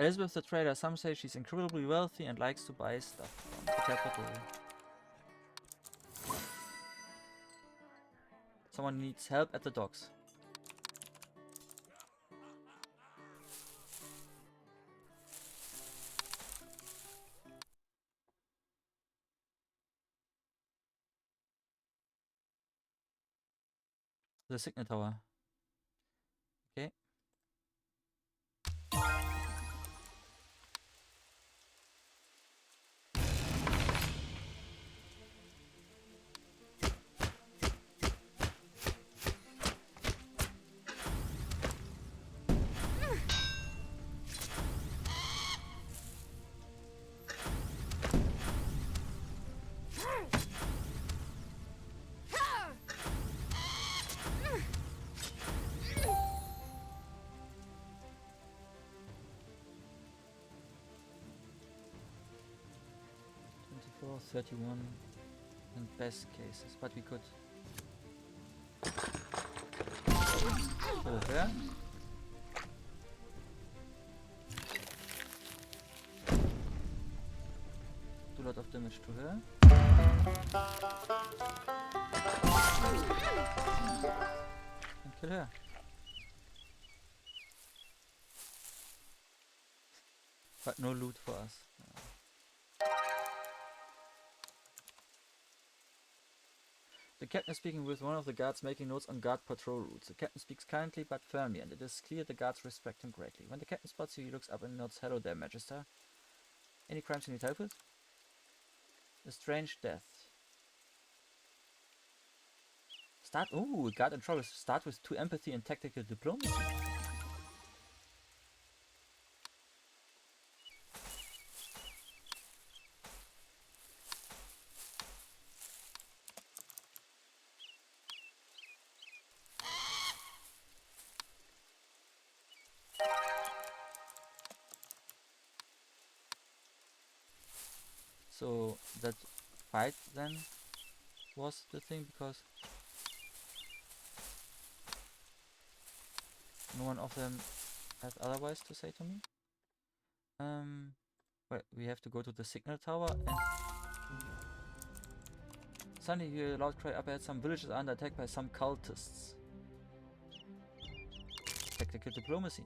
Elizabeth the trader. Some say she's incredibly wealthy and likes to buy stuff from the capital. Someone needs help at the docks. The signal tower. Okay. Or 31 in best cases, but we could go there. Do a lot of damage to her. And kill her. But no loot for us. The captain is speaking with one of the guards, making notes on guard patrol routes. The captain speaks kindly but firmly, and it is clear the guards respect him greatly. When the captain spots you, he looks up and nods, "Hello there, Magister. Any crimes you need help with?" A strange death. Ooh, guard in trouble. Start with 2 empathy and tactical diplomacy. So that fight then was the thing, because no one of them had otherwise to say to me. Well, we have to go to the signal tower, and suddenly you hear a loud cry up ahead. Some villages are under attack by some cultists. Tactical diplomacy.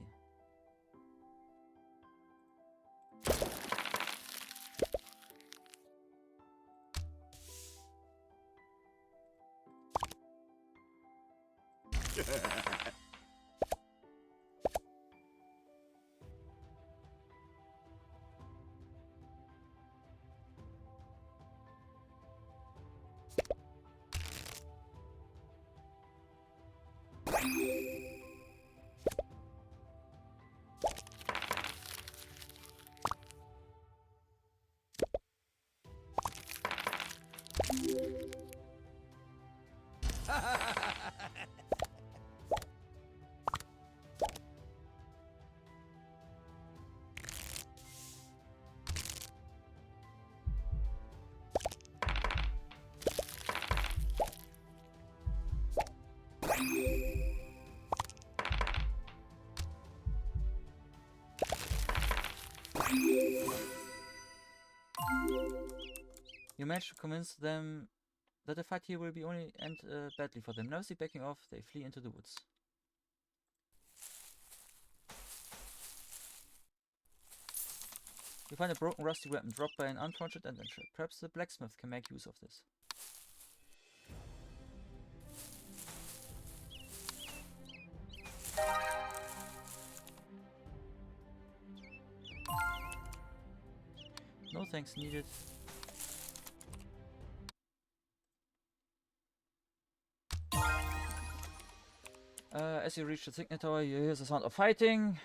You manage to convince them that the fight here will be only end badly for them. Nervously backing off, they flee into the woods. You find a broken rusty weapon dropped by an unfortunate adventurer. Perhaps the blacksmith can make use of this. No thanks needed. As you reach the signal tower, you hear the sound of fighting.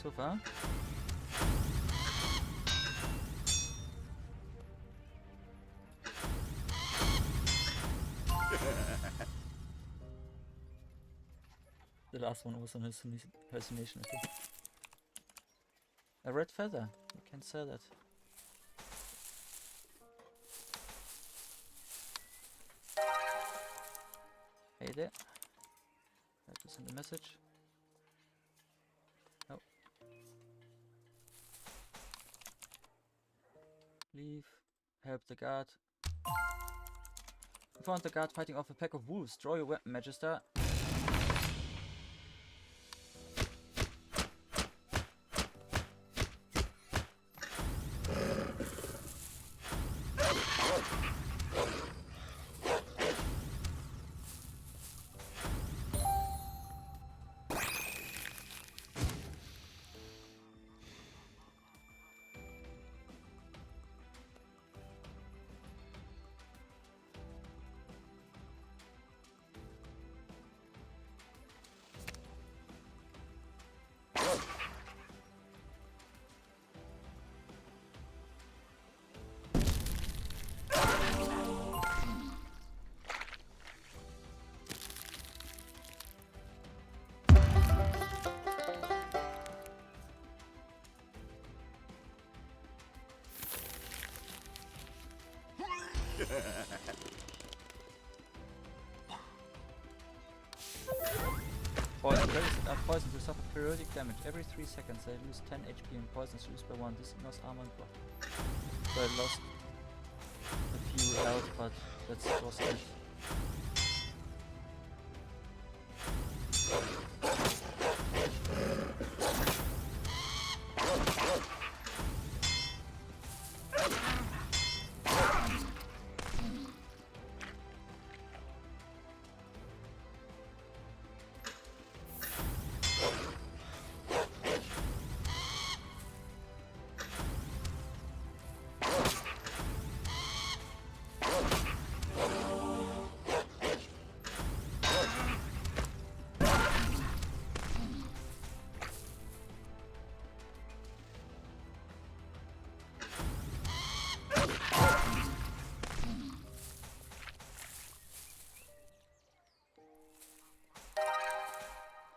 so far. The last one was an hallucination, okay. A red feather. You can sell that. Hey there. I have to send a message. No. Leave. Help the guard. You found the guard fighting off a pack of wolves. Draw your weapon, Magister. Poison berries are poisoned to suffer periodic damage. Every 3 seconds they lose 10 HP and poison is used by 1. This ignores armor and blood. So I lost a few health, but that's was it.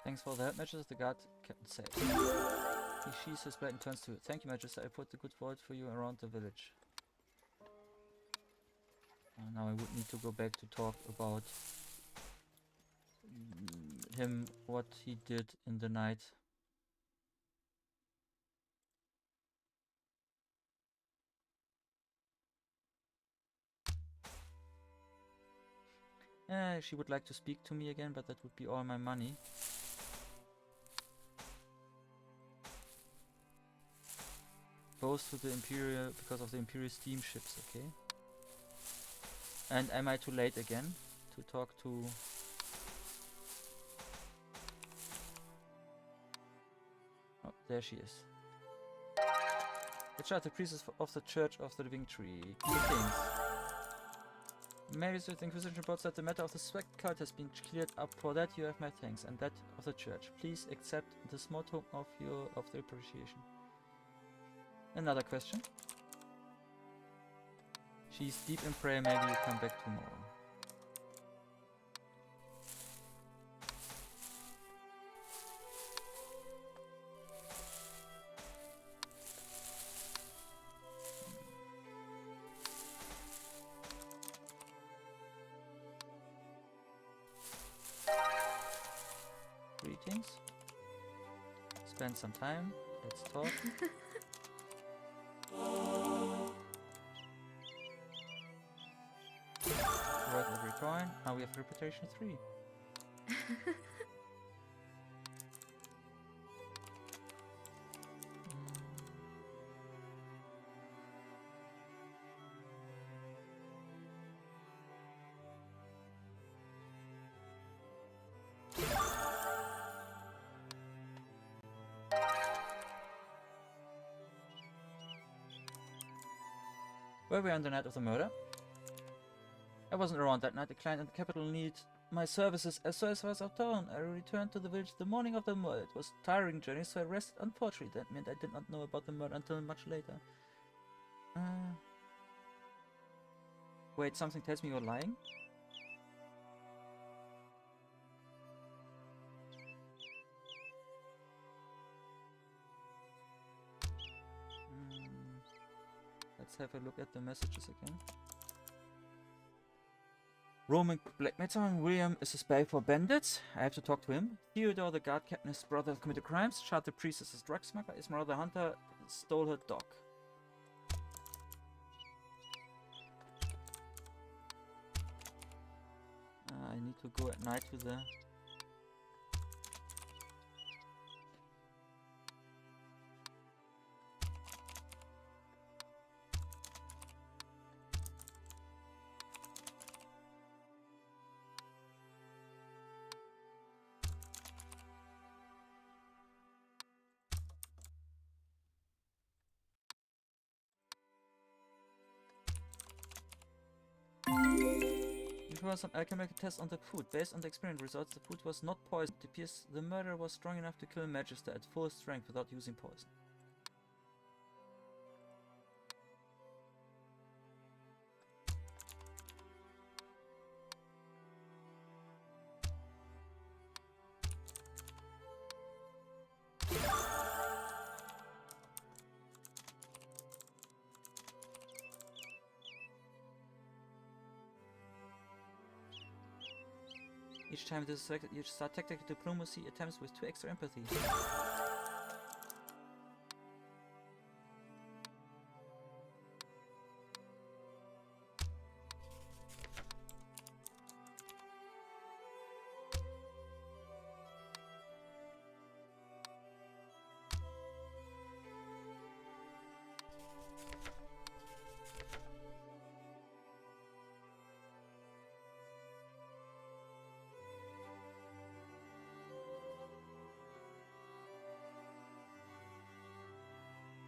Thanks for the help, Magister. The guard kept it safe. He sheathes his blade and turns to it. Thank you, Magister. I put the good word for you around the village. Now I would need to go back to talk about him, what he did in the night. She would like to speak to me again, but that would be all my money. Goes to the Imperial because of the Imperial steamships, okay. And am I too late again to talk to... Oh, there she is. The child, the priestess of the Church of the Living Tree. Greetings. Magister, the Inquisition reports that the matter of the Swag cult has been cleared up. For that you have my thanks, and that of the Church. Please accept the small token of the appreciation. Another question. She's deep in prayer, maybe you come back tomorrow. Greetings. Spend some time. Let's talk. Worth every coin. Now we have reputation 3. Were we on the night of the murder? I wasn't around that night. The client and the capital need my services as sorceress of town. I returned to the village the morning of the murder. It was a tiring journey, so I rested. Unfortunately, that meant I did not know about the murder until much later. Wait, something tells me you're lying? Let's have a look at the messages again. Roman blackmail William is a spy for bandits. I have to talk to him. Theodore, the guard captain, his brother committed crimes. Chad, the priest, is a drug smuggler. Esmeralda Hunter stole her dog. I need to go at night to the... Before some alchemical test on the food. Based on the experiment results, the food was not poisoned. It appears the murderer was strong enough to kill Magister at full strength without using poison. Each time this is selected, you start tactical diplomacy attempts with 2 extra empathy.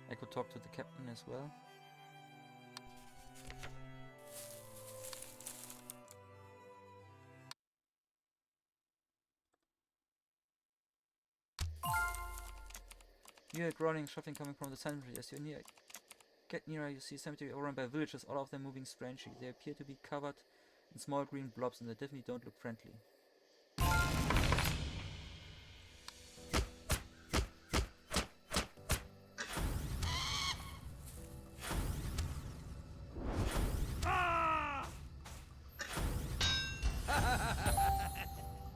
I could talk to the captain as well. You hear growling, shuffling coming from the cemetery. As you get nearer, you see a cemetery overrun by villagers, all of them moving strangely. They appear to be covered in small green blobs, and they definitely don't look friendly.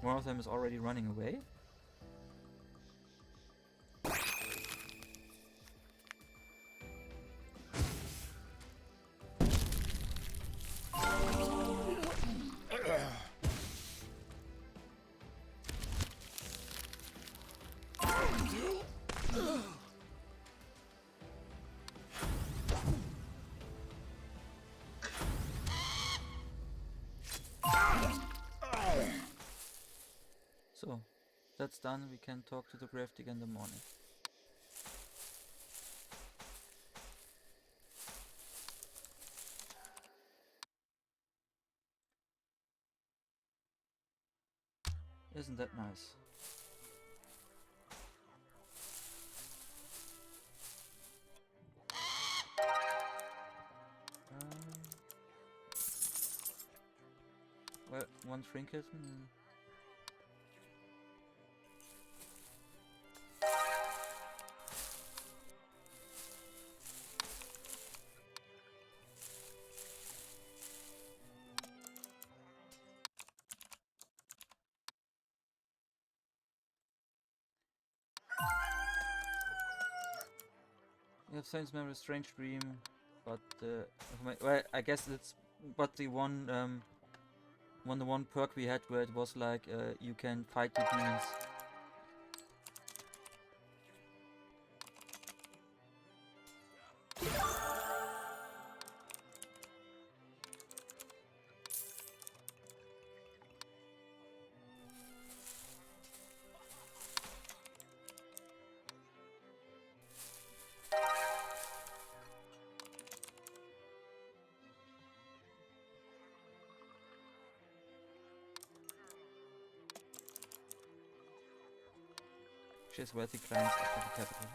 One of them is already running away. So, that's done. We can talk to the grave digger in the morning. Isn't that nice? Well, one trinket. You have Saint's Memory, Strange Dream, but well, I guess it's but the one the one perk we had where it was like you can fight the demons. purchase wealthy clients after the capital.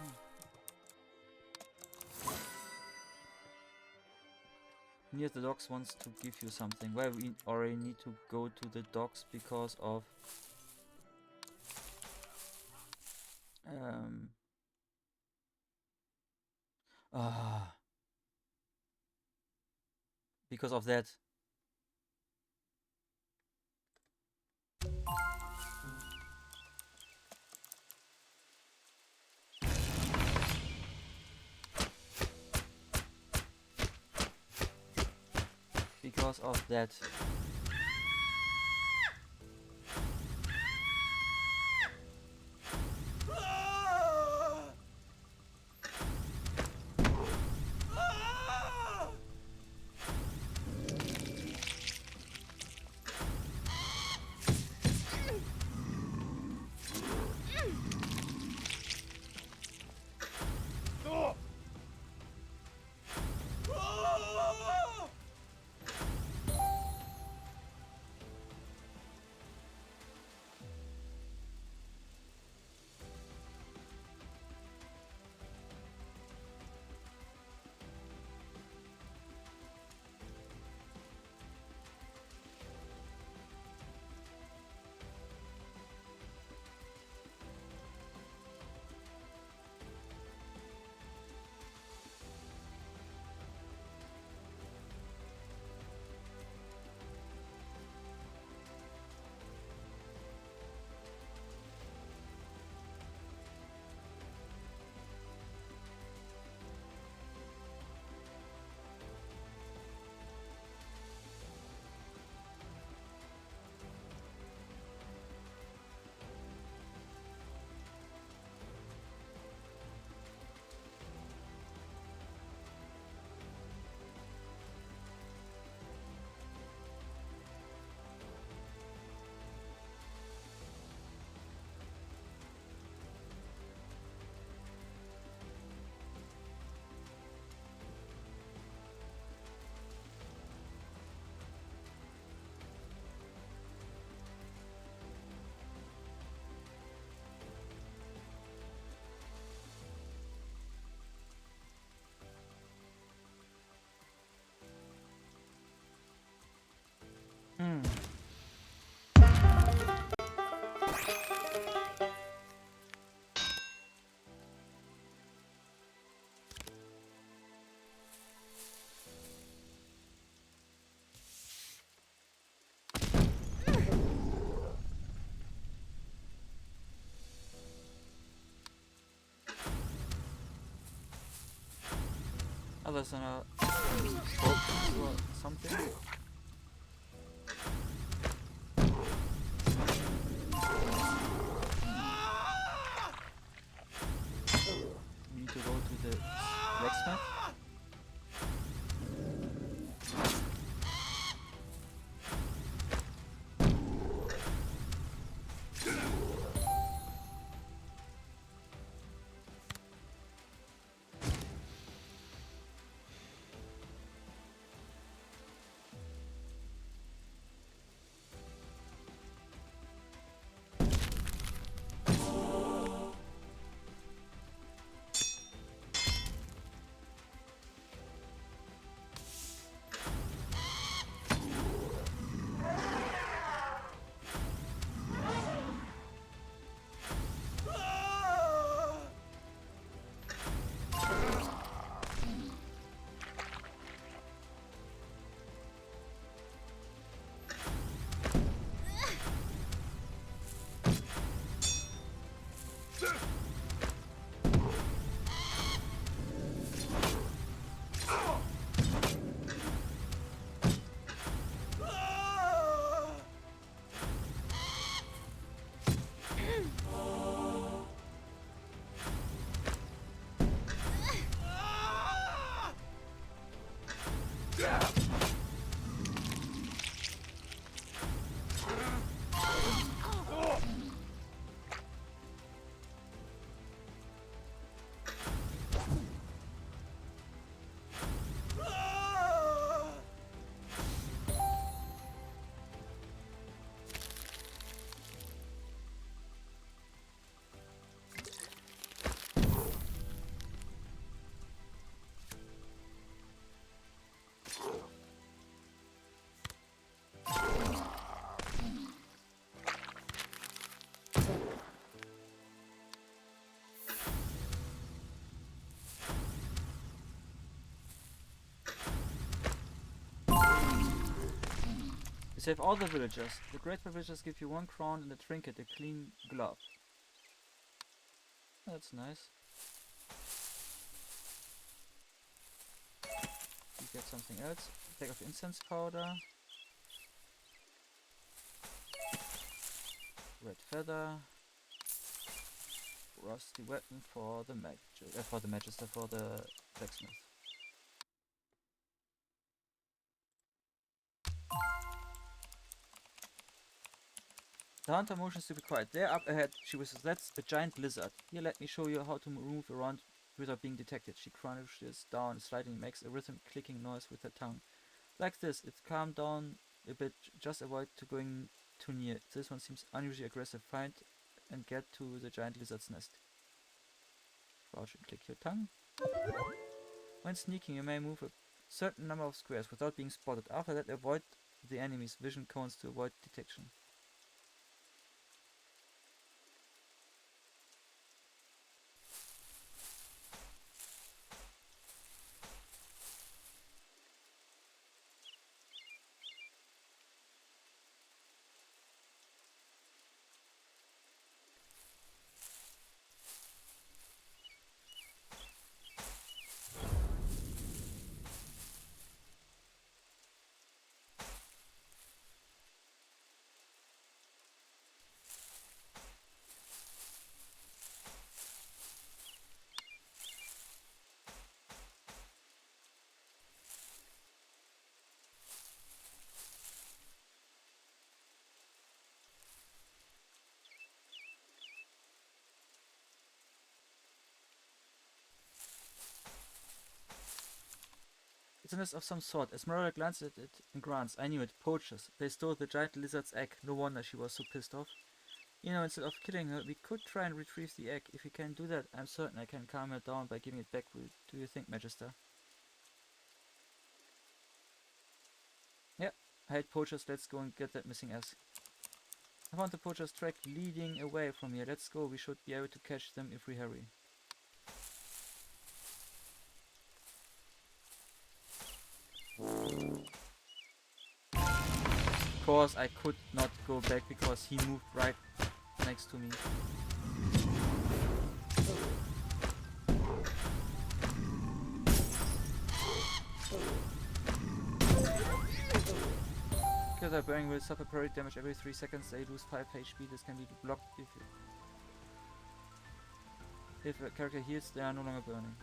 Near the docks wants to give you something. Well, we already need to go to the docks because of because of that. Because of that. Other than a or something. We need to go to the blacksmith. You save all the villagers. The grateful villagers give you 1 crown and a trinket, a clean glove. That's nice. You get something else. A bag of incense powder. Red feather. Rusty weapon for the magister, for the blacksmith. The hunter motions to be quiet. There up ahead, she whispers, that's a giant lizard. Here, let me show you how to move around without being detected. She crouches down, sliding, makes a rhythmic clicking noise with her tongue. Like this, it's calmed down a bit, just avoid to going too near. This one seems unusually aggressive. Find and get to the giant lizard's nest. Crouch and click your tongue. When sneaking, you may move a certain number of squares without being spotted. After that, avoid the enemy's vision cones to avoid detection. It's a nest of some sort. Esmeralda glanced at it and grants. I knew it. Poachers. They stole the giant lizard's egg. No wonder she was so pissed off. You know, instead of killing her, we could try and retrieve the egg. If we can do that, I'm certain I can calm her down by giving it back. Do you think, Magister? Yeah, I hate poachers. Let's go and get that missing ass. I found the poacher's track leading away from here. Let's go. We should be able to catch them if we hurry. Of course, I could not go back because he moved right next to me. Because their burning will suffer periodic damage every 3 seconds. They lose 5 HP. This can be blocked if a character heals, they are no longer burning.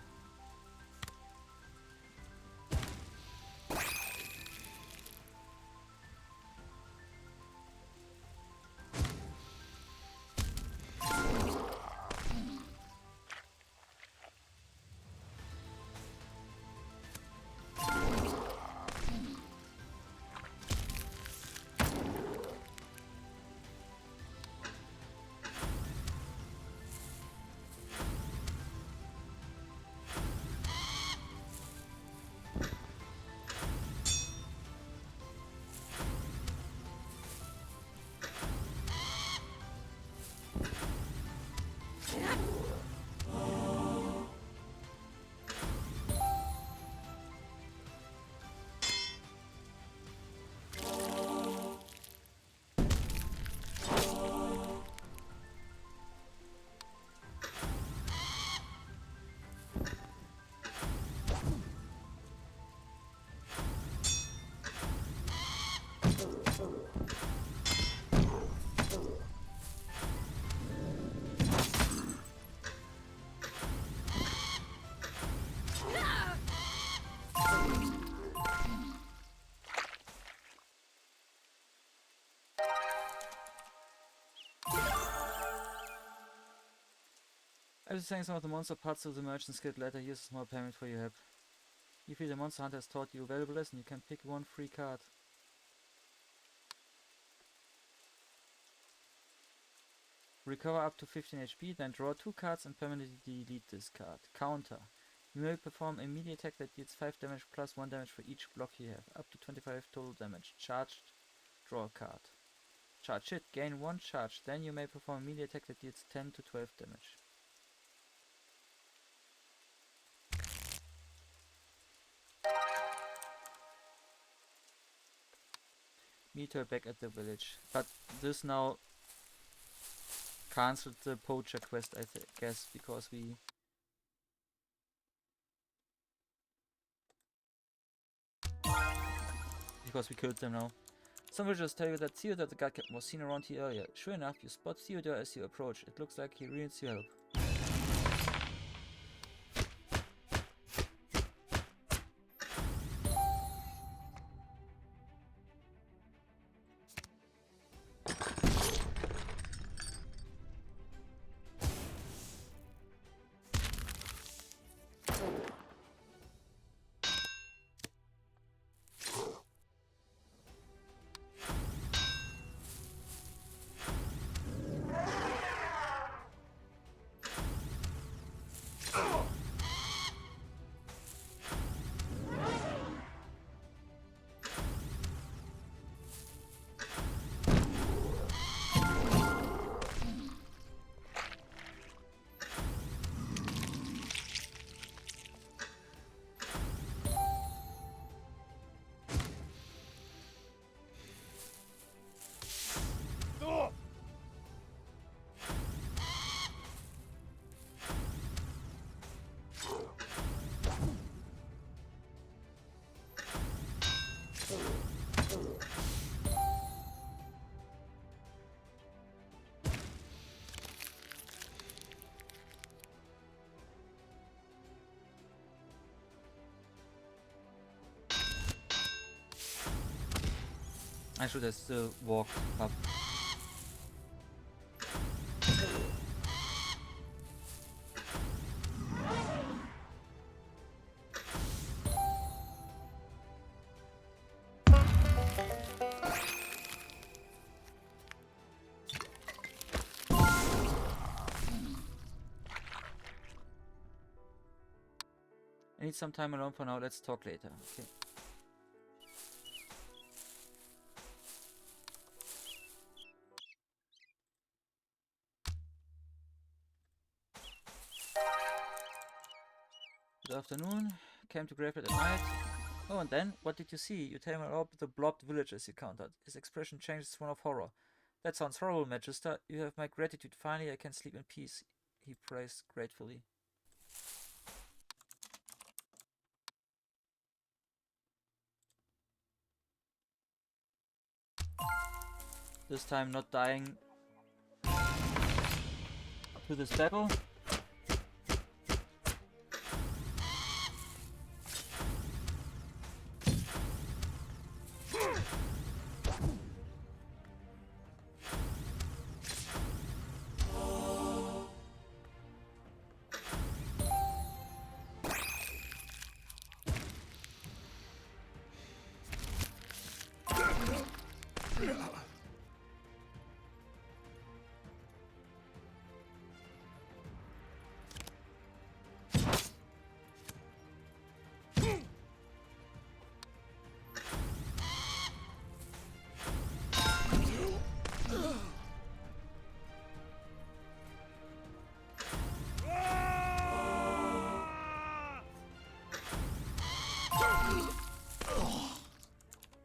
After saying some of the monster parts of the merchant's guild letter, here's a small payment for your help. You feel the monster hunter has taught you a valuable lesson. You can pick 1 free card. Recover up to 15 HP, then draw 2 cards and permanently delete this card. Counter. You may perform a melee attack that deals 5 damage plus 1 damage for each block you have. Up to 25 total damage. Charged. Draw a card. Charge hit. Gain 1 charge. Then you may perform a melee attack that deals 10 to 12 damage. Meet her back at the village. But this now cancelled the poacher quest, I guess, because we... Because we killed them now. Some villagers tell you that Theodore the god was seen around here earlier. Sure enough, you spot Theodore as you approach. It looks like he really needs your help. I should have still walked up. I need some time alone for now, let's talk later. Okay. Good afternoon. Came to graveyard at night. Oh, and then? What did you see? You tell me about the blobbed villagers you countered. His expression changes to one of horror. That sounds horrible, Magister. You have my gratitude. Finally, I can sleep in peace. He praised gratefully. This time not dying to this battle.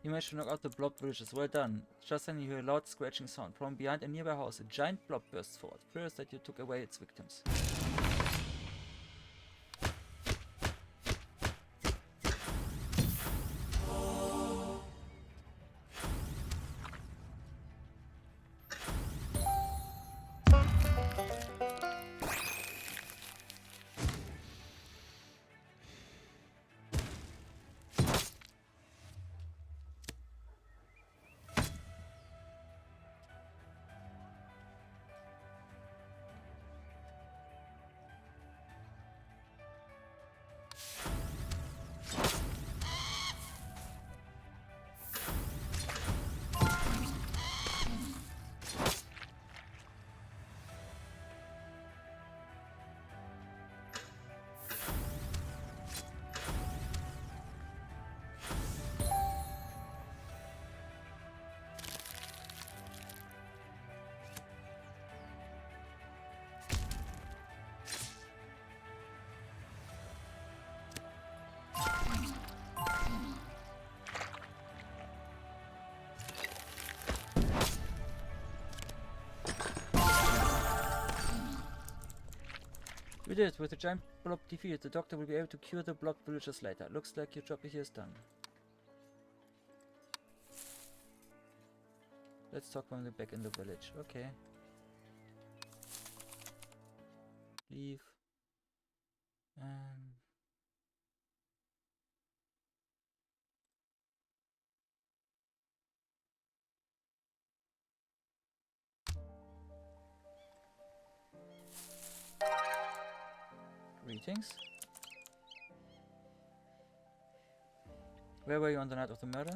You managed to knock out the blob villagers. Well done. Just then you hear a loud scratching sound. From behind a nearby house, a giant blob bursts forward. Furious that you took away its victims. We did. With the giant blob defeated, the doctor will be able to cure the blob villagers later. Looks like your job here is done. Let's talk when we're back in the village. Okay. Leave. Greetings. Where were you on the night of the murder?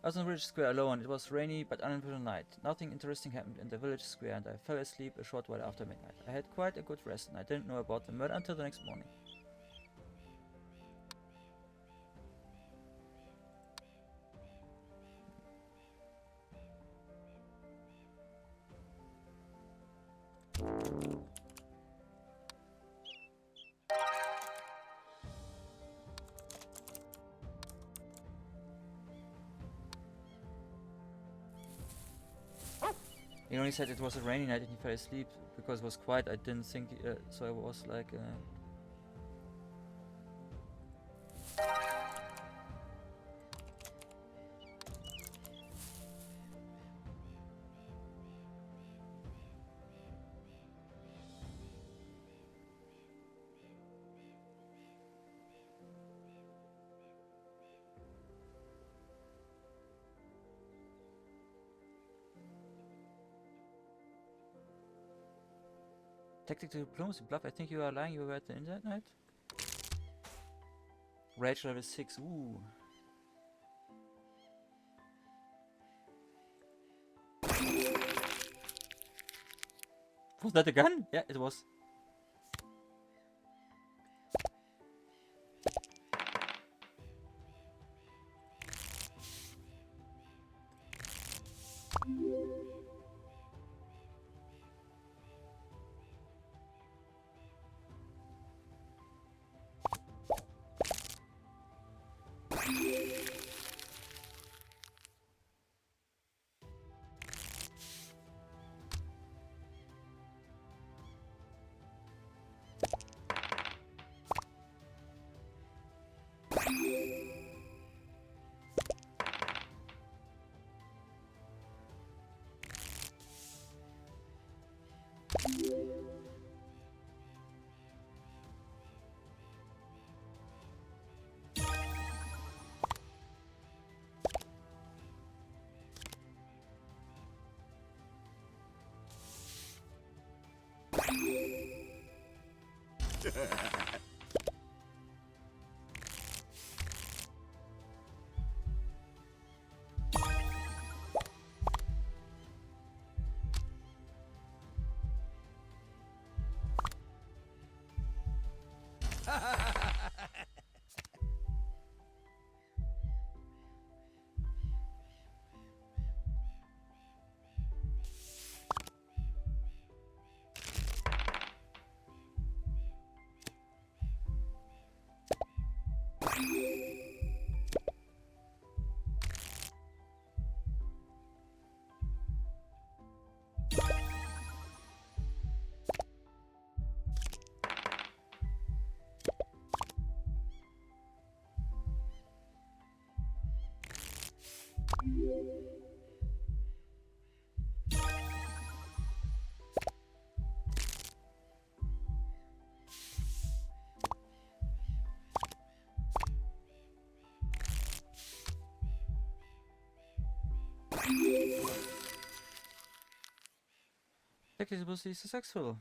I was in the village square alone. It was rainy but uneventful night. Nothing interesting happened in the village square and I fell asleep a short while after midnight. I had quite a good rest and I didn't know about the murder until the next morning. He only said it was a rainy night and he fell asleep because it was quiet. I didn't think, so I was like... Tactical diplomacy bluff. I think you are lying. You were at the inn that night. Rage level 6. Ooh. Was that a gun? Yeah, it was. Technically successful.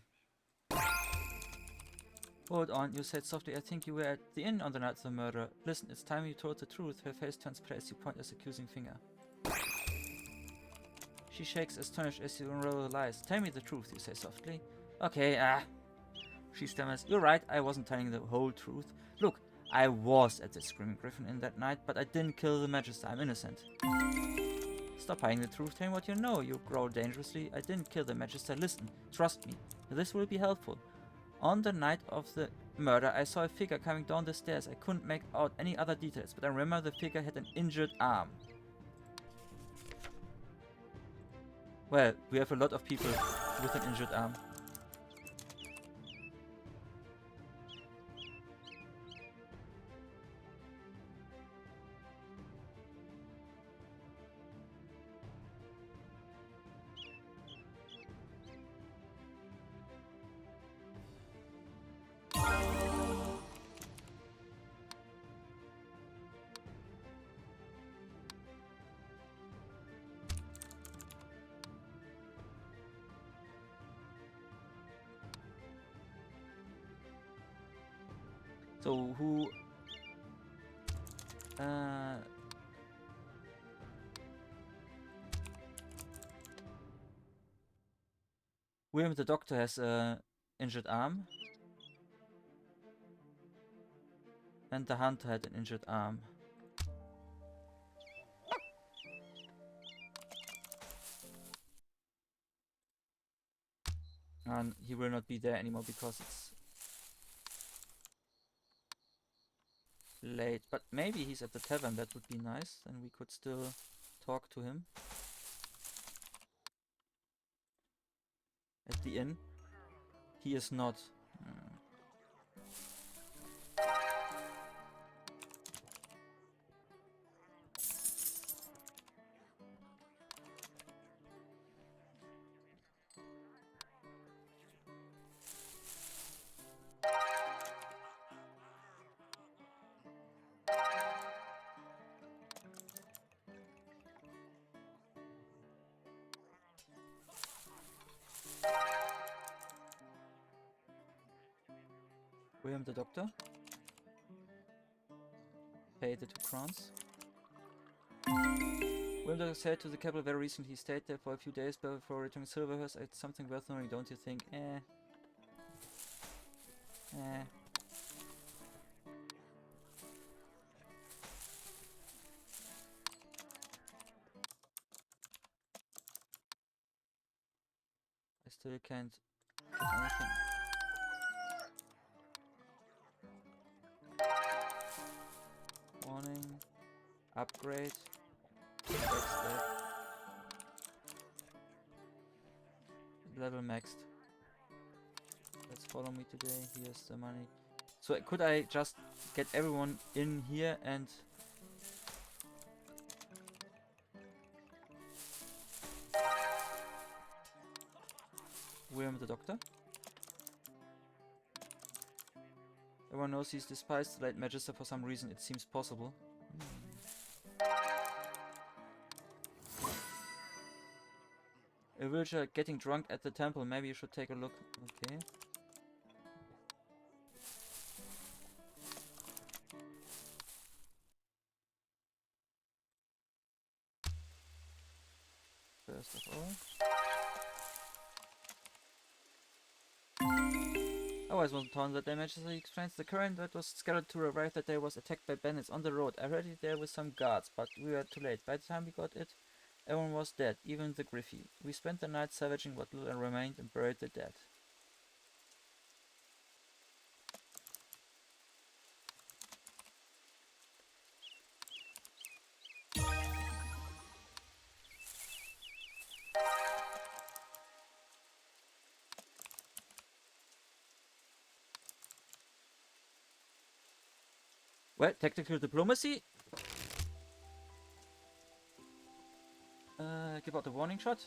Hold on, you said softly, I think you were at the inn on the night of the murder. Listen, it's time you told the truth. Her face turns pale as you point his accusing finger. She shakes, astonished as you unravel the lies. Tell me the truth, you say softly. Okay, she stammers. You're right, I wasn't telling the whole truth. Look, I was at the Screaming Griffin Inn that night, but I didn't kill the Magister. I'm innocent. Stop hiding the truth, tell me what you know, you growl dangerously. I didn't kill the Magister. Listen, trust me. This will be helpful. On the night of the murder, I saw a figure coming down the stairs. I couldn't make out any other details, but I remember the figure had an injured arm. Well, we have a lot of people with an injured arm. So who? William the Doctor has a injured arm. And the Hunter had an injured arm. And he will not be there anymore because it's late. But maybe he's at the tavern, that would be nice. Then we could still talk to him. At the inn. He is not. William the Doctor. Pay the 2 crowns. William the Doctor said to the capital very recently he stayed there for a few days before returning Silverhurst. It's something worth knowing, don't you think? I still can't get anything. Warning. Upgrade. Level maxed. Let's follow me today. Here's the money. So could I just get everyone in here and... William the Doctor? Everyone knows he's despised the late Magister for some reason. It seems possible. A villager getting drunk at the temple. Maybe you should take a look. Okay. First of all. Oh, I was in town that day. Magister explains the current that was scheduled to arrive that day was attacked by bandits on the road. I heard it there with some guards, but we were too late. By the time we got it, everyone was dead, even the Griffey. We spent the night salvaging what little remained and buried the dead. Well, tactical diplomacy. Give out a warning shot.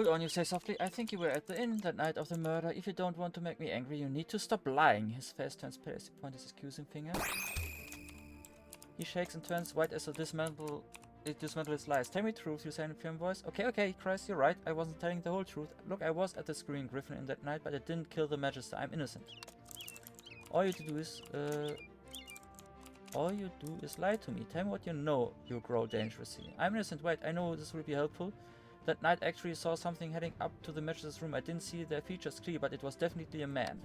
Hold on, you say softly. I think you were at the inn that night of the murder. If you don't want to make me angry, you need to stop lying. His face turns pale as he points his accusing finger. He shakes and turns white as though dismantle his lies. Tell me the truth, you say in a firm voice. Okay, okay, he cries, you're right. I wasn't telling the whole truth. Look, I was at the Screaming Griffin in that night, but I didn't kill the Magister. I'm innocent. All you do is lie to me. Tell me what you know, you growl dangerously. I'm innocent, wait, I know this will be helpful. That night I actually saw something heading up to the Magister's room. I didn't see their features clear, but it was definitely a man.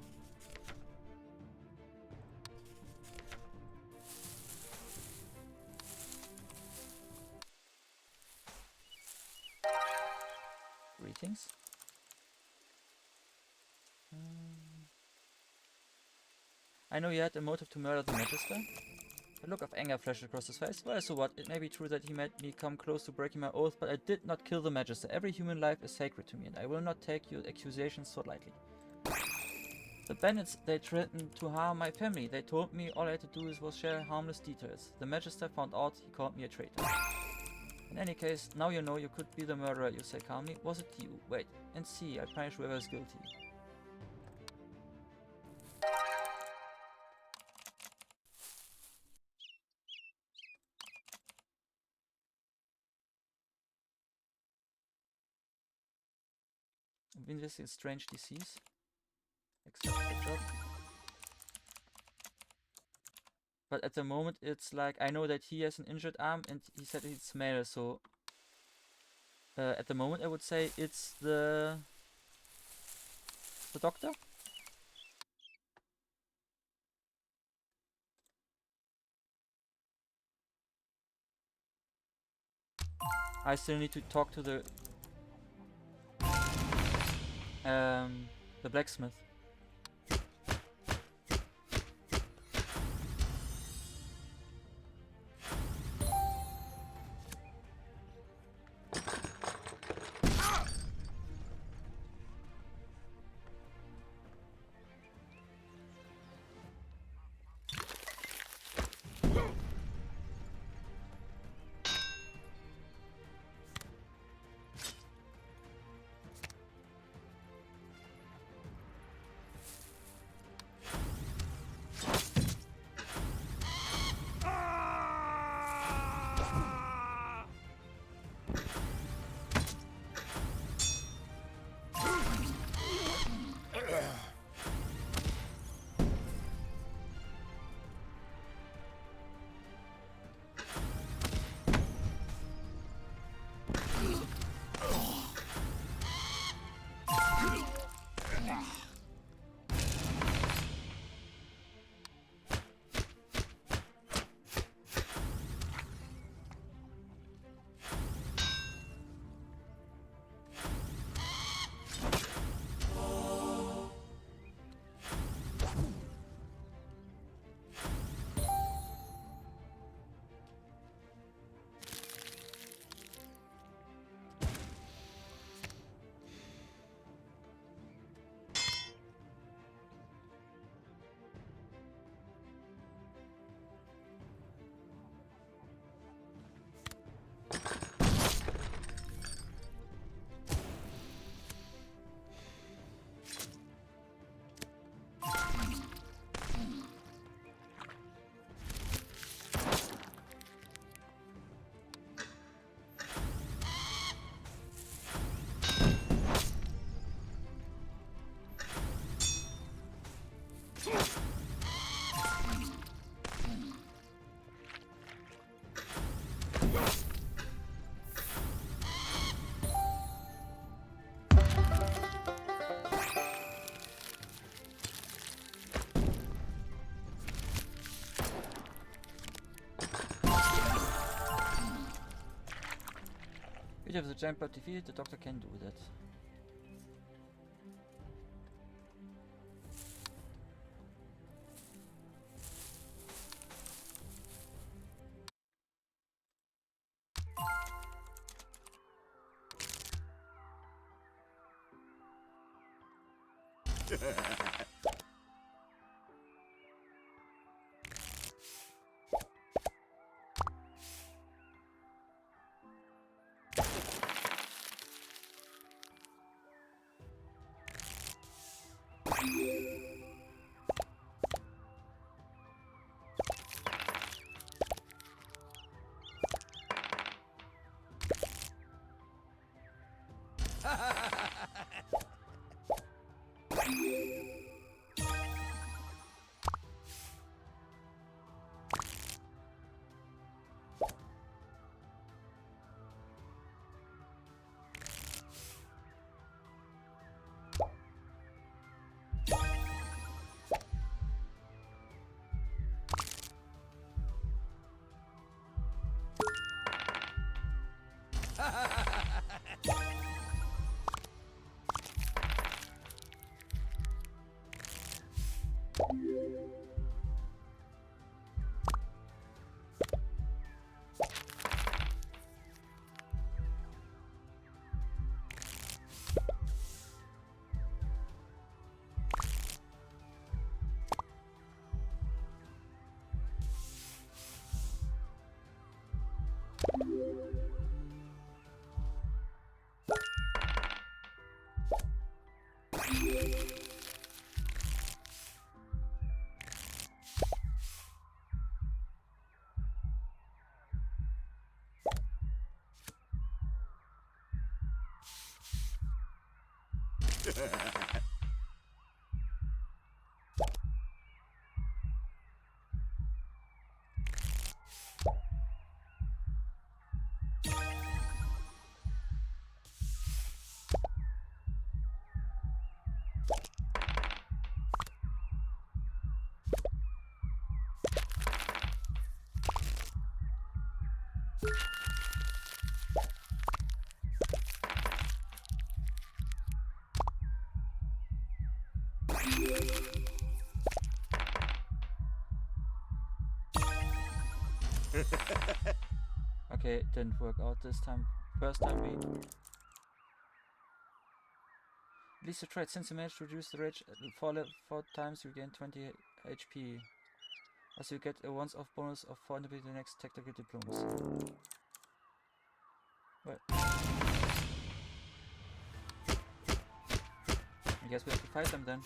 Greetings. I know you had a motive to murder the Magister. A look of anger flashed across his face. Well, so what? It may be true that he made me come close to breaking my oath, but I did not kill the Magister. Every human life is sacred to me, and I will not take your accusations so lightly. The bandits, they threatened to harm my family. They told me all I had to do was share harmless details. The Magister found out, he called me a traitor. In any case, now you know you could be the murderer, you say calmly. Was it you? Wait, and see, I punish whoever is guilty. Investigate a strange disease. Accept the job. But at the moment it's like, I know that he has an injured arm and he said it's male, so at the moment I would say it's the doctor? I still need to talk to the blacksmith. If the giant bird defeated, the doctor can do that. Okay, didn't work out this time. First time we... At least you tried. Since you managed to reduce the rage 4 times, you gain 20 HP. Also, you get a once-off bonus of 4 into the next tactical diplomas. Well, I guess we have to fight them then.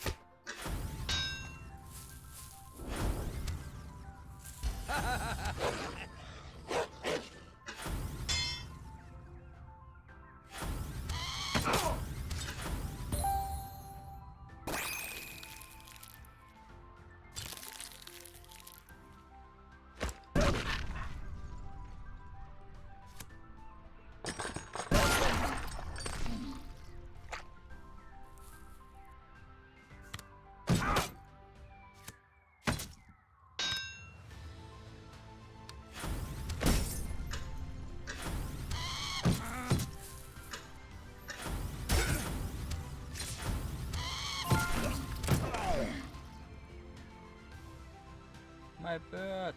My bird!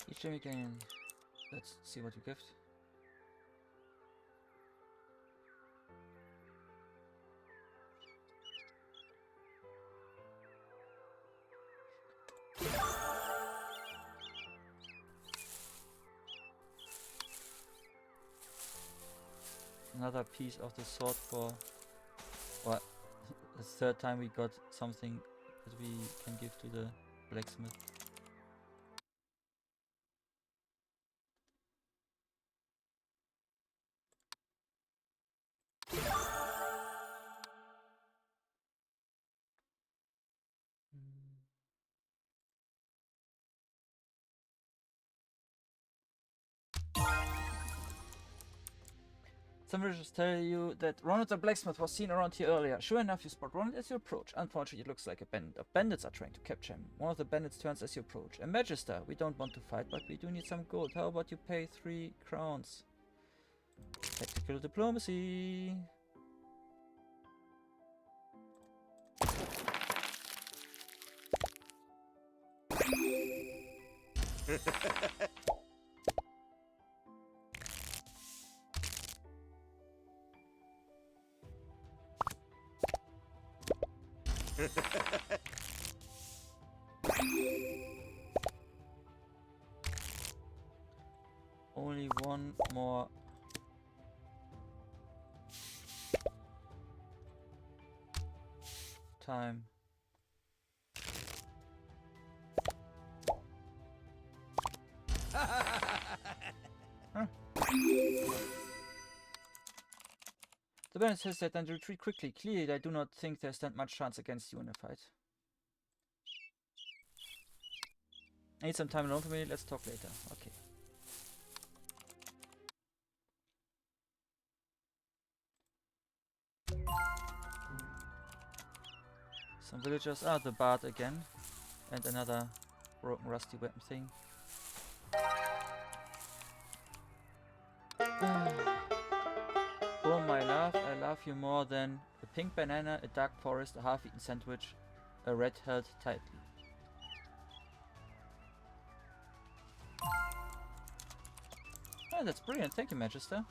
Each time again. Let's see what you gift. Another piece of the sword for... Or the third time we got something that we can give to the blacksmith. Some villagers tell you that Ronald the blacksmith was seen around here earlier. Sure enough, you spot Ronald as you approach. Unfortunately, it looks like a bandit. Bandits are trying to capture him. One of the bandits turns as you approach. A Magister. We don't want to fight, but we do need some gold. How about you pay 3 crowns? Tactical diplomacy. Only one more time. Huh. The bandits hesitate and retreat quickly. Clearly, I do not think they stand much chance against you in a fight. I need some time alone for me. Let's talk later. Okay. Some villagers. Ah, the bard again. And another broken rusty weapon thing. Oh my love, I love you more than a pink banana, a dark forest, a half-eaten sandwich, a red held tightly. Oh, that's brilliant. Thank you, Magister.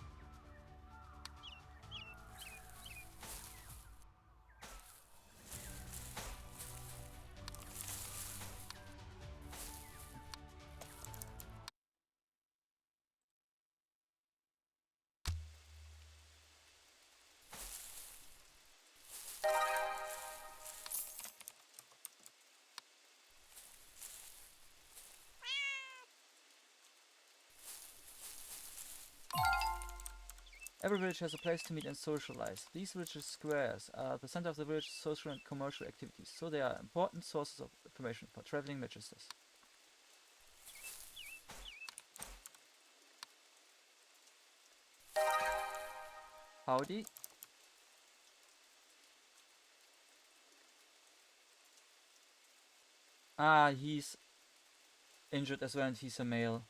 Every village has a place to meet and socialize. These village squares are the center of the village's social and commercial activities, so they are important sources of information for traveling magisters. Howdy. Ah, he's injured as well and he's a male.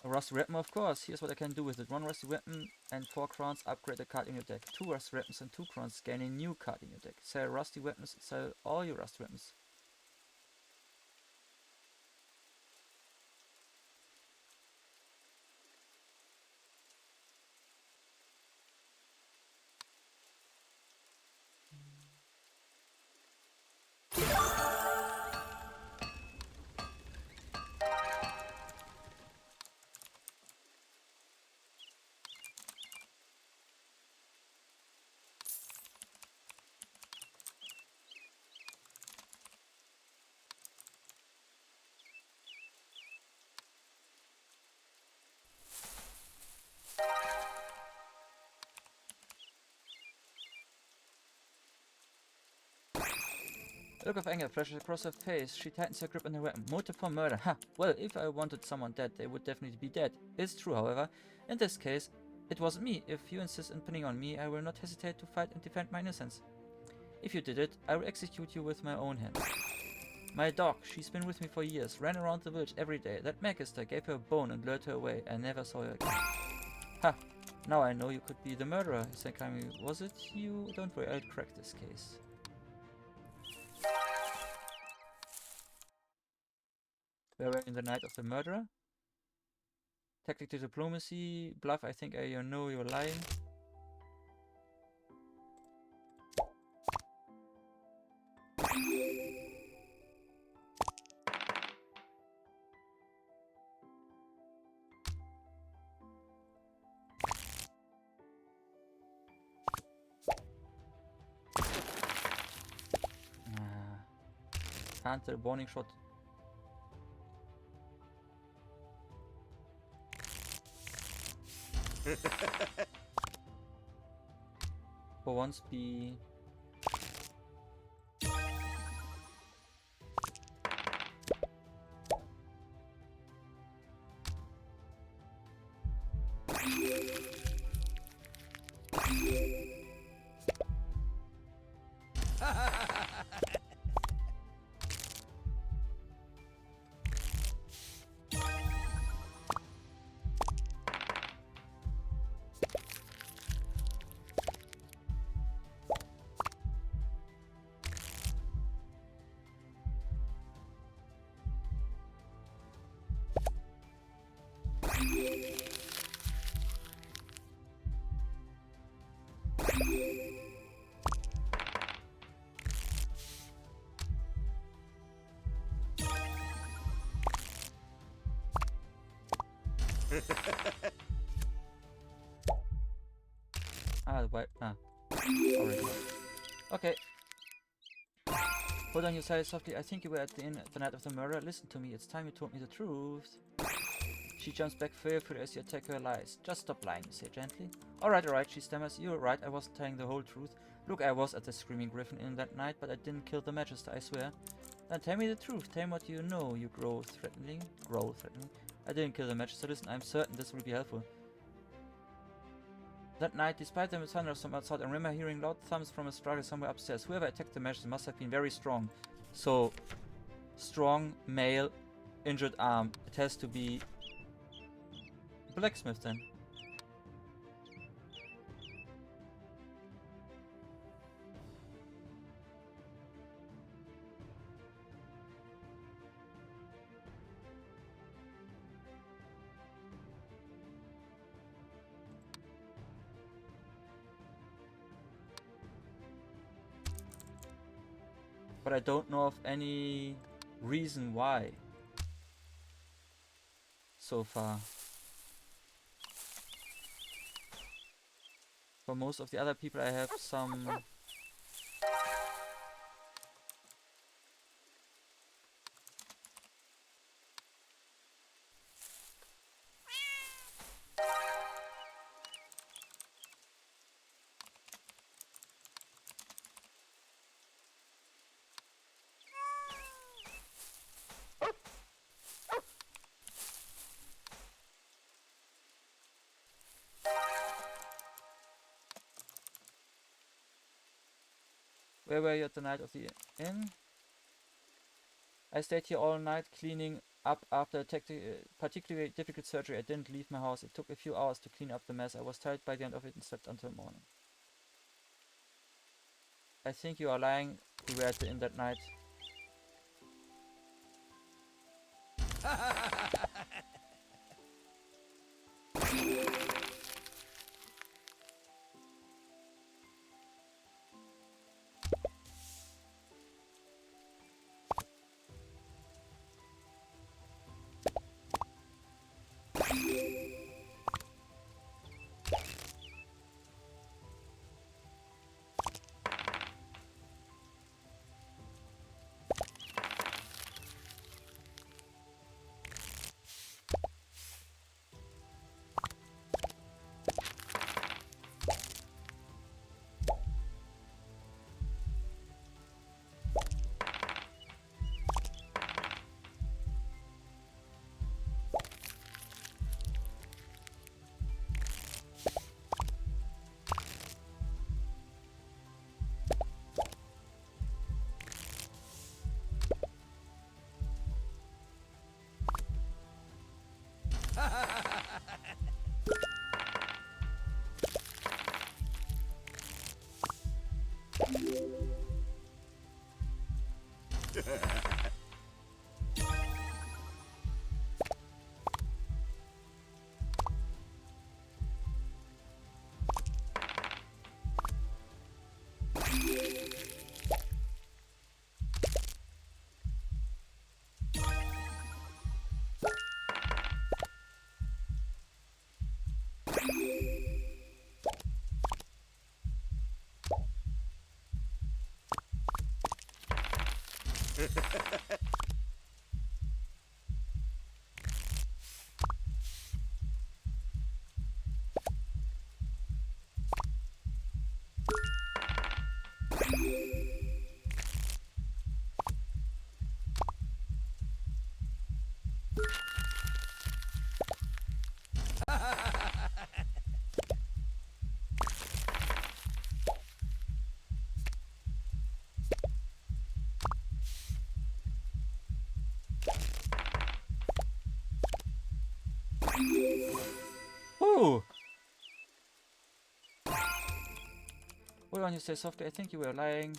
A rusty weapon, of course. Here's what I can do with it. 1 rusty weapon and 4 crowns upgrade a card in your deck. 2 rusty weapons and 2 crowns gain a new card in your deck. Sell rusty weapons, sell all your rusty weapons. A look of anger flashes across her face. She tightens her grip on her weapon. Motive for murder. Ha! Well, if I wanted someone dead, they would definitely be dead. It's true, however. In this case, it wasn't me. If you insist on pinning on me, I will not hesitate to fight and defend my innocence. If you did it, I will execute you with my own hands. My dog, she's been with me for years, ran around the village every day. That Magister gave her a bone and lured her away. I never saw her again. Ha! Now I know you could be the murderer. Senkami, was it you? Don't worry, I'll crack this case. Where were you in the night of the murderer? Tactical diplomacy. Bluff, I think I know you're lying. Can't tell, warning shot. For once be... Already. Okay. Hold on, you sighed softly. I think you were at the inn the night of the murder. Listen to me. It's time you told me the truth. She jumps back fearfully as you attack her lies. Just stop lying, you say gently. Alright, she stammers. You're right, I wasn't telling the whole truth. Look, I was at the Screaming Griffin Inn that night, but I didn't kill the Magister, I swear. Then tell me the truth. Tell me what you know, you grow threatening. I didn't kill the Magister. Listen, I'm certain this will be helpful. That night, despite the thunderstorm outside, I remember hearing loud thumps from a struggle somewhere upstairs. Whoever attacked the Magister must have been very strong. So, strong, male, injured arm. It has to be blacksmith then. But I don't know of any reason why so far. For most of the other people I have some Where were you at the night of the inn? I stayed here all night cleaning up after a particularly difficult surgery. I didn't leave my house. It took a few hours to clean up the mess. I was tired by the end of it and slept until morning. I think you are lying. We were at the inn that night. you! Hold on, you say softly. I think you were lying.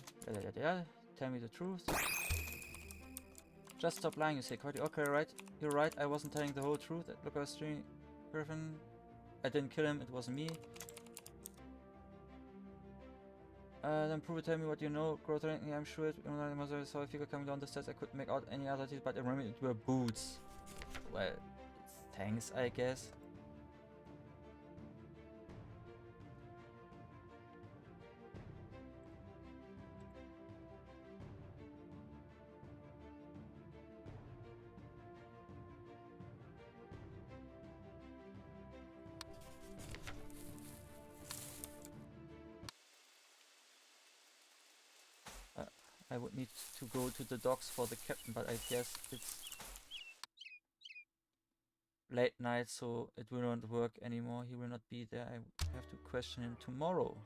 Tell me the truth. Just stop lying, you say quietly. Okay, right. You're right. I wasn't telling the whole truth. Look, I was streaming Griffin. I didn't kill him. It wasn't me. Then prove it. Tell me what you know. Growth ranking. I'm sure it. When I saw a figure coming down the stairs, I couldn't make out any other teeth, but I remember it were boots. Well, thanks, I guess. I would need to go to the docks for the captain, but I guess it's late night, so it will not work anymore. He will not be there. I have to question him tomorrow.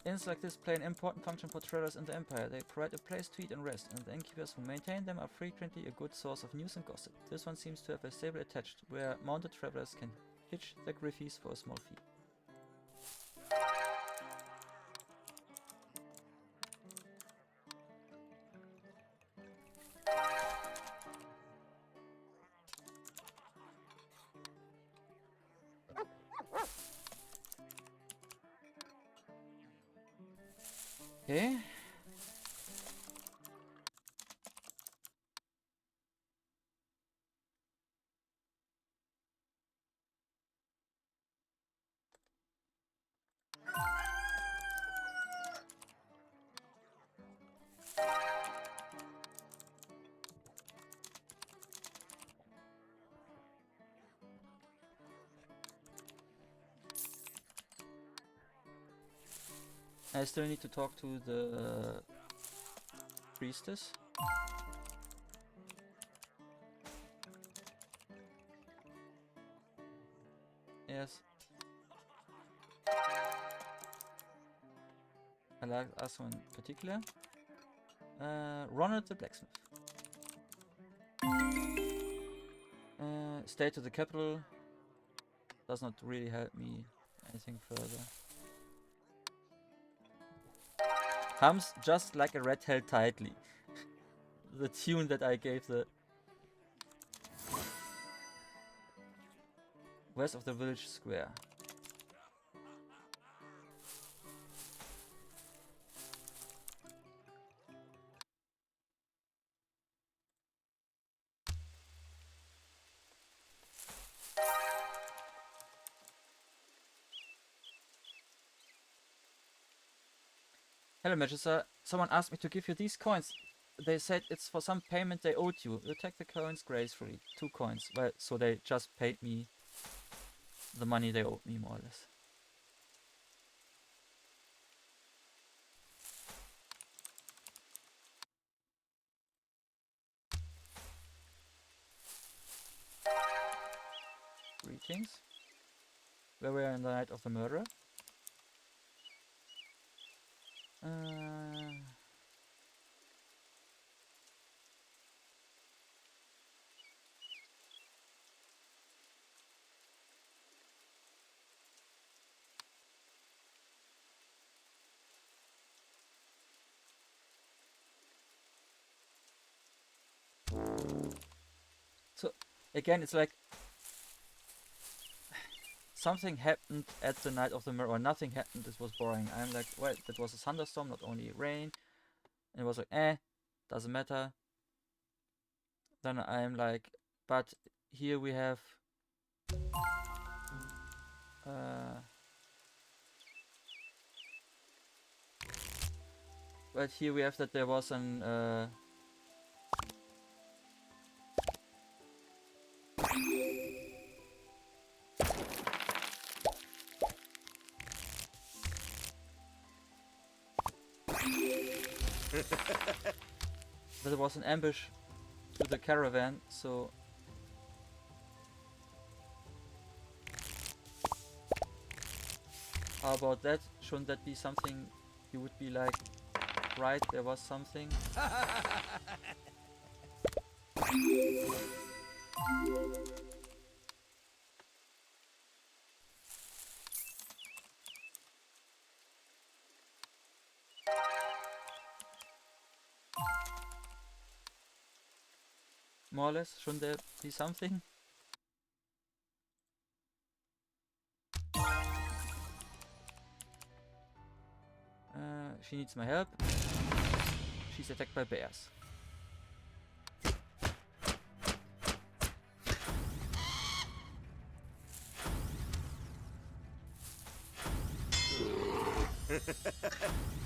Inns like this play an important function for travelers in the Empire. They provide a place to eat and rest, and the innkeepers who maintain them are frequently a good source of news and gossip. This one seems to have a stable attached, where mounted travelers can hitch their griffies for a small fee. Okay. I still need to talk to the priestess. Yes. I like us one in particular. Ronald the blacksmith. Stay to the capital. Does not really help me anything further. Hums just like a rat held tightly. The tune that I gave the west of the village square. Hello, Magister. Someone asked me to give you these coins. They said it's for some payment they owed you. You take the coins gracefully. 2 coins. Well, so they just paid me the money they owed me, more or less. Greetings. Where we are in the night of the murderer. So again, it's like something happened at the night of the murder, or nothing happened. This was boring. I'm like, well, that was a thunderstorm, not only rain. And it was like, doesn't matter. Then I'm like, but here we have but here we have that there was an there was an ambush to the caravan, so how about that? Shouldn't that be something you would be like, right, there was something? More or less, shouldn't there be something? She needs my help. She's attacked by bears.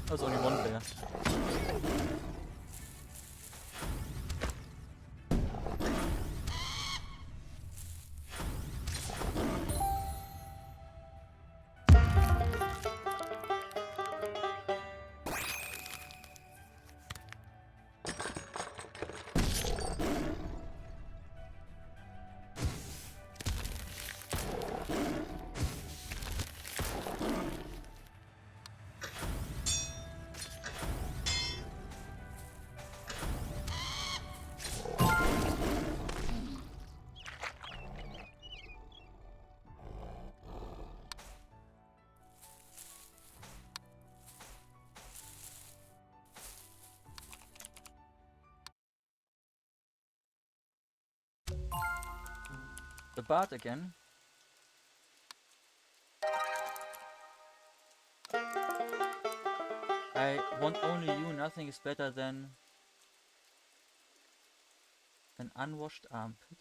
There's only one bear. The bard again. I want only you, nothing is better than an unwashed armpit.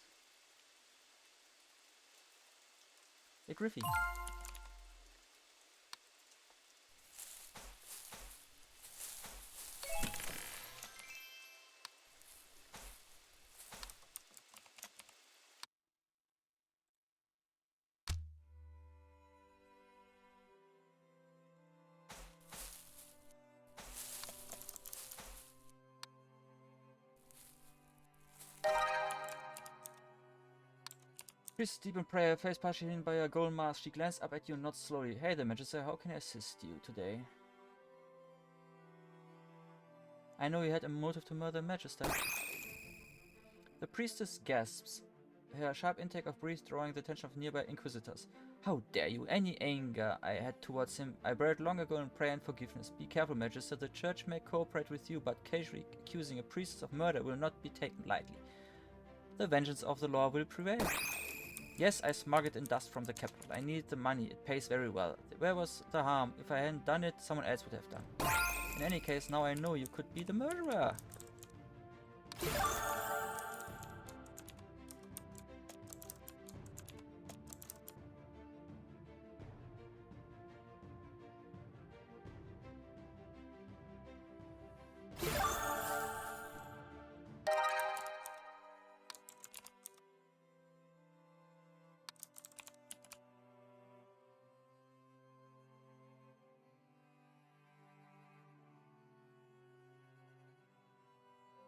A Griffey. Priest deep in prayer, face partially hidden by a gold mask. She glanced up at you, not slowly. Hey there, Magister, how can I assist you today? I know you had a motive to murder Magister. The priestess gasps, her sharp intake of breath drawing the attention of nearby inquisitors. How dare you! Any anger I had towards him, I buried long ago in prayer and forgiveness. Be careful, Magister. The church may cooperate with you, but casually accusing a priest of murder will not be taken lightly. The vengeance of the law will prevail. Yes, I smuggled in dust from the capital. I needed the money. It pays very well. Where was the harm? If I hadn't done it, someone else would have done. In any case, now I know you could be the murderer.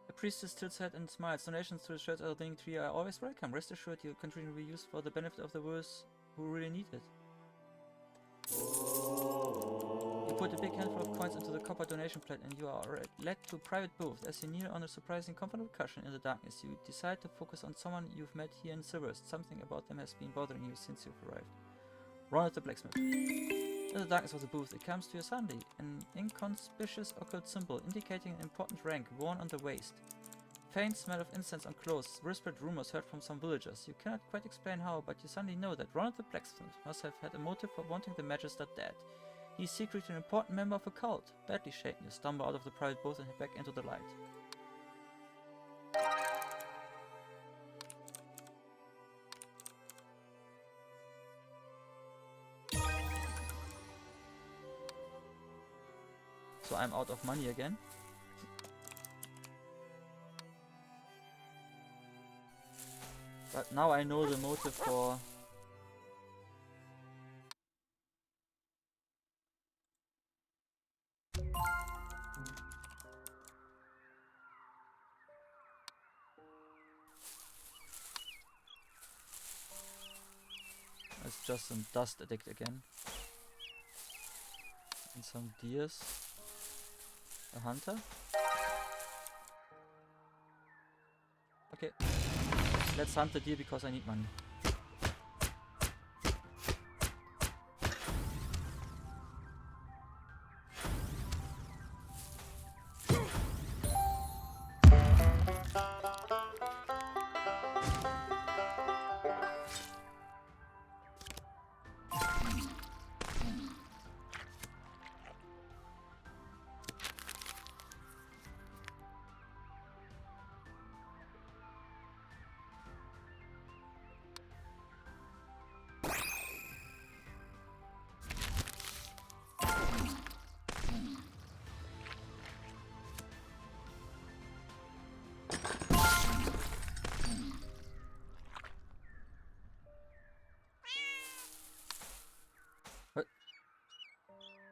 The priestess tilts her head and smiles. Donations to the church of the Living Tree are always welcome. Rest assured, your contribution will be used for the benefit of the those who really need it. You put a big handful of coins into the copper donation plate and you are led to a private booth. As you kneel on a surprising comfortable cushion in the darkness, you decide to focus on someone you've met here in Silverest. Something about them has been bothering you since you've arrived. Ronald the blacksmith. In the darkness of the booth, it comes to you suddenly. An inconspicuous occult symbol indicating an important rank worn on the waist. Faint smell of incense on clothes, whispered rumors heard from some villagers. You cannot quite explain how, but you suddenly know that Ronald the blacksmith must have had a motive for wanting the Magister dead. He's secretly an important member of a cult. Badly shaken, you stumble out of the private booth and head back into the light. So I'm out of money again. But now I know the motive for... It's just some dust addict again. And some deers. A hunter? Okay. Let's hunt the deer because I need money.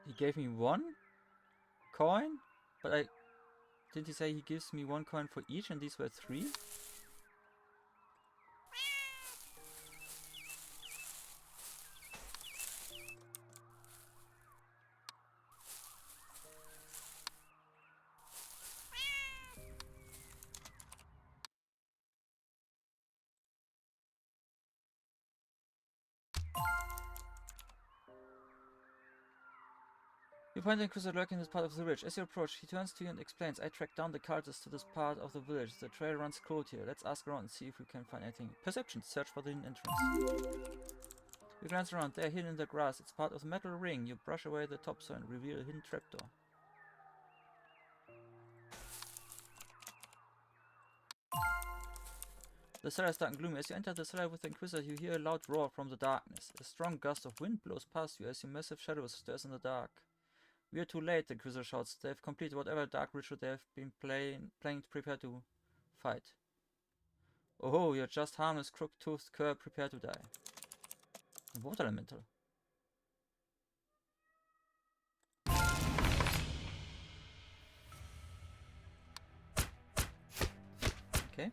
He gave me 1 coin, but didn't he say he gives me 1 coin for each, and these were 3? You find the Inquisitor lurking in this part of the village. As you approach, he turns to you and explains, I tracked down the cultists to this part of the village. The trail runs cold here. Let's ask around and see if we can find anything. Perception. Search for the hidden entrance. You glance around. They are hidden in the grass. It's part of the metal ring. You brush away the topsoil and reveal a hidden trapdoor. The cellar is dark and gloomy. As you enter the cellar with the Inquisitor, you hear a loud roar from the darkness. A strong gust of wind blows past you as your massive shadow stirs in the dark. We are too late, the Inquisitor shouts. They have completed whatever dark ritual they have been playing to prepare to fight. Oh, you're just harmless, crook-toothed cur, prepare to die. Water elemental. Okay.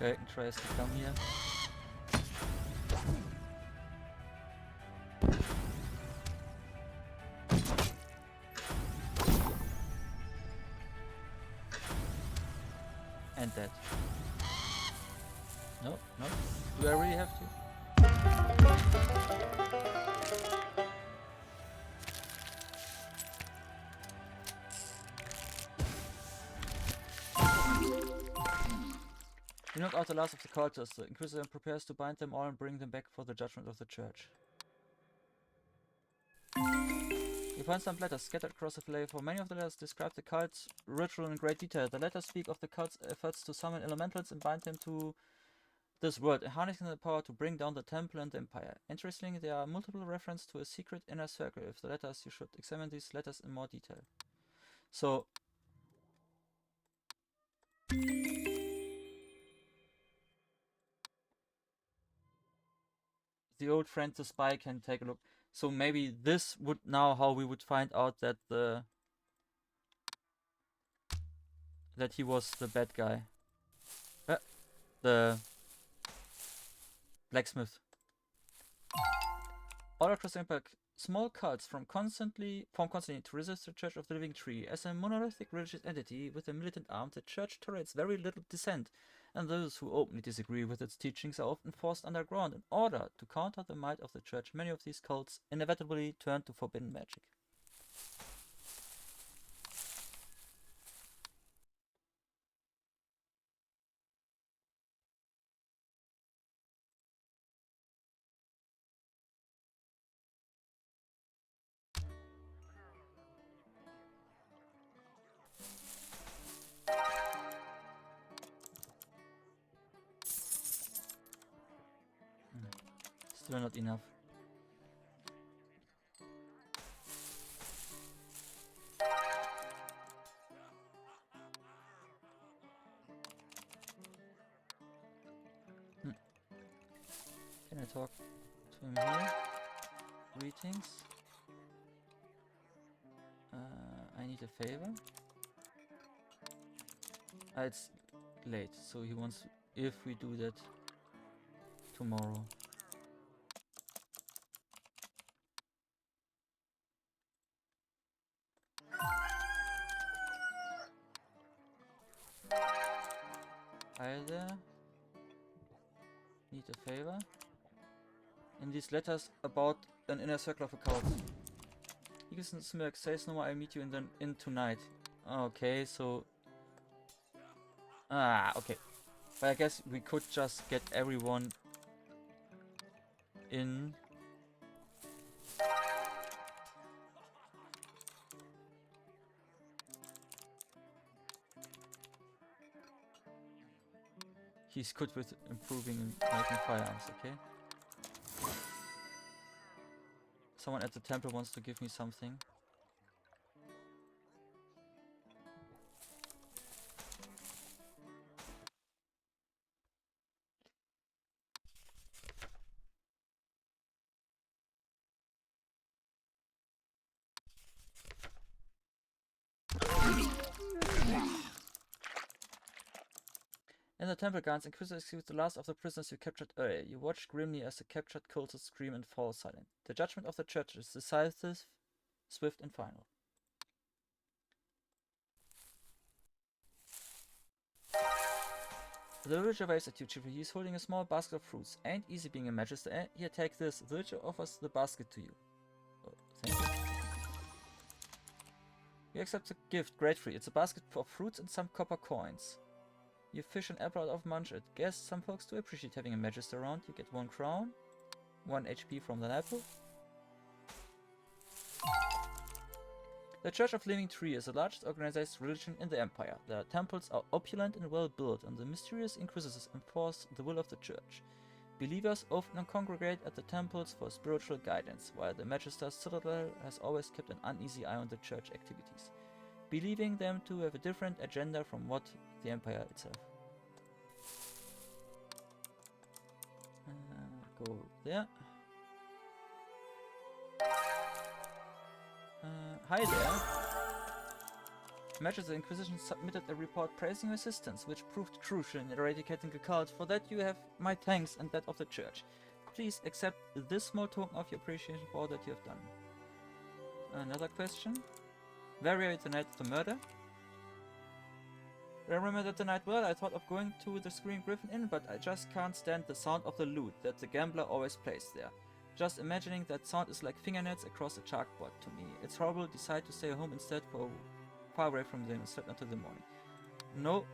Okay, tries to come here. And dead. No, no. Do I really have to? You knock out the last of the cultists. The Inquisitor prepares to bind them all and bring them back for the judgment of the church. You find some letters scattered across the valley. For many of the letters describe the cult's ritual in great detail. The letters speak of the cult's efforts to summon elementals and bind them to this world, harnessing the power to bring down the temple and the empire. Interestingly, there are multiple references to a secret inner circle. If the letters, you should examine these letters in more detail. So the old friend, the spy, can take a look. So maybe this would now how we would find out that that he was the bad guy. The blacksmith. All across the empire, small cults form constantly to resist the Church of the Living Tree. As a monolithic religious entity with a militant arm, the Church tolerates very little dissent, and those who openly disagree with its teachings are often forced underground. In order to counter the might of the Church, many of these cults inevitably turn to forbidden magic. Still not enough. Can I talk to him here? Greetings. I need a favor. It's late, so he wants if we do that tomorrow. Hi there. Need a favor. In these letters about an inner circle of a cult. Eagleson Smirk says no more, I'll meet you in tonight. Okay, so... okay. But I guess we could just get everyone in. He's good with improving and making firearms, okay? Someone at the temple wants to give me something. In the temple guards, Inquisitor executes the last of the prisoners you captured earlier. You watch grimly as the captured cultists scream and fall silent. The judgment of the church is decisive, swift, and final. The villager waves at you, chiefly. He is holding a small basket of fruits. Ain't easy being a magister, eh? Here, take this. The villager offers the basket to you. Oh, thank you. You accept the gift gratefully. It's a basket of fruits and some copper coins. You fish an apple out of munch it. Guess some folks do appreciate having a magister around. You get 1 crown, 1 HP from that apple. The Church of Living Tree is the largest organized religion in the Empire. Their temples are opulent and well built, and the mysterious inquisitors enforce the will of the Church. Believers often congregate at the temples for spiritual guidance, while the Magister's citadel has always kept an uneasy eye on the Church activities, believing them to have a different agenda from what the Empire itself. Go there. Hi there. Magister, the Inquisition submitted a report praising your assistance, which proved crucial in eradicating the cult. For that you have my thanks and that of the Church. Please accept this small token of your appreciation for all that you have done. Another question. Where were you the night of the murder? I remember that the night well. I thought of going to the Screaming Griffin Inn, but I just can't stand the sound of the lute that the gambler always plays there. Just imagining that sound is like fingernails across a chalkboard to me. It's horrible. Decide to stay home instead, for far away from them and slept until the morning. No.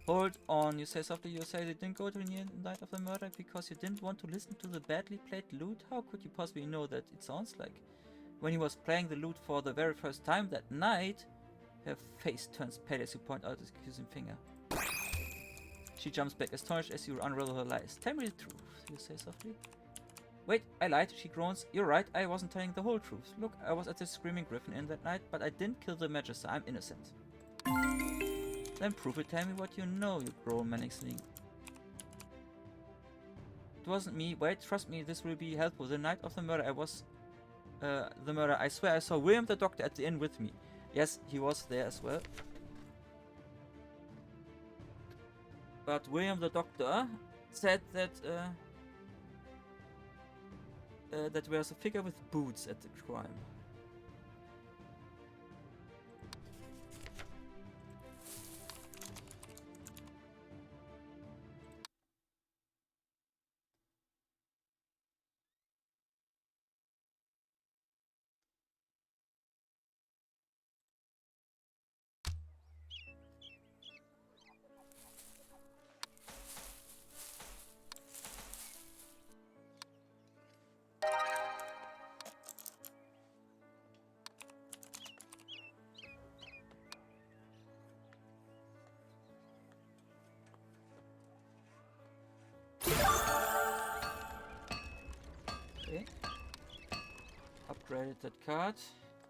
Hold on. You say softly. You say you didn't go to the night of the murder because you didn't want to listen to the badly played lute? How could you possibly know that it sounds like? When he was playing the lute for the very first time that night, her face turns pale as you point out his accusing finger. She jumps back, astonished as you unravel her lies. Tell me the truth, you say softly. Wait, I lied, she groans. You're right, I wasn't telling the whole truth. Look, I was at the Screaming Griffin Inn that night, but I didn't kill the Magister. I'm innocent. Then prove it, tell me what you know, you groan menacingly. It wasn't me. Wait, trust me, this will be helpful. The night of the murder, I swear I saw William the Doctor at the inn with me. Yes, he was there as well. But William the Doctor said that that wears a figure with boots at the crime. Okay. Upgraded that card.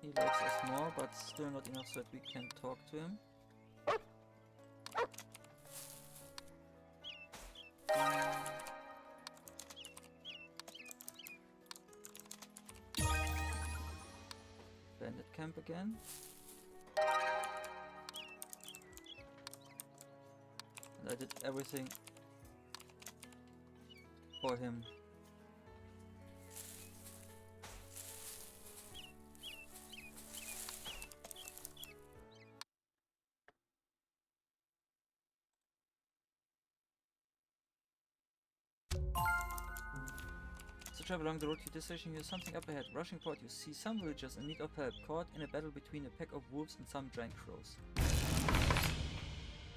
He likes us more, but still not enough so that we can talk to him. Bandit camp again. And I did everything for him. As you travel along the road to your destination, you hear something up ahead. Rushing forward, you see some villagers in need of help, caught in a battle between a pack of wolves and some giant crows.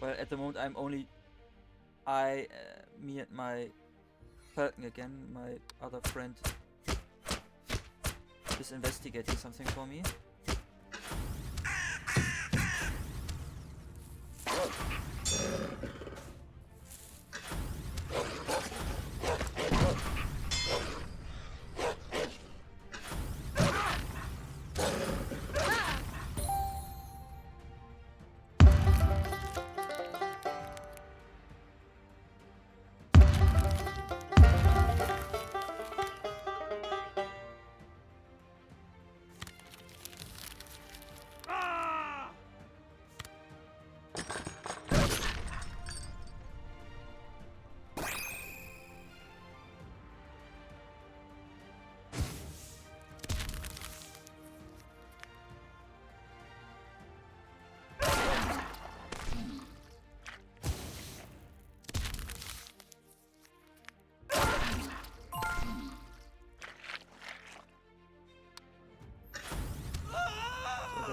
Well, at the moment I'm only... me and my Falcon again, my other friend, is investigating something for me.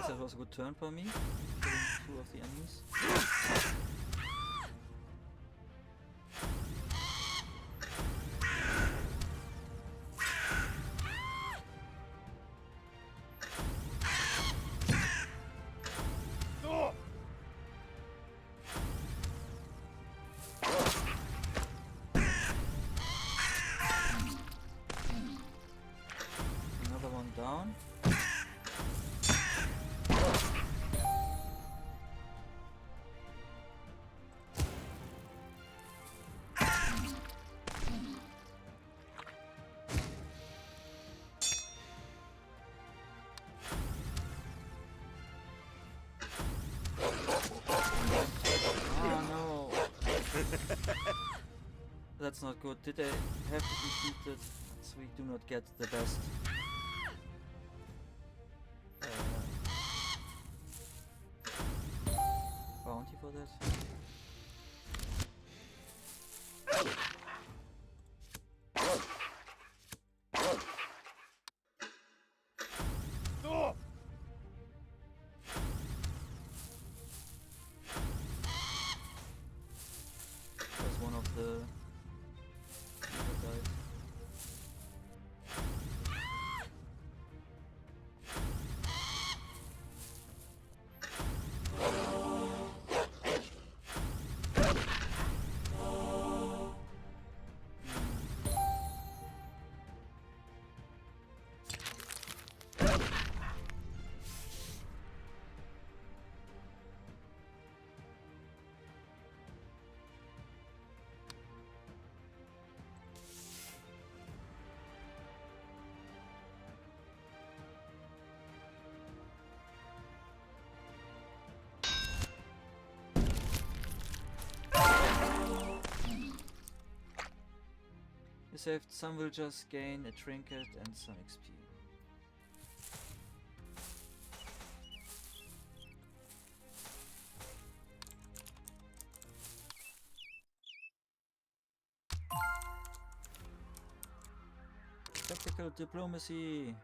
That was a good turn for me, killing 2 of the enemies. Another one down. That's not good. Did I have to defeat it so we do not get the best bounty for that? That's one of the guys. You saved some villagers, gain a trinket and some XP. Tactical diplomacy.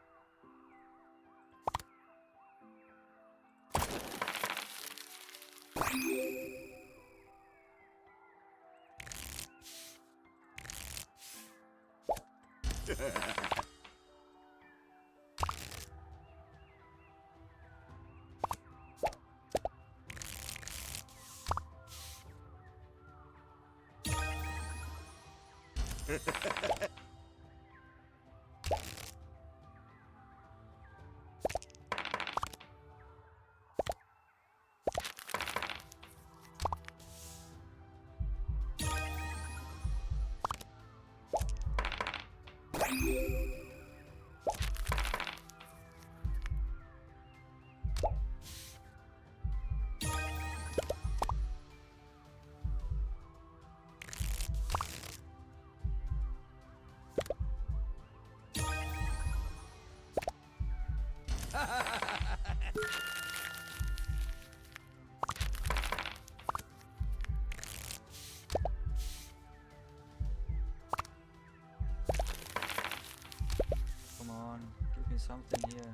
Come on, give me something here.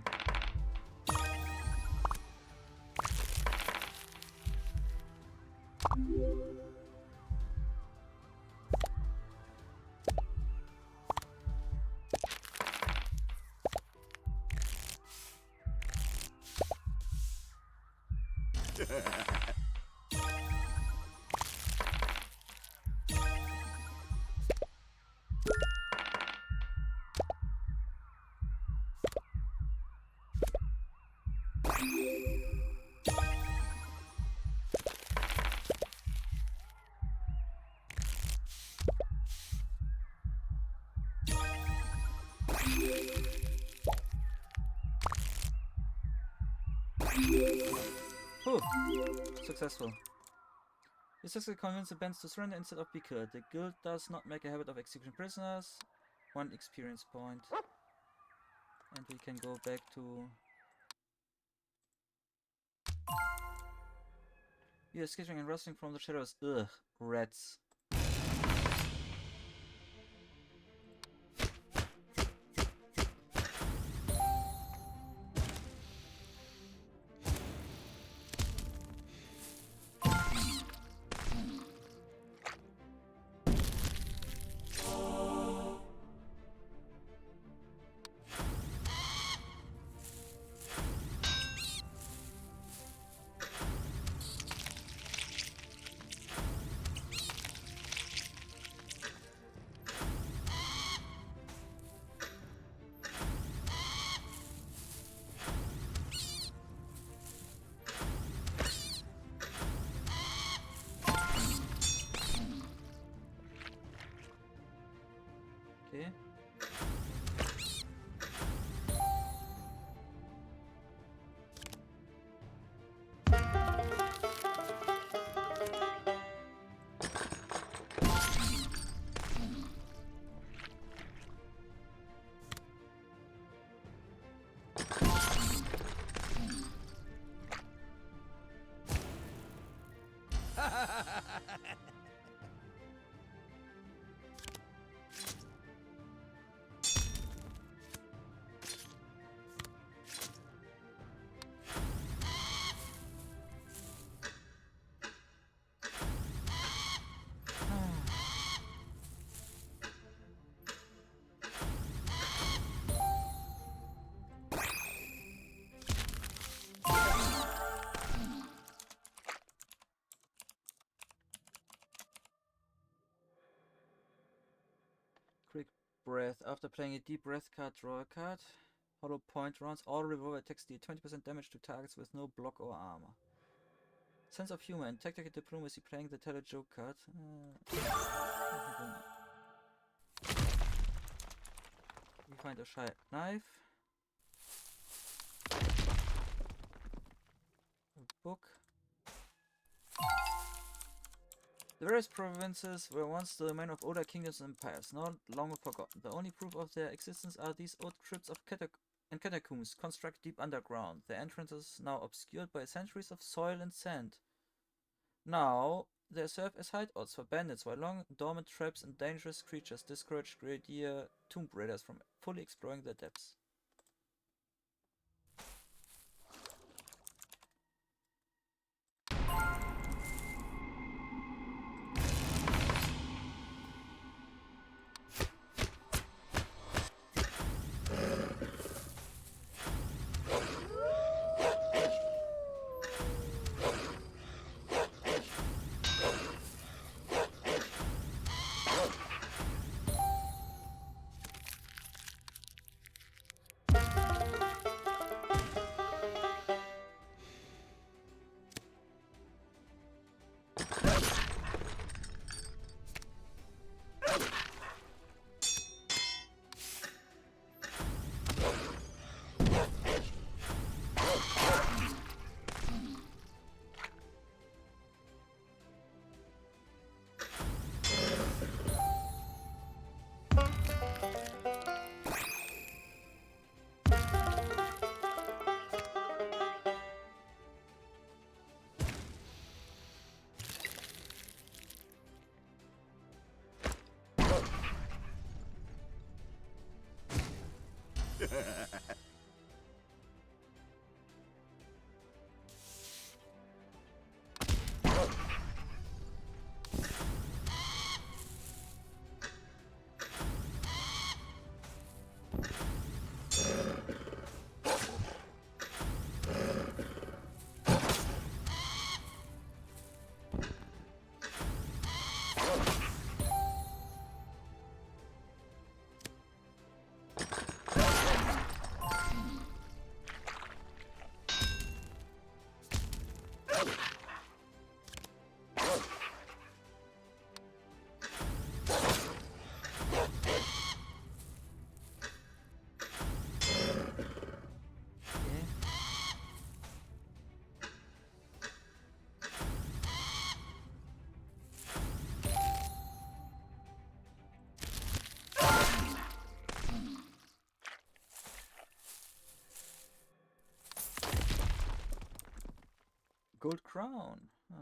Whew. Successful. You successfully convince the bands to surrender instead of be killed. The guild does not make a habit of executing prisoners. 1 experience point. And we can go back to... You're escaping and rustling from the shadows. Ugh, rats. Okay. Quick breath. After playing a deep breath card, draw a card. Hollow point rounds. All revolver attacks deal 20% damage to targets with no block or armor. Sense of humor and tactical diplomacy, playing the tell a joke card. We find a shy knife. A book. The various provinces were once the domain of older kingdoms and empires, now long forgotten. The only proof of their existence are these old crypts and catacombs constructed deep underground, their entrances now obscured by centuries of soil and sand. Now, they serve as hideouts for bandits, while long dormant traps and dangerous creatures discourage greedier tomb raiders from fully exploring their depths. Gold crown. So.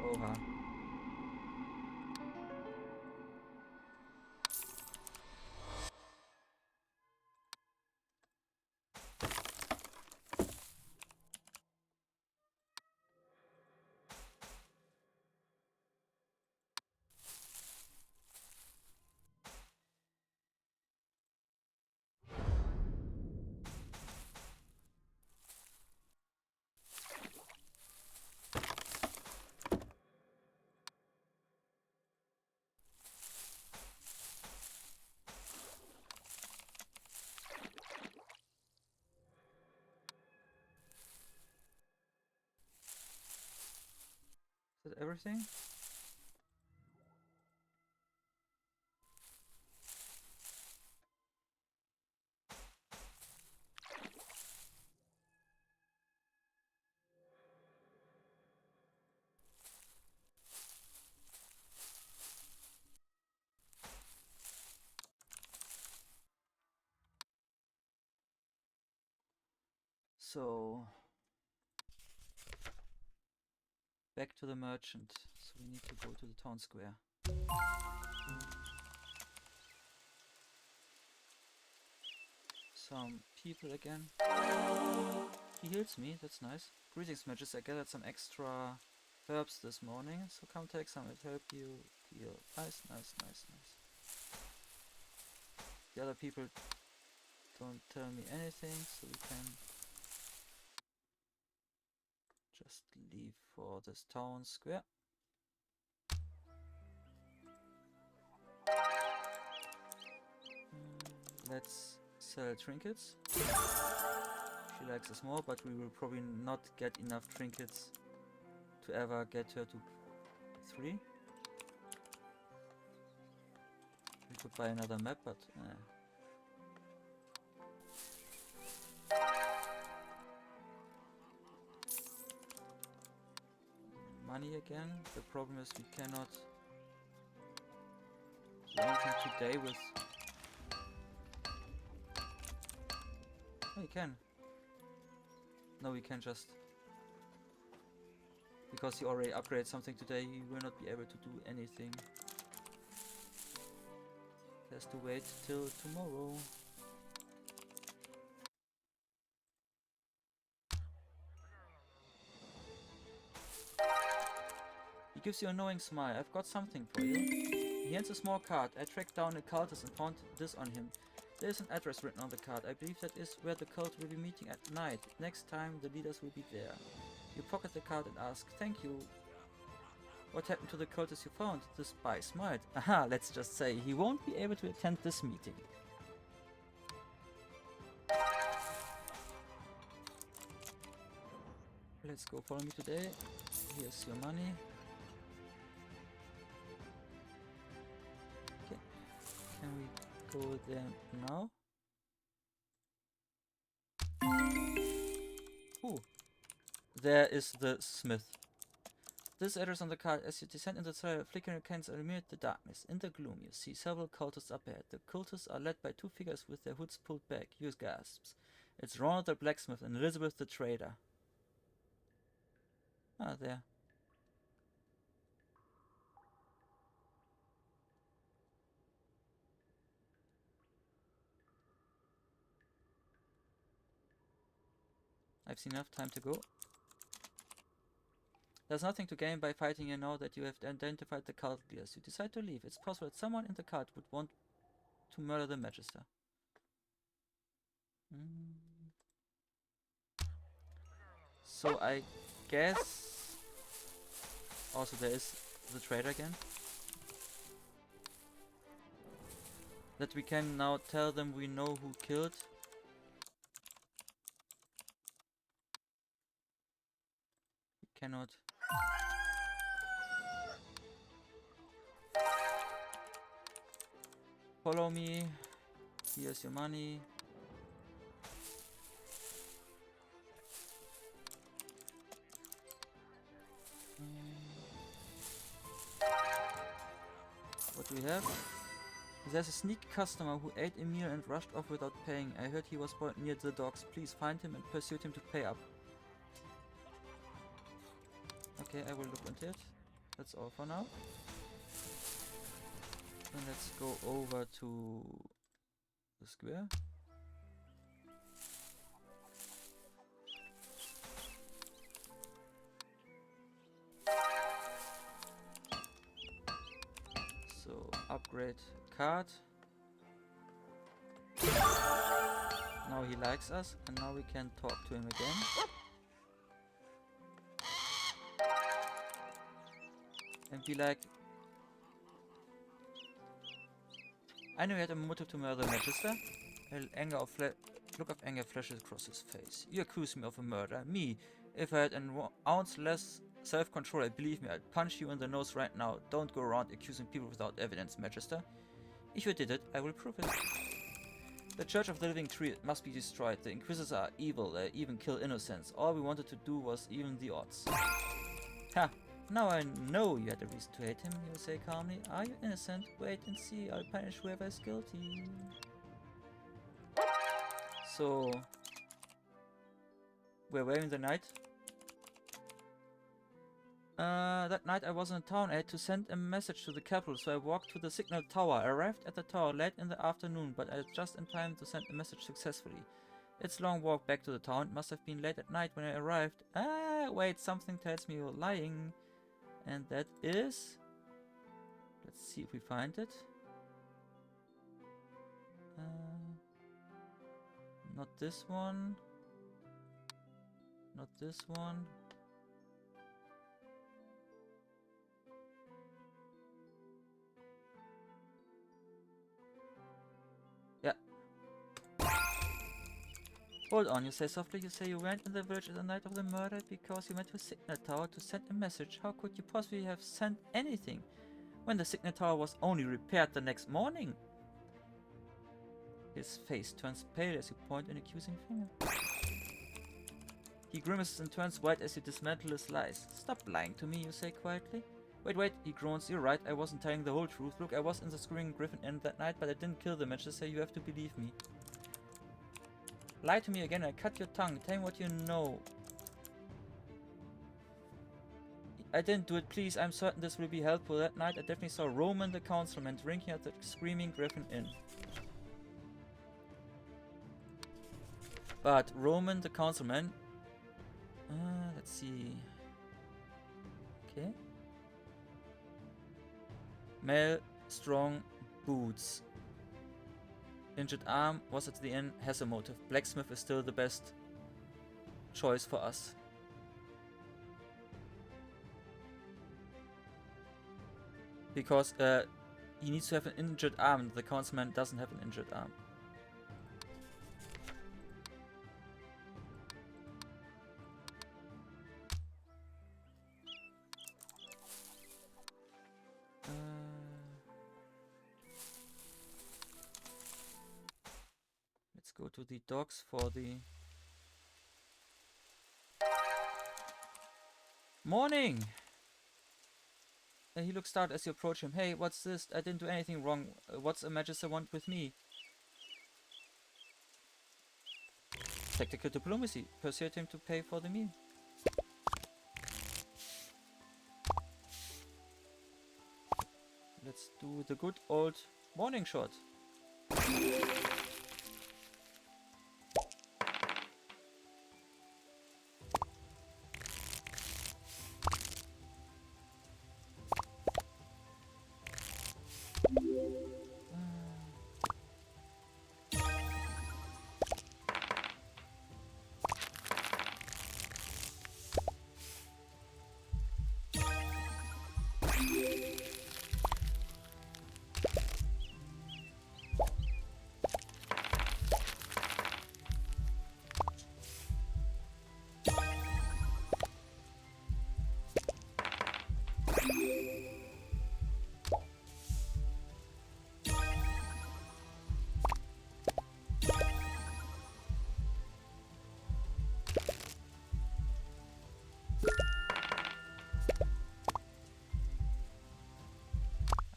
Oha. Is that everything? So back to the merchant. So we need to go to the town square. Some people again. He heals me, that's nice. Greetings, Magister. I gathered some extra herbs this morning, so come take some, it'll help you heal. Nice, nice, nice, nice. The other people don't tell me anything, so we can just leave for this town square. Let's sell trinkets. Should She likes us more, but we will probably not get enough trinkets to ever get her to 3. We could buy another map, but money again. The problem is we cannot do anything today with... Oh, we can. No, we can just... Because he already upgraded something today, he will not be able to do anything. He has to wait till tomorrow. He gives you a knowing smile. I've got something for you. He hands a small card. I tracked down a cultist and found this on him. There is an address written on the card. I believe that is where the cult will be meeting at night. Next time the leaders will be there. You pocket the card and ask, thank you. What happened to the cultist you found? The spy smiled. Aha, let's just say he won't be able to attend this meeting. Let's go, follow me today. Here's your money. Okay. Can we go there now? Ooh. There is the smith. This address on the card. As you descend into the cellar, flickering candles illuminate the darkness. In the gloom, you see several cultists up ahead. The cultists are led by 2 figures with their hoods pulled back. Hughes gasps. It's Ronald the blacksmith and Elizabeth the trader. Ah, there. I've seen enough time to go. There's nothing to gain by fighting here now that you have identified the cult leaders. You decide to leave. It's possible that someone in the cult would want to murder the Magister. So I guess... Also there is the trader again. That we can now tell them we know who killed. We cannot... Follow me. Here's your money. What do we have? There's a sneaky customer who ate a meal and rushed off without paying. I heard he was brought near the docks. Please find him and persuade him to pay up. Okay, I will look into it. That's all for now. Then let's go over to the square. So, upgrade card. Now he likes us, and now we can talk to him again. And be like, I knew he had a motive to murder Magister. Look of anger flashes across his face. You accuse me of a murder. Me. If I had an ounce less self-control, believe me, I'd punch you in the nose right now. Don't go around accusing people without evidence, Magister. If you did it, I will prove it. The Church of the Living Tree must be destroyed. The Inquisitors are evil. They even kill innocents. All we wanted to do was even the odds. Ha! Now I know you had a reason to hate him, he'll say calmly. Are you innocent? Wait and see, I'll punish whoever is guilty. So... we're waiting the night. That night I was in town. I had to send a message to the capital, so I walked to the signal tower. I arrived at the tower late in the afternoon, but I was just in time to send the message successfully. It's a long walk back to the town. It must have been late at night when I arrived. Ah, wait, something tells me you're lying. And that is... let's see if we find it. Not this one. Not this one. Yeah. Hold on, you say softly, you say you went in the village the night of the murder because you went to a signal tower to send a message. How could you possibly have sent anything when the signal tower was only repaired the next morning? His face turns pale as you point an accusing finger. He grimaces and turns white as you dismantle his lies. Stop lying to me, you say quietly. Wait, he groans. You're right, I wasn't telling the whole truth. Look, I was in the Screaming Griffin Inn that night, but I didn't kill the Magister. You have to believe me. Lie to me again, I cut your tongue. Tell me what you know. I didn't do it, please. I'm certain this will be helpful. That night I definitely saw Roman the councilman drinking at the Screaming Griffin Inn. But Roman the councilman... let's see... Okay. Male, strong, boots. Injured arm, was at the inn, has a motive. Blacksmith is still the best choice for us. Because he needs to have an injured arm, and the councilman doesn't have an injured arm. Let's go to the docks for the... Morning! He looks startled as you approach him. Hey, what's this? I didn't do anything wrong. What's a Magister want with me? Tactical diplomacy. Persuade him to pay for the meal. Let's do the good old morning shot.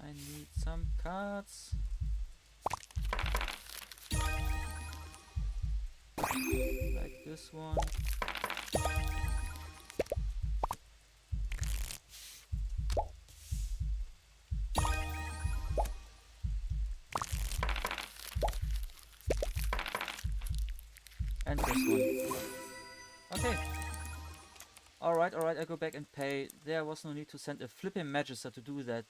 I need some cards. Like this one. And this one. Okay. Alright, I go back and pay. There was no need to send a flipping Magister to do that.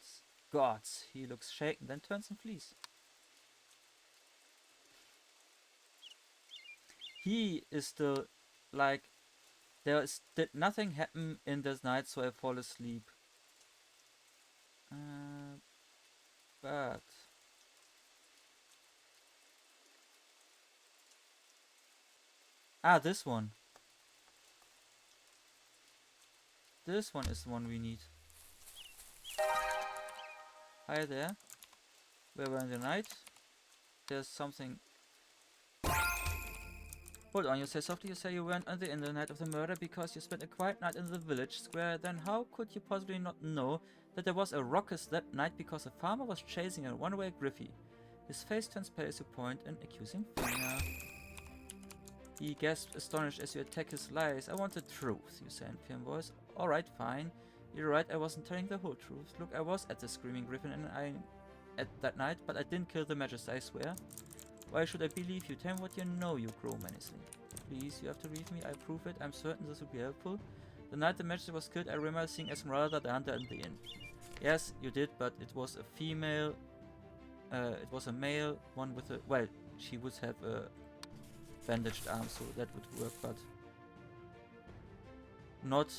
Gods, he looks shaken, then turns and flees. He is still like, did nothing happen in this night, so I fall asleep. But this one. This one is the one we need. Hi there. Where were in the night? There's something. Hold on, you say softly, you say you went on the night of the murder because you spent a quiet night in the village square. Then how could you possibly not know that there was a ruckus that night because a farmer was chasing a runaway griffey? His face turns pale as you point an accusing finger. He gasps astonished as you attack his lies. I want the truth, you say in a firm voice. Alright, fine. You're right, I wasn't telling the whole truth. Look, I was at the Screaming Griffin and at that night, but I didn't kill the Magister, I swear. Why should I believe you? Tell me what you know, you grow menacingly. Please, you have to believe me, I prove it. I'm certain this will be helpful. The night the Magister was killed, I remember seeing Esmeralda the hunter in the inn. Yes, you did, but it was a female. It was a male one with a... Well, she would have a bandaged arm, so that would work, but... not...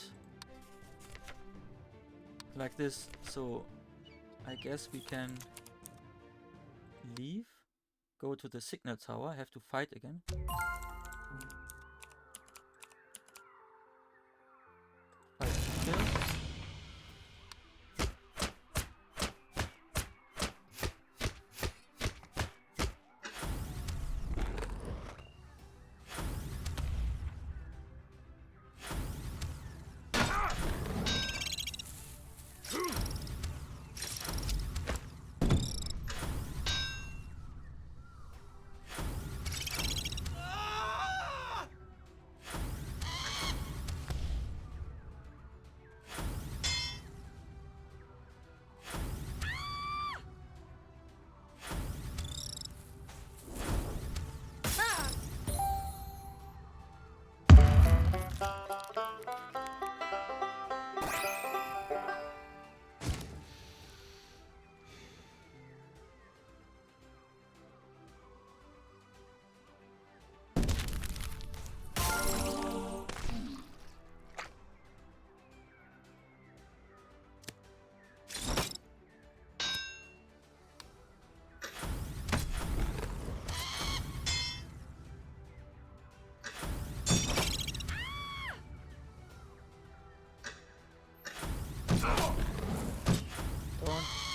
like this, so I guess we can leave, go to the signal tower, have to fight again.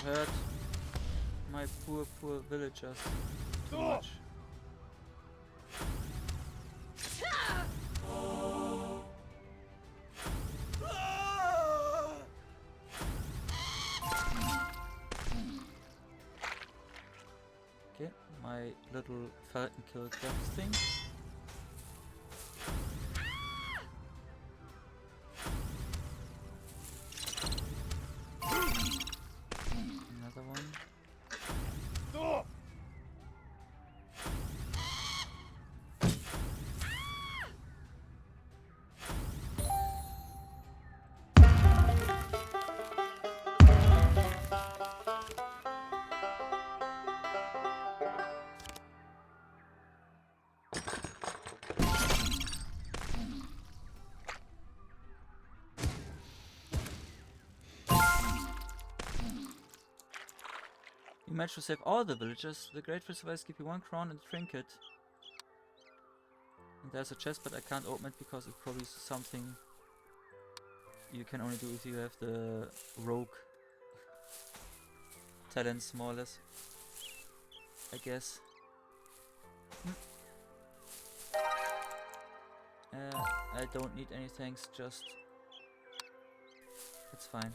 hurt my poor villagers too much. Okay, my little falcon killed that thing. Another one. You managed to save all the villagers. The grateful survivors give you 1 crown and a trinket. And there's a chest, but I can't open it because it's probably something you can only do if you have the rogue talents, more or less. I guess. I don't need any thanks, just... It's fine.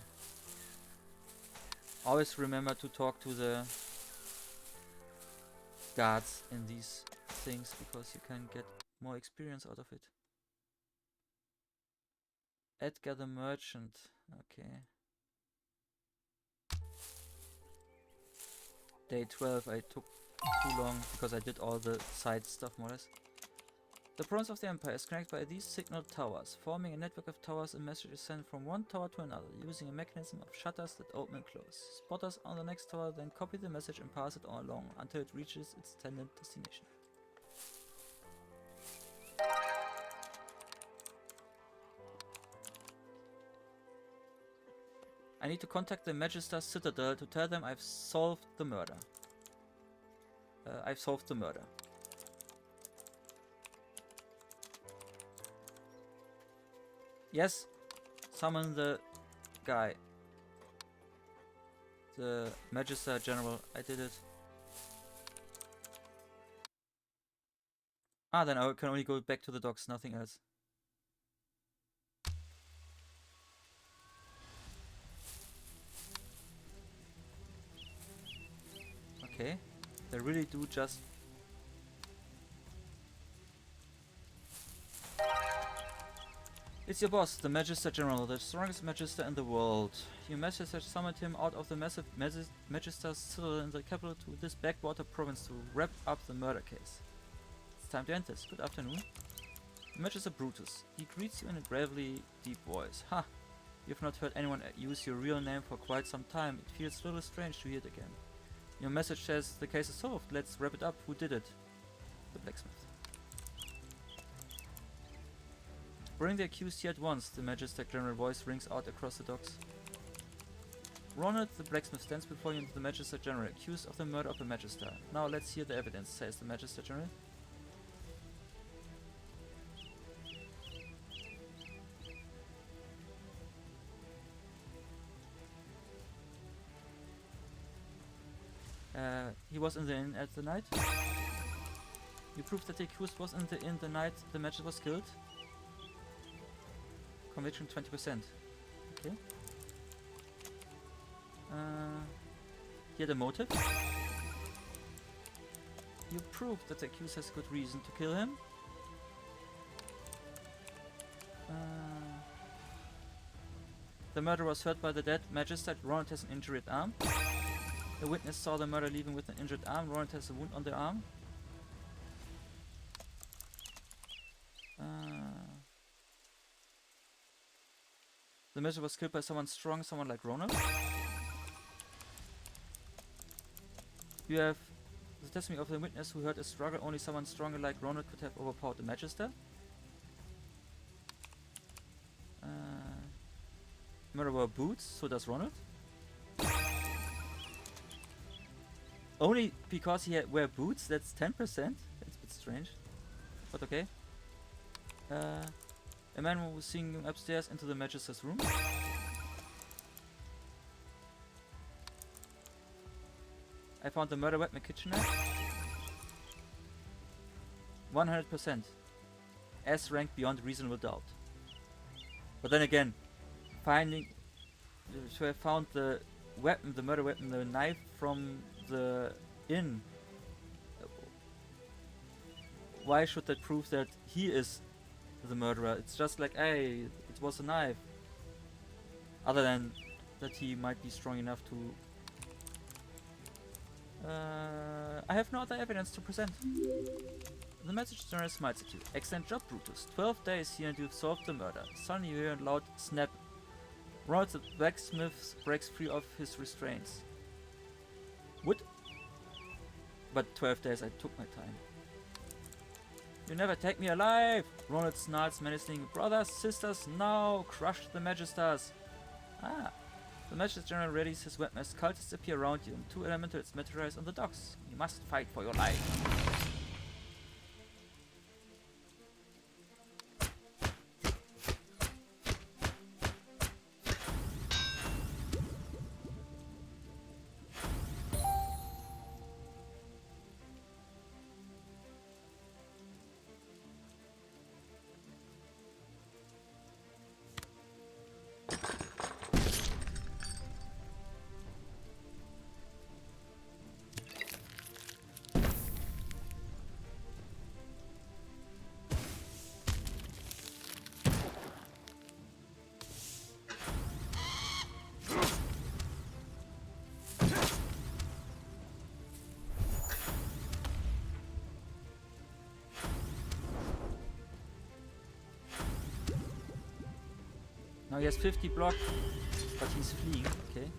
Always remember to talk to the guards in these things, because you can get more experience out of it. Edgar the Merchant. Okay. Day 12 I took too long because I did all the side stuff more or less. The province of the Empire is connected by these signal towers. Forming a network of towers, a message is sent from one tower to another, using a mechanism of shutters that open and close. Spotters on the next tower then copy the message and pass it on along until it reaches its intended destination. I need to contact the Magister Citadel to tell them I've solved the murder. Yes, summon the guy. The Magister General. I did it. Ah, then I can only go back to the docks, nothing else. Okay, they really do just... It's your boss, the Magister General, the strongest Magister in the world. Your Magister summoned him out of the massive Magister Citadel in the capital to this backwater province to wrap up the murder case. It's time to end this. Good afternoon. Magister Brutus. He greets you in a gravely deep voice. Ha! You've not heard anyone use your real name for quite some time. It feels a little strange to hear it again. Your message says the case is solved. Let's wrap it up. Who did it? The blacksmith. Bring the accused here at once, the Magister General voice rings out across the docks. Ronald the blacksmith stands before you, the Magister General, accused of the murder of a Magister. Now let's hear the evidence, says the Magister General. He was in the inn at the night. You proved that the accused was in the inn the night the Magister was killed. Conviction 20%. Okay. Here the motive. You proved that the accused has good reason to kill him. The murder was hurt by the dead Magister. Ronald has an injured arm. The witness saw the murder leaving with an injured arm. Ronald has a wound on the arm. The Magister was killed by someone strong, someone like Ronald. You have the testimony of the witness who heard a struggle. Only someone stronger like Ronald could have overpowered the Magister. Murder wore boots, so does Ronald. Only because he wear boots, that's 10%? That's a bit strange. But okay. A man was seeing him upstairs into the Magister's room. I found the murder weapon kitchenette. 100%. S rank beyond reasonable doubt. But then again, so I found the weapon, the murder weapon, the knife from the inn. Why should that prove that he is the murderer? It's just like, hey, it was a knife. Other than that he might be strong enough to... I have no other evidence to present. The Magister smiles at you. Excellent job, Brutus. 12 days here and you've solved the murder. Suddenly you hear a loud snap. Ronald the blacksmith breaks free of his restraints. What? But 12 days, I took my time. You never take me alive! Ronald snarls menacingly. Brothers, sisters, now! Crush the Magisters! Ah! The Magister General readies his weapon as cultists appear around you and 2 elementals materialize on the docks. You must fight for your life. Now he has 50 block, but he's fleeing, okay.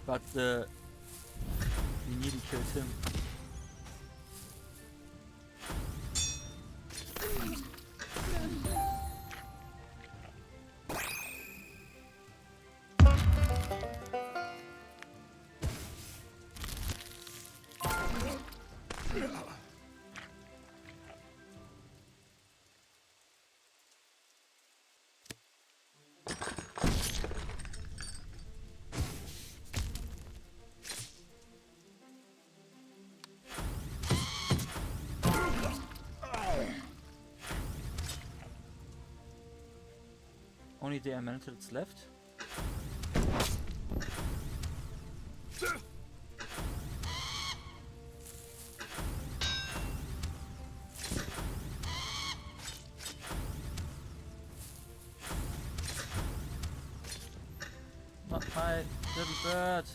But we nearly killed him. Only the elementals left. Not my little bird.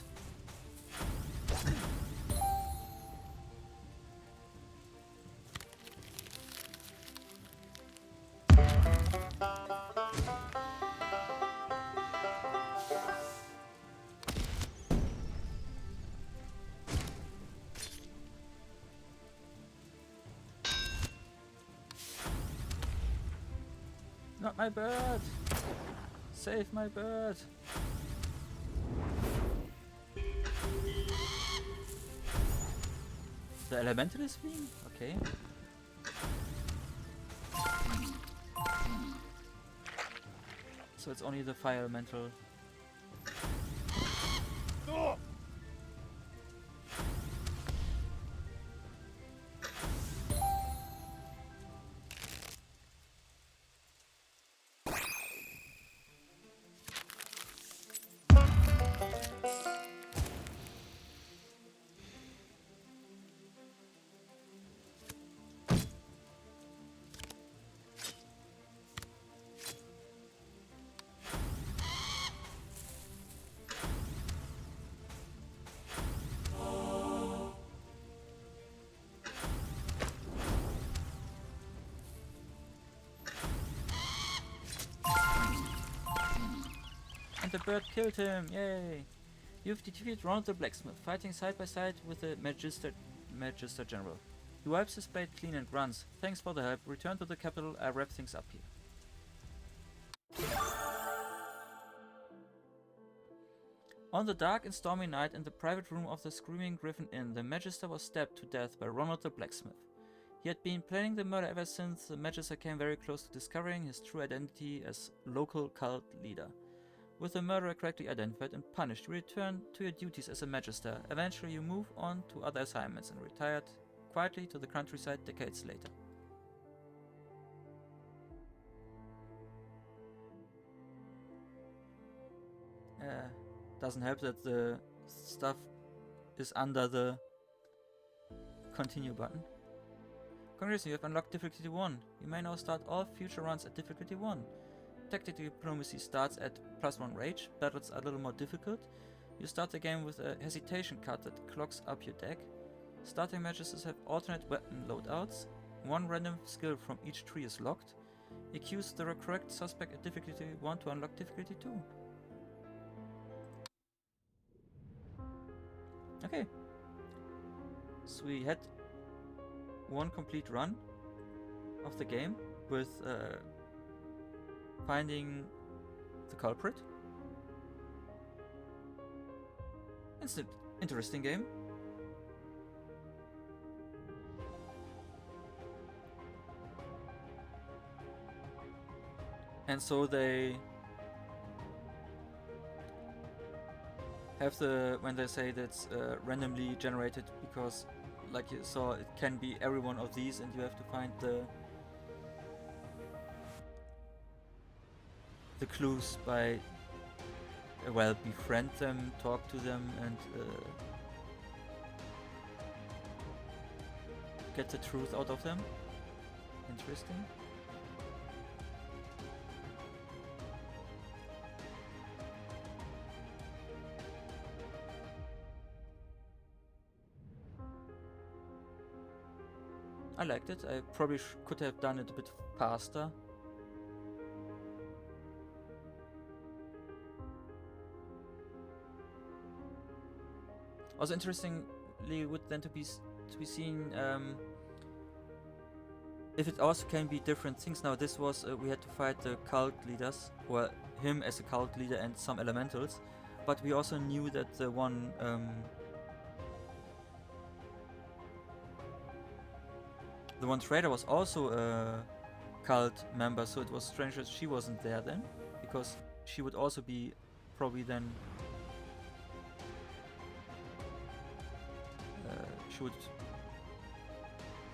Not my bird! Save my bird! The elemental is fleeing? Okay. So it's only the fire elemental. The bird killed him! Yay! You've defeated Ronald the blacksmith, fighting side by side with the Magister General. He wipes his blade clean and grunts. Thanks for the help. Return to the capital. I wrap things up here. On the dark and stormy night in the private room of the Screaming Griffin Inn, the Magister was stabbed to death by Ronald the blacksmith. He had been planning the murder ever since the Magister came very close to discovering his true identity as local cult leader. With the murderer correctly identified and punished, you return to your duties as a Magister. Eventually you move on to other assignments and retired quietly to the countryside decades later. Doesn't help that the stuff is under the continue button. Congratulations, you have unlocked difficulty 1. You may now start all future runs at difficulty 1. Tactical diplomacy starts at +1 rage. Battles are a little more difficult. You start the game with a hesitation card that clogs up your deck. Starting magisters have alternate weapon loadouts. One random skill from each tree is locked. Accuse the correct suspect at difficulty 1 to unlock difficulty 2. Okay. So we had one complete run of the game with finding the culprit. It's an interesting game. And so they have when they say that's randomly generated, because like you saw, it can be every one of these and you have to find the clues by well, befriend them, talk to them, and get the truth out of them. Interesting. I liked it. I probably could have done it a bit faster. Also interestingly would then to be seen if it also can be different things. Now this was we had to fight the cult leaders, well, him as a cult leader and some elementals, but we also knew that the one trader was also a cult member, so it was strange that she wasn't there then, because she would also be probably then she would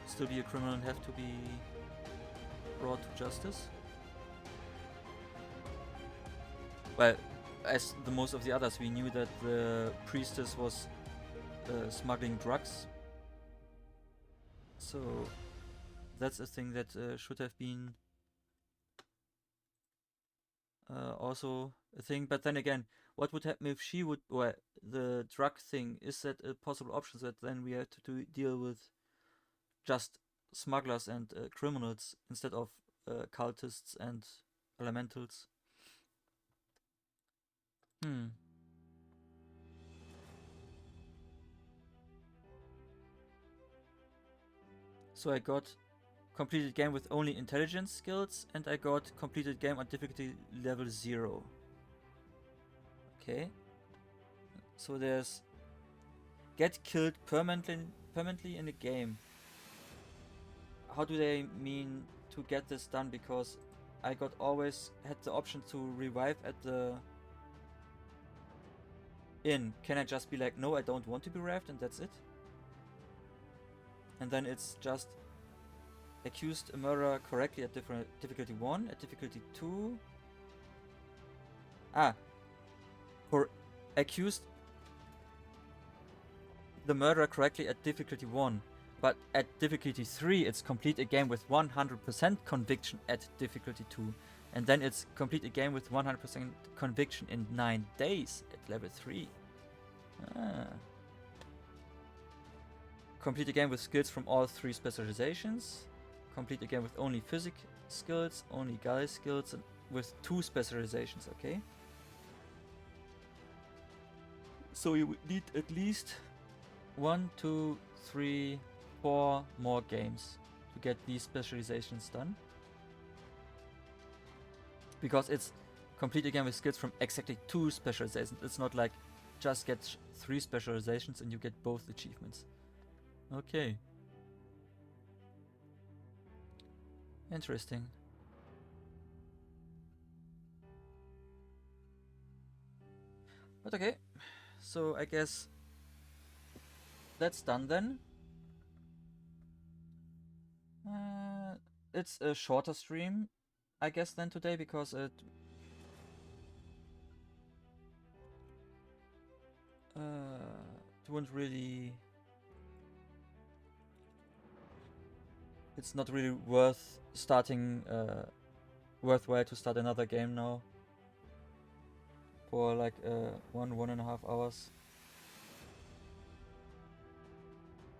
still be a criminal and have to be brought to justice. Well, as the most of the others, we knew that the priestess was smuggling drugs, so that's a thing that should have been also a thing. But then again, what would happen if she would, or the drug thing, is that a possible option that then we had to deal with just smugglers and criminals instead of cultists and elementals? So I got completed game with only intelligence skills, and I got completed game on difficulty level 0. Okay. So there's get killed permanently in the game. How do they mean to get this done? Because I always had the option to revive at the inn. Can I just be like, no, I don't want to be revived, and that's it? And then it's just accused a murderer correctly at difficulty 1, at difficulty 2. For accused the murderer correctly at difficulty 1, but at difficulty 3 it's complete a game with 100% conviction at difficulty 2, and then it's complete a game with 100% conviction in 9 days at level 3. Complete a game with skills from all 3 specializations. Complete a game with only physic skills, only guy skills, and with 2 specializations, okay? So you would need at least 1, 2, 3, 4 more games to get these specializations done. Because it's complete a game with skills from exactly 2 specializations. It's not like just get 3 specializations and you get both achievements. Okay. Interesting. But okay, so I guess that's done then. It's a shorter stream, I guess, than today, because it wouldn't really... It's not really worthwhile to start another game now for like 1.5 hours.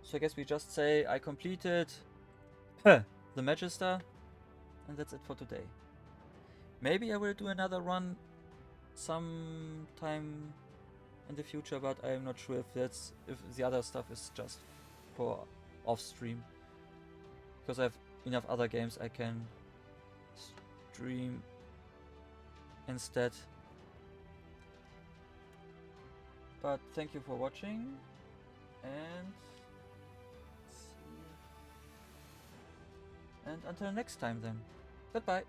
So I guess we just say I completed the Magister, and that's it for today. Maybe I will do another run sometime in the future, but I'm not sure if the other stuff is just for off stream, because I have enough other games I can stream instead. But thank you for watching, and until next time then. Goodbye.